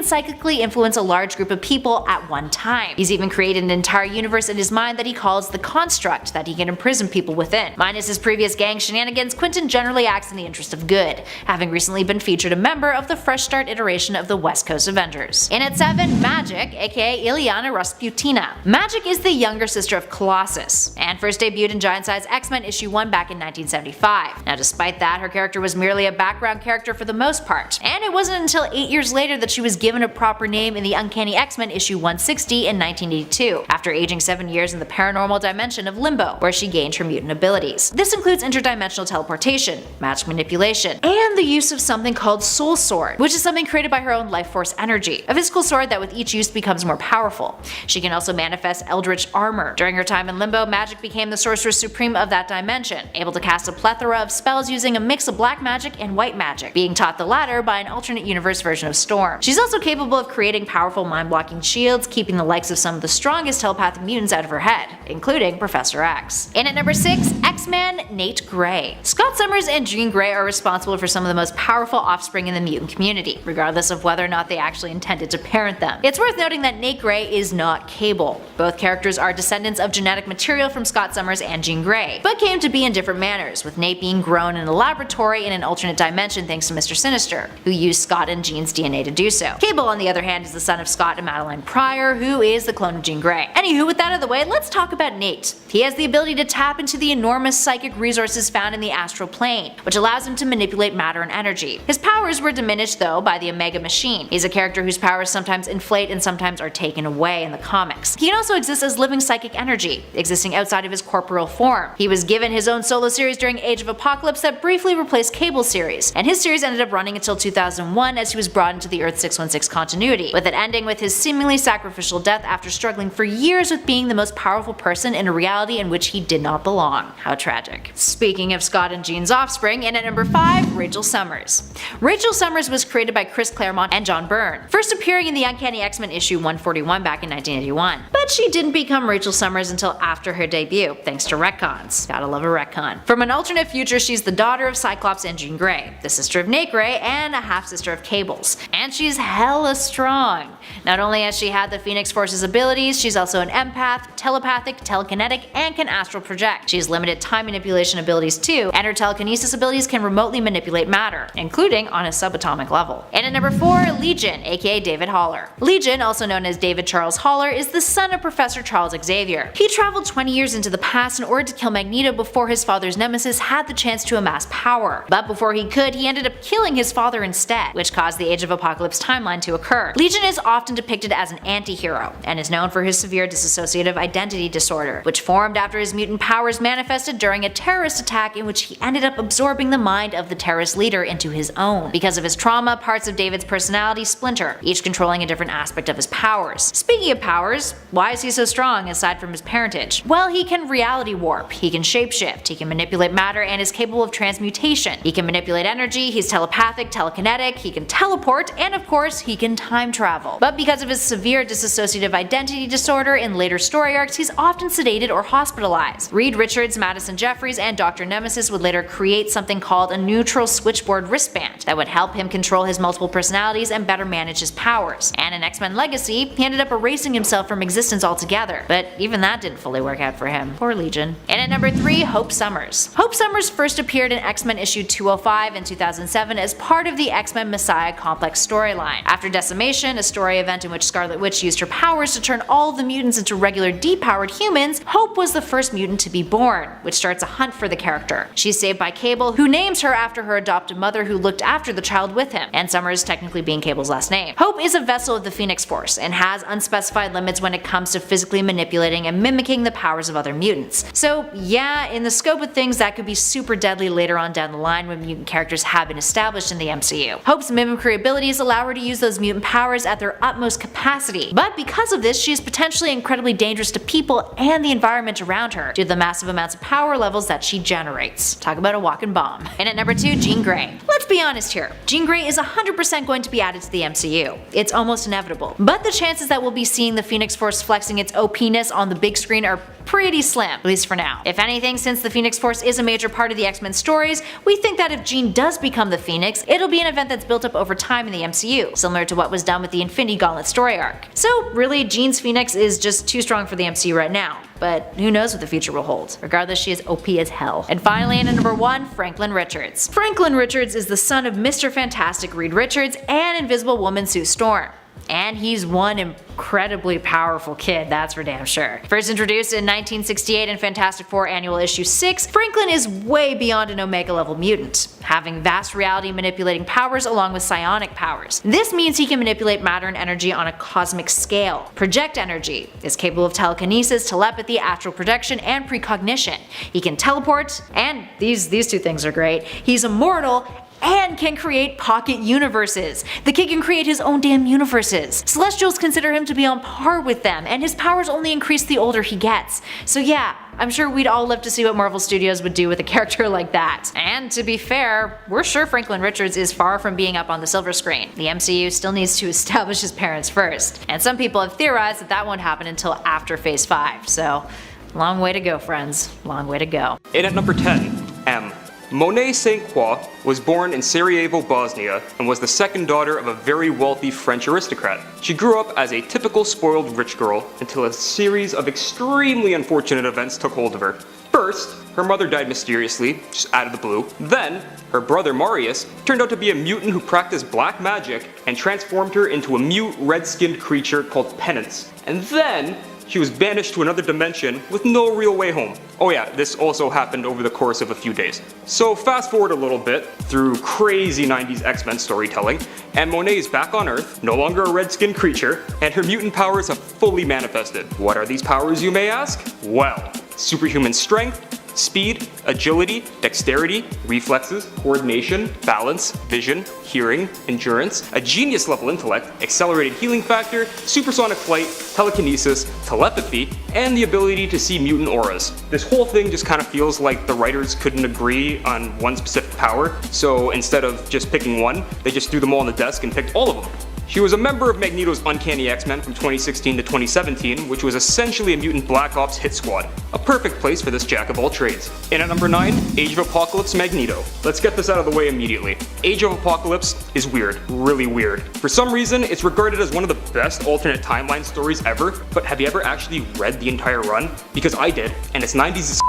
psychically influence a large group of people at one time. He's even created an entire universe in his mind that he calls the Construct that he can imprison people within. Quentin. Minus his previous gang shenanigans, Quentin generally acts in the interest of good, having recently been featured a member of the Fresh Start iteration of the West Coast Avengers. In at 7, Magic, aka Ileana Rasputina. Magic is the younger sister of Colossus, and first debuted in Giant Size X-Men issue 1 back in 1975. Now despite that, her character was merely a background character for the most part, and it wasn't until 8 years later that she was given a proper name in the Uncanny X-Men issue 160 in 1982, after aging 7 years in the paranormal dimension of Limbo, where she gained her mutant abilities. This includes interdimensional teleportation, magic manipulation, and the use of something called Soul Sword, which is something created by her own life force energy, a physical sword that with each use becomes more powerful. She can also manifest eldritch armor. During her time in Limbo, Magic became the sorceress supreme of that dimension, able to cast a plethora of spells using a mix of black magic and white magic, being taught the latter by an alternate universe version of Storm. She's also capable of creating powerful mind-blocking shields, keeping the likes of some of the strongest telepathic mutants out of her head, including Professor X. In at number 6, X-Man Nate Grey. Scott Summers and Jean Grey are responsible for some of the most powerful offspring in the mutant community, regardless of whether or not they actually intended to parent them. It's worth noting that Nate Grey is not Cable. Both characters are descendants of genetic material from Scott Summers and Jean Grey, but came to be in different manners, with Nate being grown in a laboratory in an alternate dimension thanks to Mr. Sinister, who used Scott and Jean's DNA to do so. Cable, on the other hand, is the son of Scott and Madeline Pryor, who is the clone of Jean Grey. Anywho, with that out of the way, let's talk about Nate. He has the ability to tap into the enormous psychic resources found in the astral plane, which allows him to manipulate matter and energy. His powers were diminished though by the Omega Machine. He's a character whose powers sometimes inflate and sometimes are taken away in the comics. He can also exist as living psychic energy, existing outside of his corporeal form. He was given his own solo series during Age of Apocalypse that briefly replaced Cable's series, and his series ended up running until 2001 as he was brought into the Earth 616 continuity, with it ending with his seemingly sacrificial death after struggling for years with being the most powerful person in a reality in which he did not belong. How tragic. Speaking of Scott and Jean's offspring, in at number 5, Rachel Summers. Rachel Summers was created by Chris Claremont and John Byrne, first appearing in the Uncanny X-Men issue 141 back in 1981. But she didn't become Rachel Summers until after her debut, thanks to retcons. Gotta love a retcon. From an alternate future, she's the daughter of Cyclops and Jean Grey, the sister of Nate Grey, and a half-sister of Cable's. And she's hella strong. Not only has she had the Phoenix Force's abilities, she's also an empath, telepathic, telekinetic, and can astral project. She has limited time manipulation abilities too, and her telekinesis abilities can remotely manipulate matter, including on a subatomic level. And at number 4, Legion, aka David Haller. Legion, also known as David Charles Haller, is the son of Professor Charles Xavier. He traveled 20 years into the past in order to kill Magneto before his father's nemesis had the chance to amass power. But before he could, he ended up killing his father instead, which caused the Age of Apocalypse timeline to occur. Legion is often depicted as an anti-hero, and is known for his severe dissociative identity disorder, which formed after his mutant powers manifested during a terrorist attack in which he ended up absorbing the mind of the terrorist leader into his own. Because of his trauma, parts of David's personality splinter, each controlling a different aspect of his powers. Speaking of powers, why is he so strong aside from his parentage? Well, he can reality warp, he can shapeshift, he can manipulate matter and is capable of transmutation. He can manipulate energy, he's telepathic, telekinetic, he can teleport, and of course, he can time travel. But because of his severe dissociative identity disorder in later story arcs, he's often sedated or hospitalized. Reed Richards, Madison Jeffries, and Dr. Nemesis would later create something called a neutral switchboard wristband that would help him control his multiple personalities and better manage his powers. And in X-Men Legacy, he ended up erasing himself from existence altogether, but even that didn't fully work out for him. Poor Legion. And at number 3, Hope Summers. Hope Summers first appeared in X-Men issue 205 in 2007 as part of the X-Men Messiah Complex storyline. After Decimation, a story event in which Scarlet Witch used her powers to turn all of the mutants into regular depowered humans, Hope was the first mutant to be born, which starts a hunt for the character. She's saved by Cable, who names her after her adopted mother who looked after the child with him, and Summers technically being Cable's last name. Hope is a vessel of the Phoenix Force, and has unspecified limits when it comes to physically manipulating and mimicking the powers of other mutants. So yeah, in the scope of things that could be super deadly later on down the line when mutant characters have been established in the MCU. Hope's mimicry abilities allow her to use those mutant powers at their utmost capacity, but because of this, she is potentially incredibly dangerous to people and the environment around her due to the massive amounts of power levels that she generates. Talk about a walking bomb. And at number 2, Jean Grey. Let's be honest here, Jean Grey is 100% going to be added to the MCU. It's almost inevitable. But the chances that we'll be seeing the Phoenix Force flexing its OP-ness on the big screen are pretty slim, at least for now. If anything, since the Phoenix Force is a major part of the X-Men stories, we think that if Jean does become the Phoenix, it'll be an event that's built up over time in the MCU, similar to what was done with the Infinity Gauntlet story arc. So really, Jean's Phoenix is just too strong for the MCU right now. But who knows what the future will hold. Regardless, she is OP as hell. And finally, in at number 1, Franklin Richards. Franklin Richards is the son of Mr. Fantastic Reed Richards and Invisible Woman Sue Storm. And he's one incredibly powerful kid, that's for damn sure. First introduced in 1968 in Fantastic Four Annual Issue 6, Franklin is way beyond an Omega level mutant, having vast reality manipulating powers along with psionic powers. This means he can manipulate matter and energy on a cosmic scale, project energy, is capable of telekinesis, telepathy, astral projection, and precognition. He can teleport, and these two things are great. He's immortal and can create pocket universes. The kid can create his own damn universes. Celestials consider him to be on par with them, and his powers only increase the older he gets. So yeah, I'm sure we'd all love to see what Marvel Studios would do with a character like that. And to be fair, we're sure Franklin Richards is far from being up on the silver screen. The MCU still needs to establish his parents first. And some people have theorized that that won't happen until after Phase 5, so long way to go, friends. Long way to go. In at number 10, M. Monet St. Croix was born in Sarajevo, Bosnia, and was the second daughter of a very wealthy French aristocrat. She grew up as a typical spoiled rich girl until a series of extremely unfortunate events took hold of her. First, her mother died mysteriously, just out of the blue. Then, her brother Marius turned out to be a mutant who practiced black magic and transformed her into a mute, red-skinned creature called Penance. And then, she was banished to another dimension with no real way home. Oh yeah, this also happened over the course of a few days. So fast forward a little bit through crazy 90s X-Men storytelling, and Monet is back on Earth, no longer a red-skinned creature, and her mutant powers have fully manifested. What are these powers, you may ask? Well, superhuman strength, speed, agility, dexterity, reflexes, coordination, balance, vision, hearing, endurance, a genius level intellect, accelerated healing factor, supersonic flight, telekinesis, telepathy, and the ability to see mutant auras. This whole thing just kind of feels like the writers couldn't agree on one specific power, so instead of just picking one, they just threw them all on the desk and picked all of them. She was a member of Magneto's Uncanny X-Men from 2016 to 2017, which was essentially a mutant Black Ops hit squad. A perfect place for this jack of all trades. In at number 9, Age of Apocalypse Magneto. Let's get this out of the way immediately. Age of Apocalypse is weird, really weird. For some reason, it's regarded as one of the best alternate timeline stories ever, but have you ever actually read the entire run? Because I did, and it's 90s as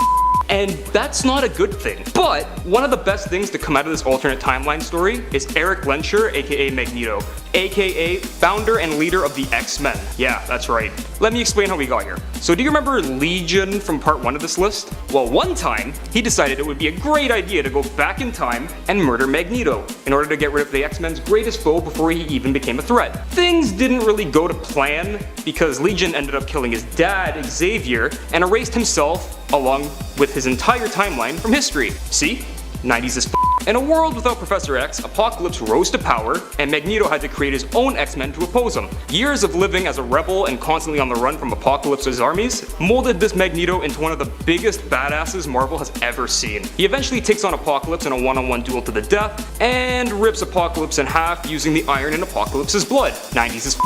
and that's not a good thing. But one of the best things to come out of this alternate timeline story is Eric Lehnsherr, aka Magneto, aka founder and leader of the X-Men. Yeah, that's right. Let me explain how we got here. So do you remember Legion from part 1 of this list? Well, one time, he decided it would be a great idea to go back in time and murder Magneto in order to get rid of the X-Men's greatest foe before he even became a threat. Things didn't really go to plan because Legion ended up killing his dad, Xavier, and erased himself along with his entire timeline from history. See? 90s is In a world without Professor X, Apocalypse rose to power, and Magneto had to create his own X-Men to oppose him. Years of living as a rebel and constantly on the run from Apocalypse's armies molded this Magneto into one of the biggest badasses Marvel has ever seen. He eventually takes on Apocalypse in a one-on-one duel to the death, and rips Apocalypse in half using the iron in Apocalypse's blood. 90s is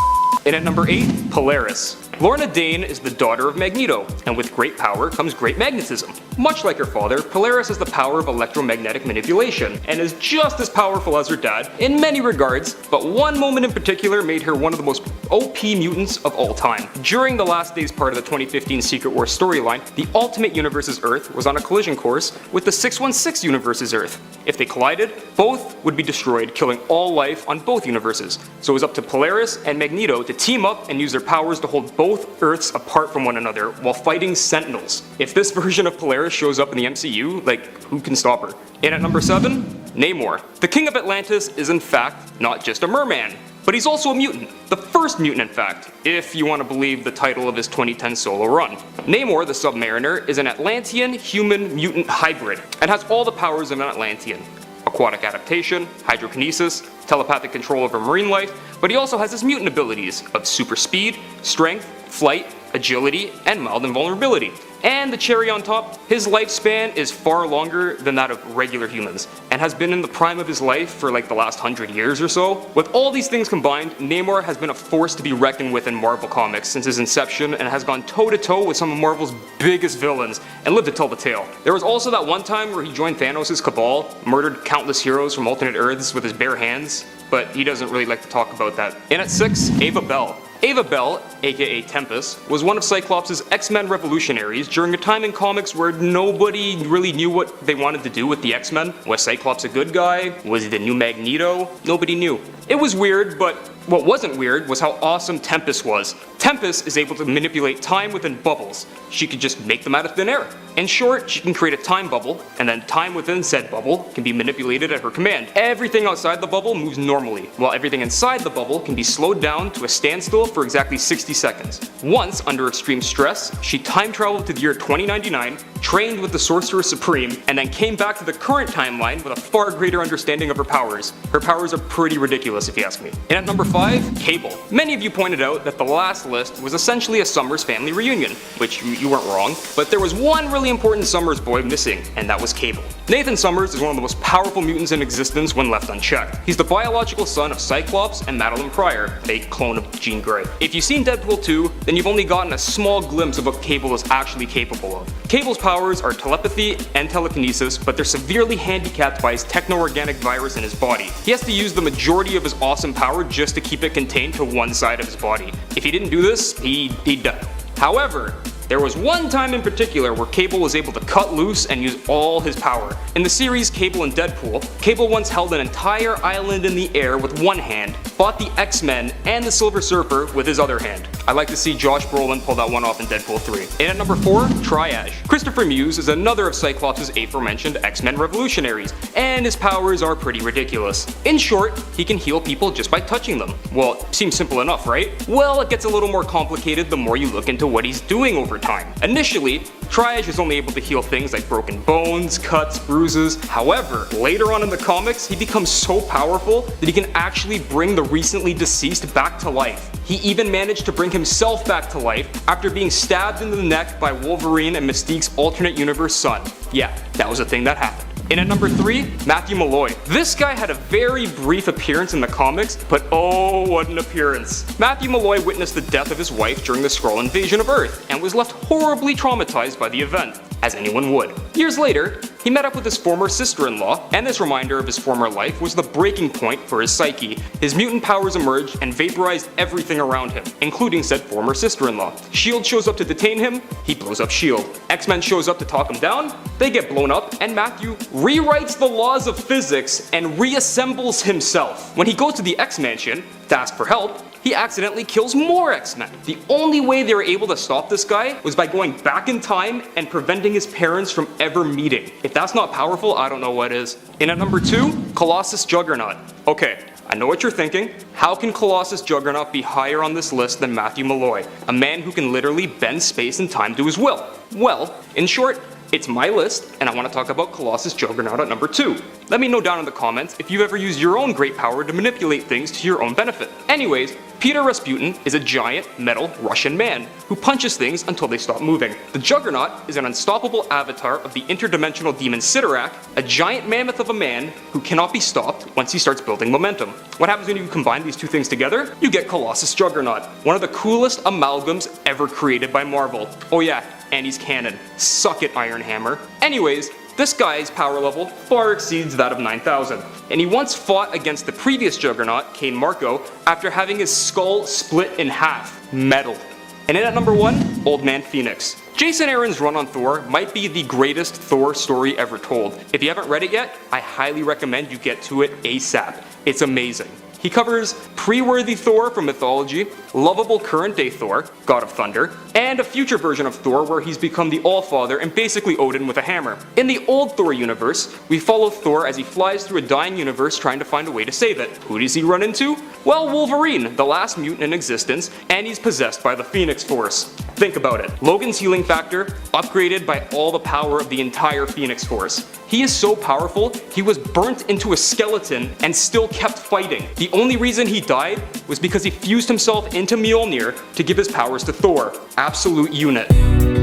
And at number 8, Polaris. Lorna Dane is the daughter of Magneto, and with great power comes great magnetism. Much like her father, Polaris has the power of electromagnetic manipulation, and is just as powerful as her dad in many regards, but one moment in particular made her one of the most OP mutants of all time. During the Last Days part of the 2015 Secret Wars storyline, the Ultimate Universe's Earth was on a collision course with the 616 Universe's Earth. If they collided, both would be destroyed, killing all life on both universes. So it was up to Polaris and Magneto to team up and use their powers to hold both Earths apart from one another while fighting Sentinels. If this version of Polaris shows up in the MCU, like, who can stop her? And at number 7, Namor. The King of Atlantis is in fact not just a merman, but he's also a mutant. The first mutant, in fact, if you want to believe the title of his 2010 solo run. Namor, the Submariner, is an Atlantean human mutant hybrid, and has all the powers of an Atlantean. Aquatic adaptation, hydrokinesis, telepathic control over marine life, but he also has his mutant abilities of super speed, strength, flight, agility, and mild invulnerability. And the cherry on top, his lifespan is far longer than that of regular humans, and has been in the prime of his life for like the last 100 years or so. With all these things combined, Namor has been a force to be reckoned with in Marvel Comics since his inception, and has gone toe to toe with some of Marvel's biggest villains, and lived to tell the tale. There was also that one time where he joined Thanos' cabal, murdered countless heroes from alternate Earths with his bare hands, but he doesn't really like to talk about that. And at 6, Ava Bell. Ava Bell, aka Tempest, was one of Cyclops' X-Men revolutionaries during a time in comics where nobody really knew what they wanted to do with the X-Men. Was Cyclops a good guy? Was he the new Magneto? Nobody knew. It was weird, but what wasn't weird was how awesome Tempest was. Tempest is able to manipulate time within bubbles. She could just make them out of thin air. In short, she can create a time bubble, and then time within said bubble can be manipulated at her command. Everything outside the bubble moves normally, while everything inside the bubble can be slowed down to a standstill for exactly 60 seconds. Once, under extreme stress, she time traveled to the year 2099, trained with the Sorcerer Supreme, and then came back to the current timeline with a far greater understanding of her powers. Her powers are pretty ridiculous if you ask me. And at number 5, Cable. Many of you pointed out that the last list was essentially a Summers family reunion, which you weren't wrong, but there was one really important Summers boy missing, and that was Cable. Nathan Summers is one of the most powerful mutants in existence when left unchecked. He's the biological son of Cyclops and Madeline Pryor, a clone of Jean Grey. If you've seen Deadpool 2, then you've only gotten a small glimpse of what Cable is actually capable of. Cable's powers are telepathy and telekinesis, but they're severely handicapped by his techno-organic virus in his body. He has to use the majority of his awesome power just to keep it contained to one side of his body. If he didn't do this, he'd die. However, there was one time in particular where Cable was able to cut loose and use all his power. In the series Cable and Deadpool, Cable once held an entire island in the air with one hand, fought the X-Men and the Silver Surfer with his other hand. I'd like to see Josh Brolin pull that one off in Deadpool 3. And at number 4, Triage. Christopher Muse is another of Cyclops' aforementioned X-Men revolutionaries, and his powers are pretty ridiculous. In short, he can heal people just by touching them. Well, seems simple enough, right? Well, it gets a little more complicated the more you look into what he's doing over time. Initially, Triage is only able to heal things like broken bones, cuts, bruises. However, later on in the comics, he becomes so powerful that he can actually bring the recently deceased back to life. He even managed to bring himself back to life after being stabbed in the neck by Wolverine and Mystique's alternate universe son. Yeah, that was a thing that happened. And at number 3, Matthew Malloy. This guy had a very brief appearance in the comics, but oh, what an appearance. Matthew Malloy witnessed the death of his wife during the Skrull invasion of Earth, and was left horribly traumatized by the event, as anyone would. Years later, he met up with his former sister-in-law, and this reminder of his former life was the breaking point for his psyche. His mutant powers emerged and vaporized everything around him, including said former sister-in-law. S.H.I.E.L.D. shows up to detain him, he blows up S.H.I.E.L.D. X-Men shows up to talk him down, they get blown up, and Matthew rewrites the laws of physics and reassembles himself. When he goes to the X-Mansion to ask for help, he accidentally kills more X-Men. The only way they were able to stop this guy was by going back in time and preventing his parents from ever meeting. If that's not powerful, I don't know what is. And at number 2, Colossus Juggernaut. Okay, I know what you're thinking. How can Colossus Juggernaut be higher on this list than Matthew Malloy, a man who can literally bend space and time to his will? Well, in short, it's my list, and I want to talk about Colossus Juggernaut at number 2. Let me know down in the comments if you've ever used your own great power to manipulate things to your own benefit. Anyways, Peter Rasputin is a giant, metal Russian man who punches things until they stop moving. The Juggernaut is an unstoppable avatar of the interdimensional demon Sidorak, a giant mammoth of a man who cannot be stopped once he starts building momentum. What happens when you combine these two things together? You get Colossus Juggernaut, one of the coolest amalgams ever created by Marvel. Oh yeah, and he's canon. Suck it, Iron Hammer. Anyways, this guy's power level far exceeds that of 9,000, and he once fought against the previous Juggernaut, Cain Marko, after having his skull split in half. Metal. And in at number 1, Old Man Phoenix. Jason Aaron's run on Thor might be the greatest Thor story ever told. If you haven't read it yet, I highly recommend you get to it ASAP. It's amazing. He covers pre-worthy Thor from mythology, lovable current-day Thor, god of thunder, and a future version of Thor where he's become the All-Father and basically Odin with a hammer. In the old Thor universe, we follow Thor as he flies through a dying universe trying to find a way to save it. Who does he run into? Well, Wolverine, the last mutant in existence, and he's possessed by the Phoenix Force. Think about it. Logan's healing factor, upgraded by all the power of the entire Phoenix Force. He is so powerful, he was burnt into a skeleton and still kept fighting. The only reason he died was because he fused himself into Mjolnir to give his powers to Thor. Absolute unit.